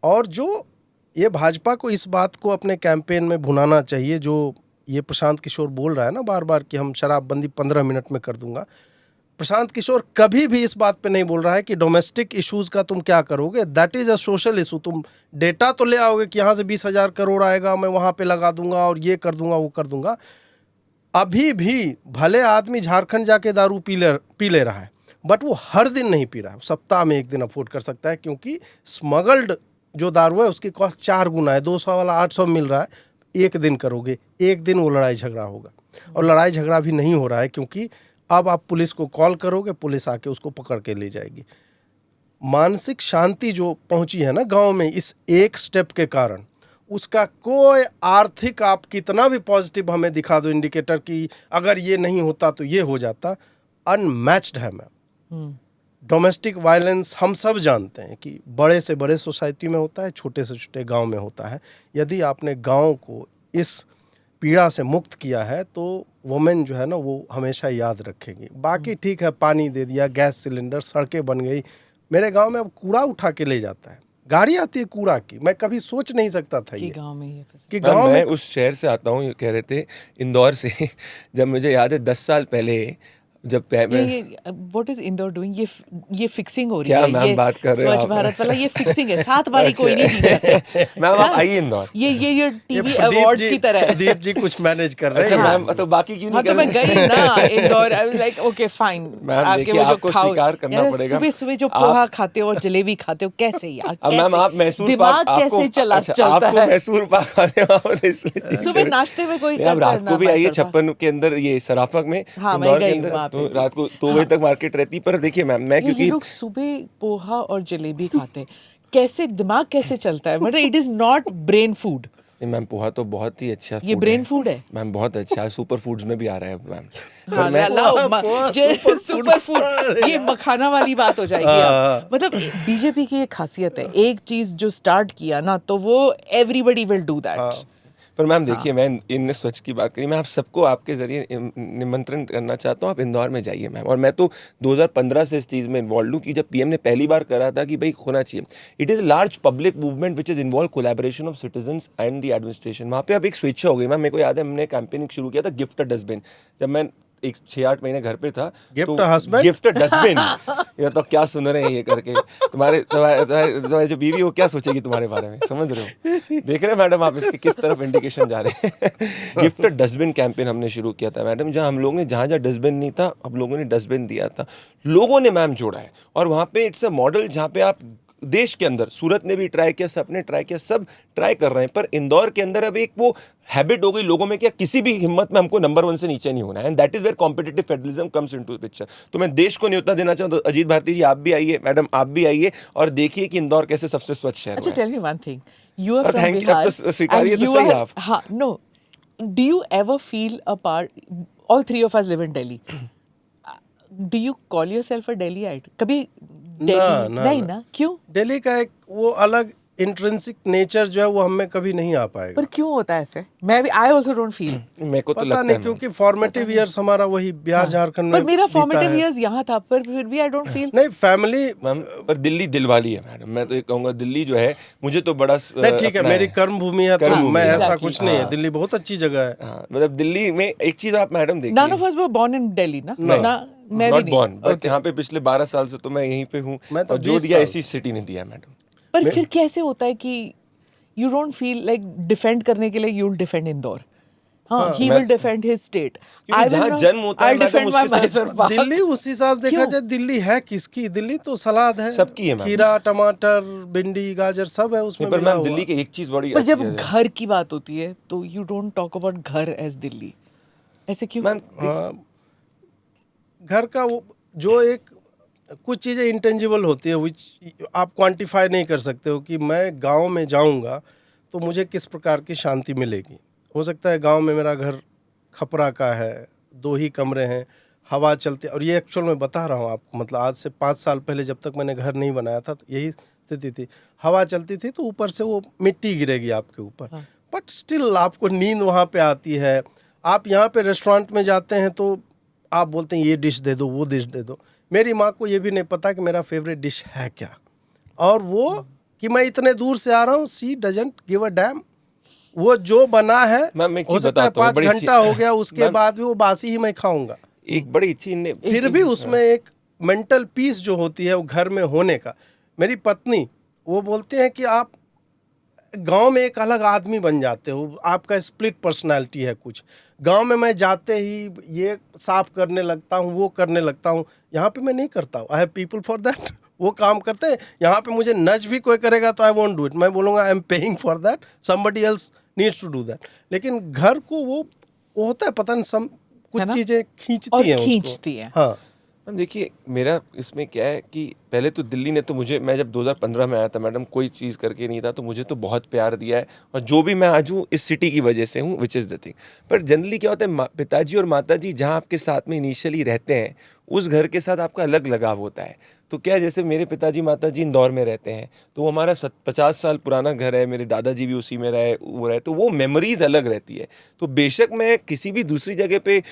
और जो ये भाजपा को इस बात को अपने कैंपेन में भुनाना चाहिए, जो ये प्रशांत किशोर बोल रहा है ना बार बार कि हम शराबबंदी 15 मिनट में कर दूंगा। प्रशांत किशोर कभी भी इस बात पे नहीं बोल रहा है कि डोमेस्टिक इश्यूज का तुम क्या करोगे, that is a social issue. तुम डेटा तो ले आओगे कि यहाँ से 20,000 करोड़ आएगा, मैं वहाँ पे लगा दूंगा और ये कर दूंगा वो कर दूंगा। अभी भी भले आदमी झारखंड जाके दारू पी ले रहा है, बट वो हर दिन नहीं पी रहा है, सप्ताह में 1 दिन अफोर्ड कर सकता है, क्योंकि स्मगल्ड जो दारू है उसकी कॉस्ट 4 गुना है। 200 वाला 800 मिल रहा है, 1 दिन करोगे, 1 दिन वो लड़ाई झगड़ा होगा। और लड़ाई झगड़ा भी नहीं हो रहा है, क्योंकि अब आप पुलिस को कॉल करोगे, पुलिस आके उसको पकड़ के ले जाएगी। मानसिक शांति जो पहुंची है ना गांव में इस एक स्टेप के कारण, उसका कोई आर्थिक, आप कितना भी पॉजिटिव हमें दिखा दो इंडिकेटर कि अगर ये नहीं होता तो ये हो जाता, अनमैच्ड है मैम। डोमेस्टिक वायलेंस हम सब जानते हैं कि बड़े से बड़े सोसाइटी में होता है, छोटे से छोटे गांव में होता है। यदि आपने गांव को इस पीड़ा से मुक्त किया है तो वुमेन जो है ना वो हमेशा याद रखेगी। बाकी ठीक है, पानी दे दिया, गैस सिलेंडर, सड़कें बन गई। मेरे गांव में अब कूड़ा उठा के ले जाता है, गाड़ी आती है कूड़ा की। मैं कभी सोच नहीं सकता था कि ये गांव में ये कि मैम, गांव मैं में उस शहर से आता हूँ, ये कह रहे थे इंदौर से। जब मुझे याद है 10 साल पहले जब ये व्हाट इज इंदौर डूइंग, ये फिक्सिंग हो रही क्या है, मैम ये बात कर रहे हो स्वच्छ आप? भारत वाला ये फिक्सिंग है, 7 बारी कोई नहीं जीत सकता। मैम आप हाँ, आइए इंदौर। ये टीवी प्रदीप अवार्ड्स जी- की तरह है। प्रदीप जी कुछ मैनेज कर रहे अच्छा हैं। मैम, तो बाकी क्यों हाँ नहीं तो कर मैं रहे? गई ना इंदौर, आई was like okay fine. Ma'am, देखिए, आपको स्वीकार करना पड़ेगा। सुबह सुबह जो पोहा खाते हो और जलेबी खाते हो, कैसे यार, अब मैम आप मैसूर दिमाग पाक कैसे आपको चलता आपको है। मैसूर पाक आने वाला है, इसलिए चीज़ सुबह कर- नाश्ते में कोई नहीं, आप करता है रात ना को भी आइए मैसूर पाक। 56 के अंदर, ये सराफा में, हाँ, मैं इंदौर के गई अंदर, वहाँ तो पे। रात को 2 बजे तक मार्केट रहती। पर देखिए मैम, मैं ये क्योंकि लोग सुबह पोहा और जलेबी खाते हैं, कैसे दिमाग कैसे चलता है? मतलब it is not brain food, नहीं, मैम पोहा तो बहुत ही अच्छा ये food brain है। food है। मैम बहुत अच्छा, सुपर फूड्स में भी आ रहा है मैम। हाँ, मैं सुपर फूड, ये मखाना वाली बात हो जाएगी अब। मतलब बीजेपी की ये खासियत है, एक चीज जो स्टार्ट किया ना तो वो एवरीबडी विल डू दैट। पर मैम देखिए, मैं इन स्वच्छ की बात करी, मैं आप सबको आपके जरिए निमंत्रण करना चाहता हूँ, आप इंदौर में जाइए मैम। और मैं तो 2015 से इस चीज़ में इन्वॉल्व हूँ कि जब पीएम ने पहली बार करा था कि भाई होना चाहिए, it is large public movement which is involve collaboration of citizens and the administration. वहाँ पे अब एक स्वेच्छा हो गई मैम। मेरे को याद है हमने कैंपेनिंग शुरू किया था गिफ्ट अ डस्टबिन, जब मैं 6-8 महीने घर पे था। Gift husband, gift dustbin. ये तो क्या सुन रहे हैं ये करके, तुम्हारे जो बीवी वो क्या सोचेगी तुम्हारे बारे में, समझ रहे हो? देख रहे हैं मैडम आप इसके किस तरफ इंडिकेशन जा रहे हैं। गिफ्ट डस्टबिन कैंपेन हमने शुरू किया था मैडम, जहां हम लोगों ने जहां डस्टबिन नहीं था, हम लोगों ने डस्टबिन दिया था, लोगों ने मैम जोड़ा है। और वहाँ पे इट्स अ मॉडल जहाँ पे आप देश के अंदर, सूरत ने भी ट्राई किया, सबने ट्राई किया, सब ट्राई कर रहे हैं। पर इंदौर के अंदर अब एक वो हैबिट हो गई लोगों में कि किसी भी हिम्मत में हमको नंबर 1 से नीचे नहीं होना है, and that is where competitive federalism comes into picture. तो मैं देश को न्योता देना चाहूँ, तो अजीत भारती जी आप भी आइए, मैडम आप भी आइए और देखिए कि इंदौर कैसे सबसे स्वच्छ शहर अच्छा, हुआ है। Tell me one thing, you are from thank you, Bihar, अब तो स्वीकारिए तो सही आप। हाँ, no, do you ever feel a part, all 3 of us live in Delhi, do you call yourself a Delhiite? कभी दिल्ली नहीं ना, क्यों? दिल्ली का एक वो अलग इंट्रिंसिक नेचर जो है वो हमें कभी नहीं आ पाएगा। पर क्यों होता है ऐसे? मैं भी, आई आल्सो डोंट फील। मेरे को तो पता लगता नहीं है क्योंकि फॉर्मेटिव ईयर्स हमारा वही बिहार झारखंड में पर मेरा बीता फॉर्मेटिव है। ईयर्स यहाँ था, पर फिर भी आई डोंट फील। नहीं, फैमिली मैम, पर दिल्ली दिलवाली है मैडम। मैं तो ये कहूँगा दिल्ली जो है मुझे तो बड़ा नहीं, ठीक है, अपना मेरी कर्म भूमि है, तो कर्मभूमि मैं है। ऐसा Exactly. कुछ नहीं है। हाँ। दिल्ली बहुत अच्छी जगह है। हाँ, मतलब दिल्ली में एक चीज आप मैडम देखिए, none of us were born in Delhi ना? नहीं, ना, मैं भी नॉट नहीं। Born, but Okay. यहाँ पे पिछले 12 साल से तो मैं यहीं पे हूँ, मैं तो और जो 20 दिया साल इसी सिटी ने दिया मैडम। पर फिर कैसे होता है कि you don't feel like defend करने के लिए यू विल डिफेंड इंदौर? हाँ, he will defend his state. क्योंकि जहाँ जन्म होता है, आई डिफेंड मैडम, माय उसके साथ मैसूर पाक। दिल्ली उस हिसाब से देखा क्यों? जाए, दिल्ली है किसकी? दिल्ली तो सलाद है, सबकी है मैम। खीरा, टमाटर, भिंडी, गाजर सब है उसमें नहीं, पर मिला मैम हुआ। दिल्ली की एक चीज बड़ी पर जब अच्छी है। घर की बात होती है तो यू डोंट टॉक अबाउट घर एज दिल्ली, ऐसे क्यों? मैम हाँ, घर का वो जो एक कुछ चीज़ें इंटेंजिबल होती है, विच आप क्वांटिफाई नहीं कर सकते हो कि मैं गांव में जाऊंगा तो मुझे किस प्रकार की शांति मिलेगी। हो सकता है गांव में मेरा घर खपरा का है, 2 ही कमरे हैं, हवा चलती, और ये एक्चुअल मैं बता रहा हूँ आपको, मतलब आज से 5 साल पहले जब तक मैंने घर नहीं बनाया था तो यही स्थिति थी। हवा चलती थी तो ऊपर से वो मिट्टी गिरेगी आपके ऊपर, बट स्टिल आपको नींद वहाँ पे आती है। आप यहाँ पे रेस्टोरेंट में जाते हैं तो आप बोलते हैं ये डिश दे दो, वो डिश दे दो। मेरी माँ को ये भी नहीं पता कि मेरा फेवरेट डिश है क्या, और वो कि मैं इतने दूर से आ रहा हूँ, सी डजंट गिव अ डैम। वो जो बना है, मैम, एक हो चीज सकता है बताता हूँ, 5 बड़ी घंटा अच्छी- हो गया, उसके मैम, बाद भी वो बासी ही मैं खाऊंगा। एक बड़ी अच्छी ने फिर भी उसमें एक मेंटल पीस जो होती है वो घर में होने का। मेरी पत्नी वो बोलते हैं कि आप गांव में एक अलग आदमी बन जाते हो, आपका स्प्लिट पर्सनालिटी है कुछ। गांव में मैं जाते ही ये साफ करने लगता हूँ, वो करने लगता हूँ, यहाँ पे मैं नहीं करता हूँ। I have people for that, वो काम करते हैं। यहाँ पे मुझे नज भी कोई करेगा तो आई वोंट डू इट, मैं बोलूँगा I am paying for that, somebody else needs to do that. लेकिन घर को वो होता है, पता नहीं, है कुछ ना? चीज़ें और खींचती हैं उसको। खींचती हैं। हाँ, मैम देखिए, मेरा इसमें क्या है कि पहले तो दिल्ली ने तो मुझे, मैं जब 2015 में आया था मैडम, कोई चीज़ करके नहीं था, तो मुझे तो बहुत प्यार दिया है, और जो भी मैं आज हूँ इस सिटी की वजह से हूँ, विच इज़ द थिंग। पर जनरली क्या होता है, पिताजी और माताजी जहाँ आपके साथ में इनिशियली रहते हैं, उस घर के साथ आपका अलग लगाव होता है। तो क्या है, जैसे मेरे पिताजी माताजी इंदौर में रहते हैं, तो वो हमारा 50 साल पुराना घर है, मेरे दादाजी भी उसी में रहे, तो वो मेमोरीज अलग रहती है। तो बेशक मैं किसी भी दूसरी जगह पे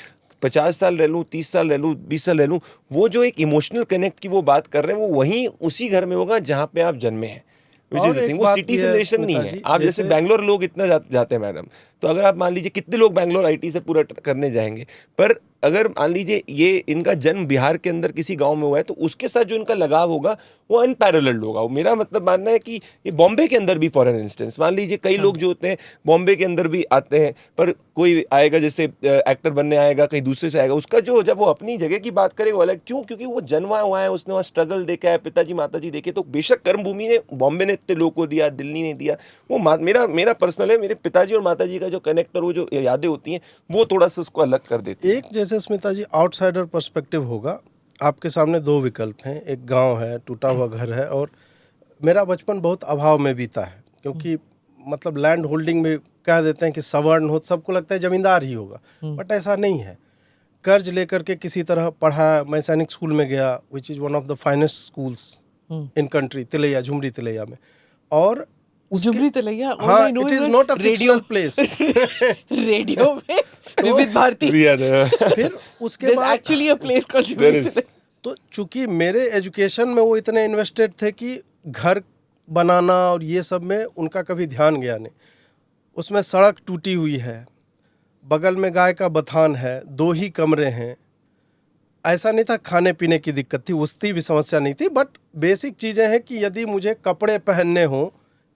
50 साल रह लूँ, 30 साल रह लूँ, 20 साल रह लूँ, वो जो एक इमोशनल कनेक्ट की वो बात कर रहे हैं, वो वहीं उसी घर में होगा जहाँ पे आप जन्मे हैं। Which is the thing, वो सिटी से रिलेशन नहीं है। आप जैसे बैंगलोर लोग इतना जाते हैं मैडम, तो अगर आप मान लीजिए कितने लोग बैंगलोर आईटी से पूरा करने जाएंगे, पर अगर मान लीजिए ये इनका जन्म बिहार के अंदर किसी गांव में हुआ है, तो उसके साथ जो इनका लगाव होगा वो अनपैरेलल्ड होगा। वो मेरा मतलब मानना है कि ये बॉम्बे के अंदर भी, फॉर एन इंस्टेंस मान लीजिए कई लोग जो होते हैं बॉम्बे के अंदर भी आते हैं, पर कोई आएगा जैसे एक्टर बनने आएगा कहीं दूसरे से आएगा, उसका जो जब वो अपनी जगह की बात करे वो अलग। क्यों? क्योंकि वो जन्मा हुआ है, उसने वहाँ स्ट्रगल देखा है, पिताजी माताजी देखे। तो बेशक कर्मभूमि ने, बॉम्बे ने इतने लोग को दिया, दिल्ली ने दिया, वो मेरा पर्सनल है, मेरे पिताजी और माताजी का जो कनेक्ट और वो जो यादें होती हैं, वो थोड़ा सा उसको अलग कर देती है। एक जैसे स्मिता जी आउटसाइडर पर्सपेक्टिव होगा, आपके सामने दो विकल्प हैं, एक गांव है, टूटा हुआ घर है, और मेरा बचपन बहुत अभाव में बीता है, क्योंकि मतलब लैंड होल्डिंग में कह देते हैं कि सवर्ण हो, सबको लगता है जमींदार ही होगा, बट ऐसा नहीं है। कर्ज लेकर के किसी तरह पढ़ा, मैं सैनिक स्कूल में गया, which is one of the finest schools in country, Tilaiya, Jhumri Tilaiya में। और झुमरी तिलैया, हाँ, it is not a fictional place. Radio में विविध भारती, फिर उसके बाद actually a place called Jhumri Tilaiya. तो चूंकि मेरे एजुकेशन में वो इतने इन्वेस्टेड थे कि घर बनाना और ये सब में उनका कभी ध्यान गया नहीं। उसमें सड़क टूटी हुई है, बगल में गाय का बथान है, 2 ही कमरे हैं। ऐसा नहीं था खाने पीने की दिक्कत थी, उसकी भी समस्या नहीं थी, बट बेसिक चीज़ें हैं कि यदि मुझे कपड़े पहनने हों,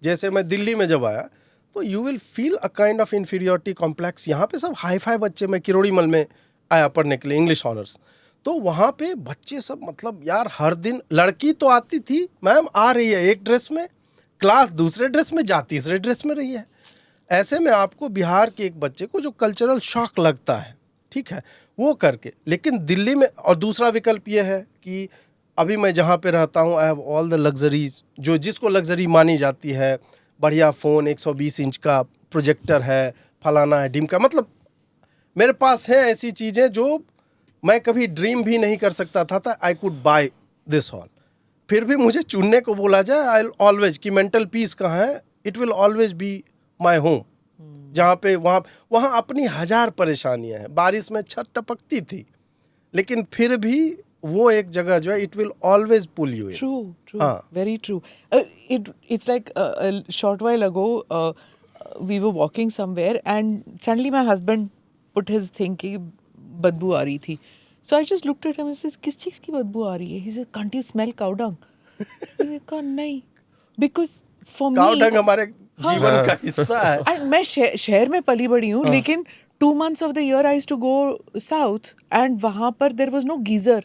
जैसे मैं दिल्ली में जब आया, तो you will feel a kind of inferiority complex. यहाँ पे सब हाई फाई बच्चे, मैं किरोड़ीमल में आया पढ़ने के लिए, इंग्लिश ऑनर्स, तो वहाँ पे बच्चे सब मतलब यार हर दिन, लड़की तो आती थी, मैम आ रही है एक ड्रेस में, क्लास दूसरे ड्रेस में, जा तीसरे ड्रेस में रही है। ऐसे में आपको बिहार के एक बच्चे को जो कल्चरल शॉक लगता है, ठीक है, वो करके। लेकिन दिल्ली में, और दूसरा विकल्प ये है कि अभी मैं जहाँ पे रहता हूँ, I have all the luxuries, जो जिसको लग्जरी मानी जाती है, बढ़िया फ़ोन, 120 इंच का प्रोजेक्टर है, फलाना है, डिम का, मतलब मेरे पास है ऐसी चीज़ें जो मैं कभी ड्रीम भी नहीं कर सकता था I could by this all. फिर भी मुझे चुनने को बोला जाए, आई ऑलवेज, कि मेंटल पीस कहाँ है, it will always be my home. जहाँ पे वहाँ अपनी 1000 परेशानियाँ हैं, बारिश में छत टपकती थी, लेकिन फिर भी वो एक जगह जो है, it will always pull you in. True, very true. It's like a short while ago, we were walking somewhere and suddenly my husband put his thing कि बदबू आ रही थी. So I just looked at him and said, किस चीज़ की बदबू आ रही है? He said, can't you smell cow dung? मैंने कहा नहीं, because for me काव डंग हमारे जीवन का हिस्सा है। and मैं शहर में पली बड़ी हूँ, लेकिन 2 months of the year I used to go south and वहाँ पर there was no geyser.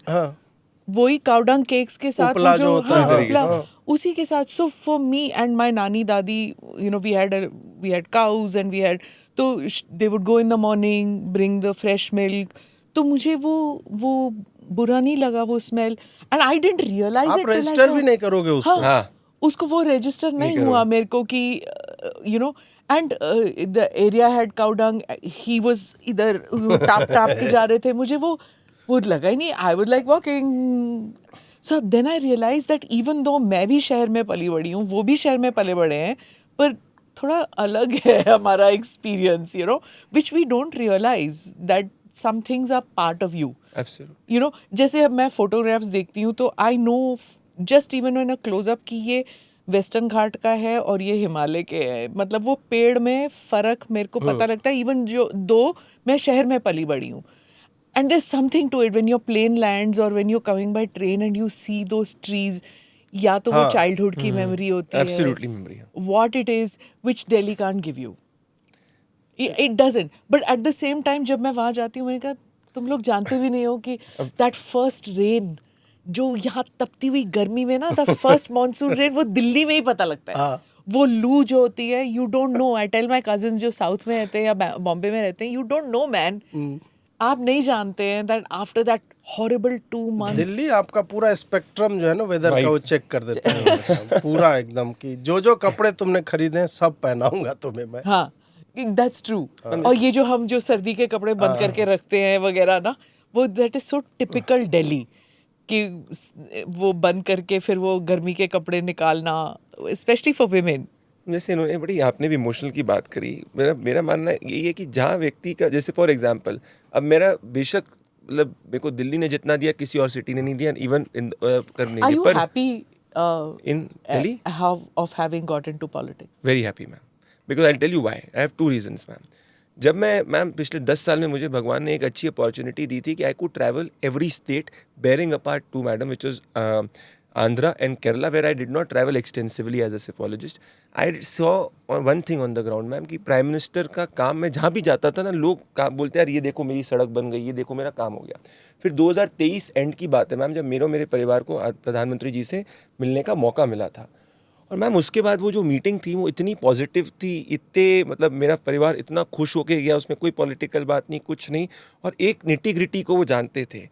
वही काउडंग केक्स के साथ उपला जो होता है, उपला, उसी के साथ. So for me and my nani dadi, you know, we had cows and we had, तो they would go in the morning, bring the fresh milk. तो मुझे वो बुरा नहीं लगा वो smell, and I didn't realise आप रजिस्टर भी नहीं करोगे उसको. हाँ, उसको वो रजिस्टर नहीं हुआ मेरे को कि you know. And the area had cow dung, he was इधर टाप के जा रहे थे, मुझे वो लगा ही नहीं. I was like walking. So then I realise that even though मैं भी शहर में पली बड़ी हूँ, वो भी शहर में पले बड़े हैं, पर थोड़ा अलग है हमारा experience, you know, which we don't realise that some things are part of you. Absolutely. You know, जैसे अब मैं फोटोग्राफ्स देखती हूँ तो I know just even when a close up कि ये वेस्टर्न घाट का है और ये हिमालय के है, मतलब वो पेड़ में फ़र्क मेरे को पता लगता है, इवन जो दो मैं शहर में पली बड़ी हूँ. And there's something to it when your plane lands or when you're coming by train and you see those trees. या तो वो childhood की memory होती है. Absolutely memory. What it is which Delhi can't give you. It doesn't. But at the same time जब मैं वहाँ जाती हूँ, मैंने कहा तुम लोग जानते भी नहीं हो कि that first rain जो यहाँ तपती हुई गर्मी में ना, the first monsoon rain, वो दिल्ली में ही पता लगता है. वो लू जो होती है, you don't know. I tell my cousins जो साउथ में रहते हैं या बॉम्बे में रहते हैं, you don't know man. आप नहीं जानते हैं that after that horrible 2 months Delhi आपका पूरा स्पेक्ट्रम जो है ना वेदर का वो चेक कर देता है मतलब पूरा एकदम कि जो कपड़े तुमने खरीदे हैं सब पहनाऊंगा तुम्हें मैं। हाँ, दैट्स ट्रू। और ये जो हम जो सर्दी के कपड़े बंद करके रखते हैं वगैरह ना, वो that is so typical Delhi कि वो बंद करके फिर वो गर्मी के कपड़े निकालना, स्पेशली फॉर विमेन। जैसे इन्होंने बड़ी आपने भी इमोशनल की बात करी, मेरा मानना यही है कि जहाँ व्यक्ति का, जैसे फॉर एग्जांपल अब मेरा बेशक मतलब मेरे को दिल्ली ने जितना दिया किसी और सिटी ने नहीं दिया, इवन करने आर के यू पर happy in Delhi of having got into politics? Very happy ma'am, because I tell you why, I have 2 reasons ma'am. जब मैम पिछले 10 साल में मुझे भगवान ने एक अच्छी अपॉर्चुनिटी दी थी कि I could travel every state barring apart to madam which was Andhra and Kerala, where I did not travel extensively as a cephalogist. I saw one thing on the ground, ma'am, कि prime minister का काम मैं जहाँ भी जाता था ना, लोग बोलते यार ये देखो मेरी सड़क बन गई, ये देखो मेरा काम हो गया। फिर 2023 एंड की बात है मैम, जब मेरे परिवार को प्रधानमंत्री जी से मिलने का मौका मिला था, और मैम उसके बाद वो जो मीटिंग थी वो इतनी पॉजिटिव थी, इतने मतलब मेरा परिवार इतना खुश होके गया, उसमें कोई पॉलिटिकल बात नहीं, कुछ नहीं, और एक निटी ग्रिटी को वो जानते थे।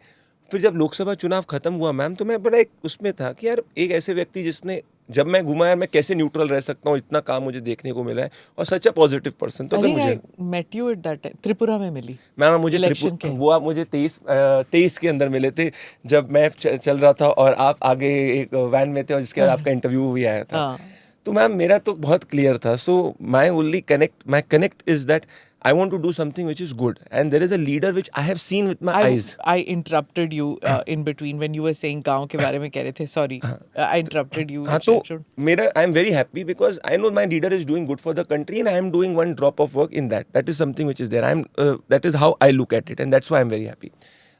फिर जब लोकसभा चुनाव खत्म हुआ मैम, तो मैं बड़ा एक उसमें था कि यार एक ऐसे व्यक्ति जिसने, जब मैं घुमा यार मैं कैसे न्यूट्रल रह सकता हूँ, इतना काम मुझे देखने को मिला है, और सच अ पॉजिटिव पर्सन। तो अगर मुझे met you at that Tripura में मिली मैम, मुझे वो आप मुझे 23 के अंदर मिले थे, जब मैं चल रहा था और आप आगे एक वैन में थे और जिसके बाद आपका इंटरव्यू भी आया था। तो मैम मेरा तो बहुत क्लियर था। So my connect is that I want to do something which is good, and there is a leader which I have seen with my eyes. I interrupted you in between when you were saying गांव के बारे में कह रहे थे, sorry, I interrupted you. हाँ, तो मेरा I am very happy because I know my leader is doing good for the country and I am doing one drop of work in that. That is something which is there. That is how I look at it, and that's why I am very happy.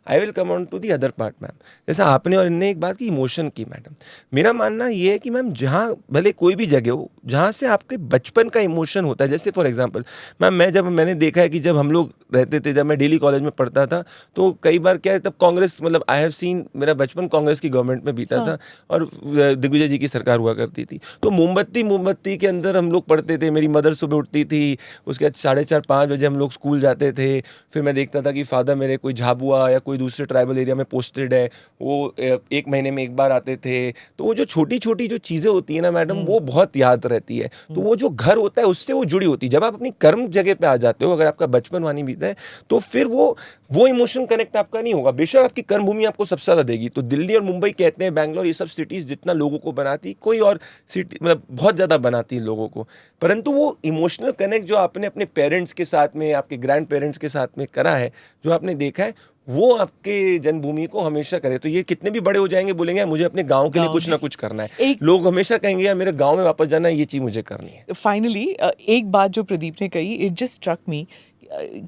I will come on to the other part ma'am. जैसा आपने और इनने एक बात की emotion की madam, मेरा मानना ये है कि मैम जहाँ भले कोई भी जगह हो जहाँ से आपके बचपन का इमोशन होता है, जैसे फॉर एग्जांपल मैम मैंने देखा है कि जब हम लोग रहते थे, जब मैं डेली कॉलेज में पढ़ता था, तो कई बार क्या है, तब कांग्रेस, मतलब आई हैव सीन, मेरा बचपन कांग्रेस की गवर्नमेंट में बीता था और दिग्विजय जी की सरकार हुआ करती थी। तो मोमबत्ती के अंदर हम लोग पढ़ते थे, मेरी मदर सुबह उठती थी, उसके बाद 4:30-5 बजे हम लोग स्कूल जाते थे। फिर मैं देखता था कि फादर मेरे कोई झाबुआ या कोई दूसरे ट्राइबल एरिया में पोस्टेड है, वो 1 महीने में एक बार आते थे। तो वो जो छोटी छोटी जो चीज़ें होती है ना मैडम, वो बहुत याद रहती है। तो वो जो घर होता है उससे वो जुड़ी होती है। जब आप अपनी कर्म जगह पे आ जाते हो, अगर आपका बचपन वहाँ नहीं बीता है, तो फिर वो इमोशन कनेक्ट आपका नहीं होगा। बेशक आपकी कर्म भूमि आपको सबसे ज़्यादा देगी। तो दिल्ली और मुंबई कहते हैं, बैंगलोर, ये सब सिटीज़ जितना लोगों को बनाती, कोई और सिटी मतलब बहुत ज़्यादा बनाती है लोगों को, परंतु वो इमोशनल कनेक्ट जो आपने अपने पेरेंट्स के साथ में, आपके ग्रैंड पेरेंट्स के साथ में करा है, जो आपने देखा है, वो आपके जन्मभूमि को हमेशा करे। तो ये कितने भी बड़े हो जाएंगे, बोलेंगे मुझे अपने गांव के लिए कुछ ना कुछ करना है। लोग हमेशा कहेंगे यार मेरे गांव में वापस जाना है, ये चीज़ मुझे करनी है। फाइनली एक बात जो प्रदीप ने कही, इट जस्ट स्ट्रक मी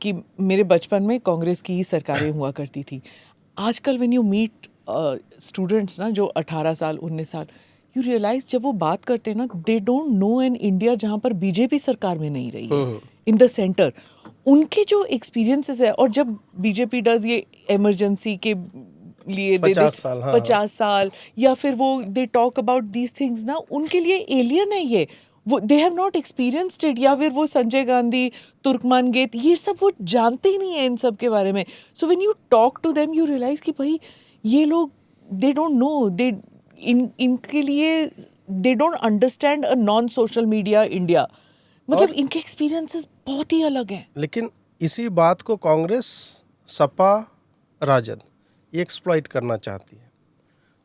कि मेरे बचपन में कांग्रेस की ही सरकारें हुआ करती थी। आजकल व्हेन यू मीट स्टूडेंट्स ना, जो 18 साल 19 साल, यू रियलाइज जब वो बात करते हैं ना, they don't know an India जहाँ पर बीजेपी सरकार में नहीं रही है इन द सेंटर। उनके जो एक्सपीरियंसेस है, और जब बीजेपी डज ये इमरजेंसी के लिए 50 साल या फिर वो they talk about these things ना, उनके लिए एलियन है ये। वो they have not experienced it. या फिर वो संजय गांधी, तुर्कमान गेट, ये सब वो जानते ही नहीं है इन सब के बारे में। So when you talk to them, you realise कि भाई ये लोग दे डोंट नो, दे इनके लिए they don't understand a non social media India. मतलब इनके एक्सपीरियंसेस बहुत ही अलग हैं। लेकिन इसी बात को कांग्रेस, सपा, राजद ये एक्सप्लॉइट करना चाहती है।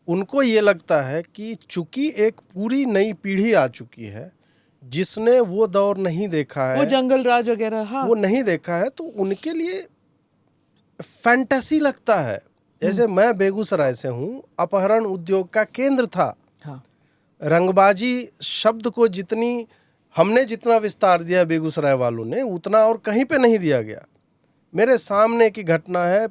उनको ये लगता है कि चूंकि एक पूरी नई पीढ़ी आ चुकी है जिसने वो दौर नहीं देखा है, वो जंगल राज वगैरह, हाँ, वो नहीं देखा है, तो उनके लिए फैंटेसी लगता है। जैसे मैं बेगूसराय से हूँ, अपहरण उद्योग का केंद्र था। हाँ। रंगबाजी शब्द को हमने जितना विस्तार दिया बेगूसराय वालों ने, उतना और कहीं पे नहीं दिया गया। मेरे सामने की घटना है,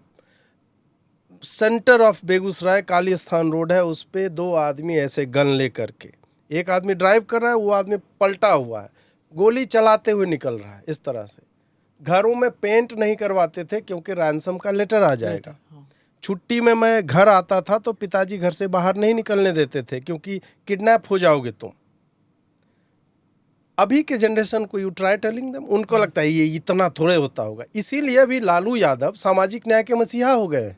सेंटर ऑफ बेगूसराय, काली स्थान रोड है, उस पे 2 आदमी ऐसे गन लेकर के, एक आदमी ड्राइव कर रहा है, वो आदमी पलटा हुआ है, गोली चलाते हुए निकल रहा है। इस तरह से घरों में पेंट नहीं करवाते थे क्योंकि रैंसम का लेटर आ जाएगा। छुट्टी में मैं घर आता था तो पिताजी घर से बाहर नहीं निकलने देते थे क्योंकि किडनैप हो जाओगे तुम। अभी के जनरेशन को यू ट्राई टेलिंग देम, उनको लगता है ये इतना थोड़े होता होगा। इसीलिए अभी लालू यादव सामाजिक न्याय के मसीहा हो गए,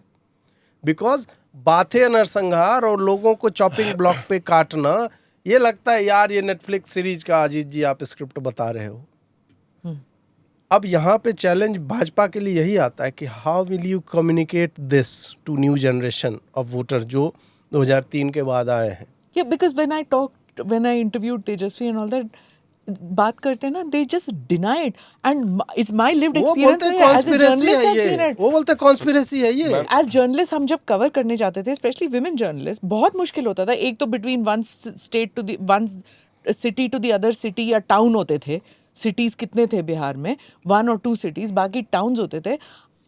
बिकॉज बातें नरसंहार और लोगों को चॉपिंग ब्लॉक पे काटना, ये लगता है यार ये नेटफ्लिक्स सीरीज का अजीत जी आप स्क्रिप्ट बता रहे हो। अब यहाँ पे चैलेंज भाजपा के लिए यही आता है कि how will you communicate this to new generation of voter जो 2003 के बाद आए हैं। Yeah, because when I interviewed Tejasvi and all that, बात करते हैं ना, they just deny it, and it's my lived वो experience. बोलते as a कॉन्स्पिरेसी journalist है I've seen ये, it. वो बोलते कॉन्स्पिरेसी है ये। As journalists हम जब कवर करने जाते थे, स्पेशली विमेन जर्नलिस्ट, बहुत मुश्किल होता था। एक तो between one state to the one city to the other city या टाउन होते थे। सिटीज कितने थे बिहार में? 1 or 2 cities, बाकी टाउन्स होते थे।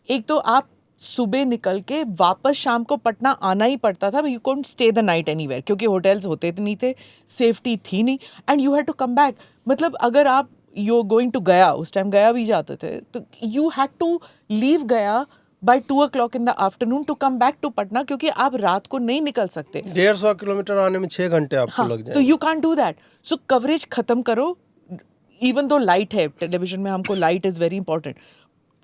एक तो आप सुबह निकल के वापस शाम को पटना आना ही पड़ता था, you can't stay the night anywhere, क्योंकि होटल्स होते नहीं थे, सेफ्टी थी नहीं, and you had to come back. मतलब अगर आप यू गोइंग टू गया, उस टाइम गया भी जाते थे, तो you had to leave Gaya by 2 o'clock in the afternoon to come back to Patna, क्योंकि आप रात को नहीं निकल सकते। 150 किलोमीटर आने में 6 घंटे आपको लग जाए। तो you can't do that. So coverage खत्म करो, इवन दो लाइट है टेलीविजन में, हमको light is very important,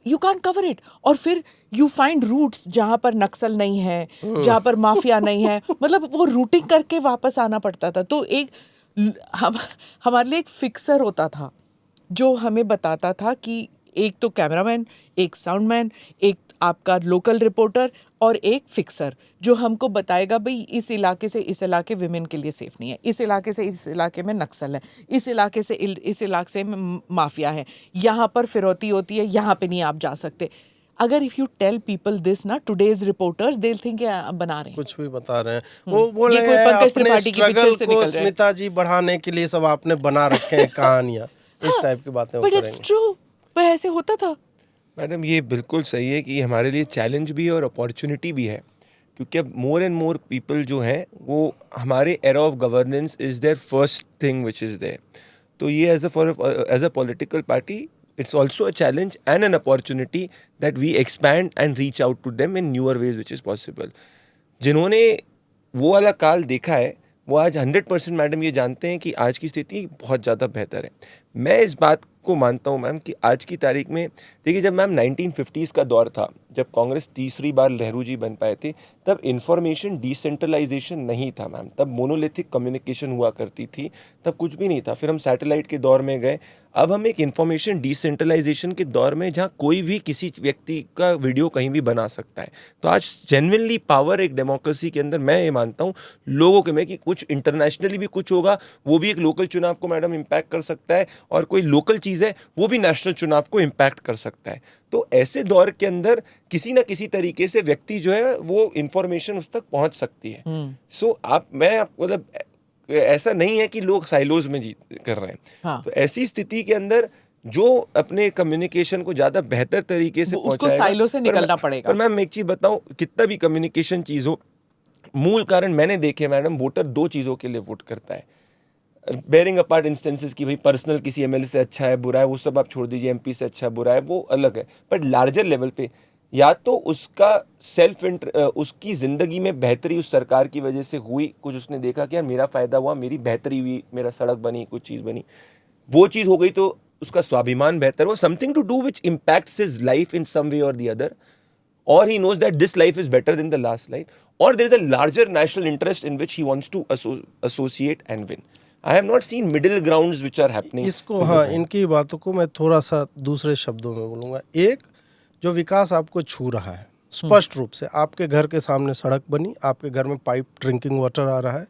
you can't cover it. और फिर यू फाइंड रूट्स जहाँ पर नक्सल नहीं है, जहाँ पर माफिया नहीं है, मतलब वो रूटिंग करके वापस आना पड़ता था। तो एक हमारे लिए एक फिक्सर होता था जो हमें बताता था कि एक तो कैमरामैन, एक साउंडमैन, एक आपका लोकल रिपोर्टर और एक फिक्सर जो हमको बताएगा भाई इस इलाके से इस इलाके विमेन के लिए सेफ नहीं है, इस इलाके से इस इलाके में नक्सल है, इस इलाके से इस इलाके में माफिया है, यहाँ पर फिरौती होती है, यहाँ पे नहीं आप जा सकते। अगर if you tell people this ना, टुडेज रिपोर्टर्स दे थिंक बना रहे हैं, कुछ भी बता रहे हैं। वो बोले ये कोई हैं पंकज अपने त्रिपाठी की पिक्चर स्ट्रगल से को निकल रहे हैं। स्मिता जी बढ़ाने के लिए सब आपने बना रखे हैं कहानियां, इस टाइप की बातें वो बट इट्स करेंगे। ट्रू, पर ऐसे होता था। मैडम ये बिल्कुल सही है कि हमारे लिए चैलेंज भी है और अपॉर्चुनिटी भी है, क्योंकि अब मोर एंड मोर पीपल जो हैं वो हमारे era of governance is there first thing which is there. तो ये as a political party it's also a challenge and an opportunity that we expand and reach out to them in newer ways which is possible. जिन्होंने वो वाला काल देखा है वो आज 100% मैडम ये जानते हैं कि आज की स्थिति बहुत ज़्यादा बेहतर है। मैं इस बात को मानता हूँ मैम कि आज की तारीख में देखिए, जब मैम 1950s का दौर था, जब कांग्रेस तीसरी बार नेहरू जी बन पाए थे, तब इंफॉर्मेशन डिसेंट्रलाइजेशन नहीं था मैम, तब मोनोलिथिक कम्युनिकेशन हुआ करती थी, तब कुछ भी नहीं था। फिर हम सैटेलाइट के दौर में गए, अब हम एक इंफॉर्मेशन डिसेंट्रलाइजेशन के दौर में जहाँ कोई भी किसी व्यक्ति का वीडियो कहीं भी बना सकता है। तो आज जेन्युइनली पावर एक डेमोक्रेसी के अंदर मैं ये मानता हूँ लोगों के में कि कुछ इंटरनेशनली भी कुछ होगा, वो भी एक लोकल चुनाव को मैडम इम्पैक्ट कर सकता है, और कोई लोकल चीज़ है वो भी नेशनल चुनाव को इम्पैक्ट कर सकता है। तो ऐसे दौर के अंदर किसी ना किसी तरीके से व्यक्ति जो है वो इंफॉर्मेशन उस तक पहुंच सकती है। सो मतलब ऐसा नहीं है कि लोग साइलोज में जीत कर रहे हैं। हाँ। तो ऐसी स्थिति के अंदर जो अपने कम्युनिकेशन को ज़्यादा बेहतर तरीके से उसको पहुंचाएगा, साइलो से निकलना पड़ेगा। पर मैम एक चीज़ बताऊं, कितना भी कम्युनिकेशन चीज़ हो, मूल कारण मैंने देखे मैडम, वोटर 2 चीज़ों के लिए वोट करता है। बेरिंग अपार्ट इंस्टेंसेस की भाई पर्सनल किसी एमएलए से अच्छा है बुरा है वो सब आप छोड़ दीजिए, एमपी से अच्छा बुरा है वो अलग है, बट लार्जर लेवल पे या तो उसका उसकी ज़िंदगी में बेहतरी उस सरकार की वजह से हुई, कुछ उसने देखा कि यार मेरा फ़ायदा हुआ, मेरी बेहतरी हुई, मेरा सड़क बनी, कुछ चीज़ बनी, वो चीज़ हो गई तो उसका स्वाभिमान बेहतर हुआ, something to do which impacts his life in some way और the other, or he knows that this life is better than the last life, or there is a larger national interest in which he wants to associate and win. I have not seen middle grounds which are happening. इसको हाँ, इनकी बातों को मैं थोड़ा सा दूसरे शब्दों में बोलूँगा। एक, जो विकास आपको छू रहा है स्पष्ट रूप से, आपके घर के सामने सड़क बनी, आपके घर में पाइप ड्रिंकिंग वाटर आ रहा है,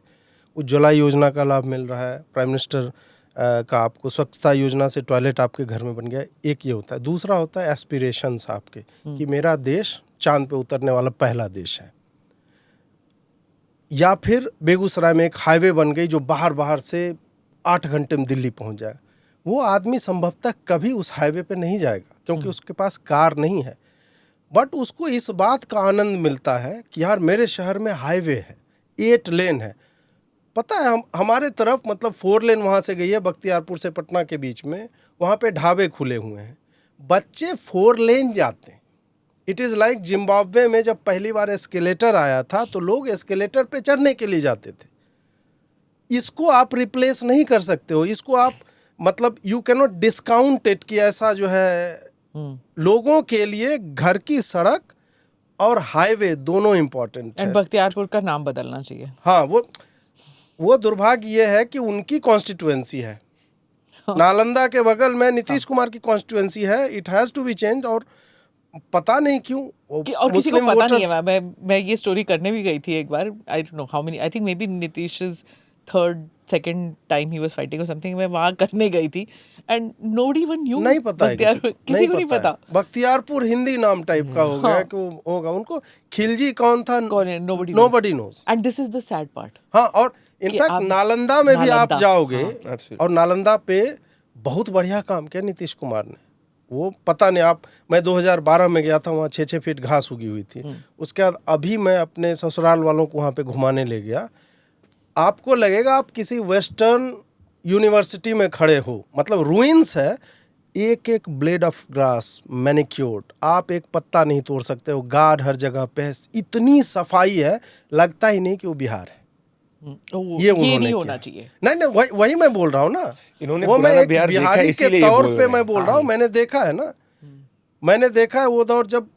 उज्ज्वला योजना का लाभ मिल रहा है, प्राइम मिनिस्टर का आपको स्वच्छता योजना से टॉयलेट आपके घर में बन गया। एक ये होता है। दूसरा होता है एस्पिरेशंस आपके कि मेरा देश चांद पे उतरने वाला पहला देश है, या फिर बेगूसराय में एक हाईवे बन गई जो बाहर से 8 घंटे में दिल्ली पहुंच जाएगा। वो आदमी संभवतः कभी उस हाईवे पे नहीं जाएगा क्योंकि उसके पास कार नहीं है, बट उसको इस बात का आनंद मिलता है कि यार मेरे शहर में हाईवे है, 8 लेन है। पता है हमारे तरफ मतलब 4 लेन वहाँ से गई है बख्तियारपुर से पटना के बीच में, वहाँ पे ढाबे खुले हुए हैं, बच्चे 4 लेन जाते हैं। इट इज़ लाइक जिम्बाब्वे में जब पहली बार एस्केलेटर आया था तो लोग एस्केलेटर पे चढ़ने के लिए जाते थे। इसको आप रिप्लेस नहीं कर सकते हो, इसको आप मतलब you can not discount it कि ऐसा जो है लोगों के लिए घर की सड़क और हाईवे दोनों इम्पोर्टेंट है। एंड बख्तियारपुर का नाम बदलना चाहिए। हाँ, वो दुर्भाग्य ये है कि उनकी कॉन्स्टिट्यूएंसी है, नालंदा के बगल में नीतीश कुमार की कॉन्स्टिट्यूएंसी है, it has to be change. और पता नहीं क्यों और किसी को पता नहीं है। मैं ये स्टोरी करने भी गई थी एक बार, I don't know how many, I think maybe Nitish's second time he was fighting और समथिंग, मैं वहां करने गई थी एंड नोबडी इवन न्यू, नहीं पता है किसी को नहीं पता। बख्तियारपुर हिंदी नाम टाइप का हो गया कि वो होगा, उनको खिलजी कौन था nobody knows. And this is the sad part. हाँ, और इनफैक्ट नालंदा में भी आप जाओगे और नालंदा पे बहुत बढ़िया काम किया नीतीश कुमार ने। वो पता नहीं आप, मैं 2012 में गया था, वहाँ 6-6 फीट घास उगी हुई थी। उसके बाद अभी मैं अपने ससुराल वालों को वहाँ पे घुमाने ले गया, आपको लगेगा आप किसी वेस्टर्न यूनिवर्सिटी में खड़े हो। मतलब रूइंस है, एक एक ब्लेड ऑफ ग्रास मैनिक्योर्ड, आप एक पत्ता नहीं तोड़ सकते हो, गार्ड हर जगह पे, इतनी सफाई है, लगता ही नहीं कि वो बिहार है। ये नहीं होना चाहिए। नहीं, वही मैं बोल रहा हूँ ना, इन्होंने वो मैं पुराना एक बिहार देखा है, बिहारी के इसीलिए ये तौर बोल पे रहे मैं हैं। बोल रहा हूँ, मैंने देखा है ना, मैंने देखा है वो दौर जब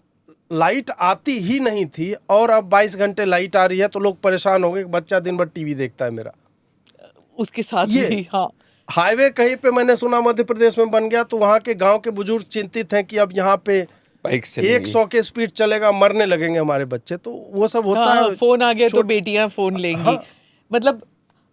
लाइट आती ही नहीं थी और अब 22 घंटे लाइट आ रही है तो लोग परेशान हो गए कि बच्चा दिन भर टीवी देखता है मेरा। उसके साथ ये भी हाँ, हाईवे कहीं पे मैंने सुना मध्य प्रदेश में बन गया तो वहाँ के गांव के बुजुर्ग चिंतित हैं कि अब यहाँ पे बाइक्स चलेंगी। 100 के स्पीड चलेगा, मरने लगेंगे हमारे बच्चे। तो वो सब होता है। फोन आ गया तो बेटियां फोन लेंगी। मतलब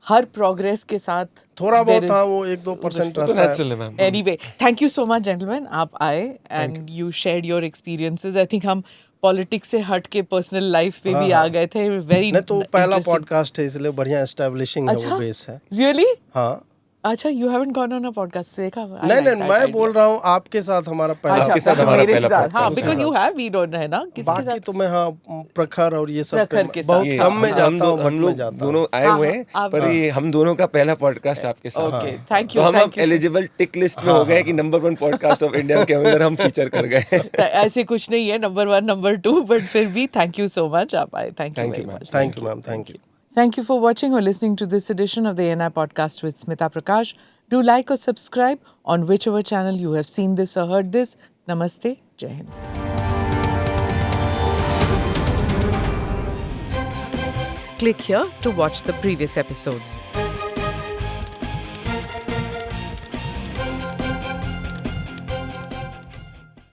हर प्रोग्रेस के साथ थोड़ा बहुत हाँ, वो 1-2% रहता है। Anyway, thank you so much gentleman, आप आए and you shared your experiences. I think हम पॉलिटिक्स से हट के पर्सनल लाइफ पे भी आ गए थे। वेरी नहीं, तो पहला पॉडकास्ट है इसलिए बढ़िया एस्टैब्लिशिंग है, वो बेस है। रियली? हाँ। अच्छा, you haven't gone on a podcast, देखा? नहीं, मैं बोल रहा हूँ आपके साथ हमारा पहला। आपके साथ हमारा पहला podcast। हाँ, बिकॉज़ यू हैव बीन है ना किसके साथ? बाकी तो मैं हाँ प्रखर और ये सब प्रखर के साथ। बहुत कम में जाता हूँ। हम लोग दोनों आए हुए हैं, पर ये हम दोनों का पहला पॉडकास्ट आपके साथ। Okay, thank you. तो हम एलिजिबल टिक लिस्ट में हो गए कि नंबर 1 पॉडकास्ट ऑफ इंडिया के अंदर हम फीचर कर गए। ऐसे कुछ नहीं है नंबर 1 नंबर 2, बट फिर भी थैंक यू सो मच, आप आए। Thank you very much. Thank you ma'am, thank you. Thank you for watching or listening to this edition of the ANI podcast with Smita Prakash. Do like or subscribe on whichever channel you have seen this or heard this. Namaste. Jai Hind. Click here to watch the previous episodes.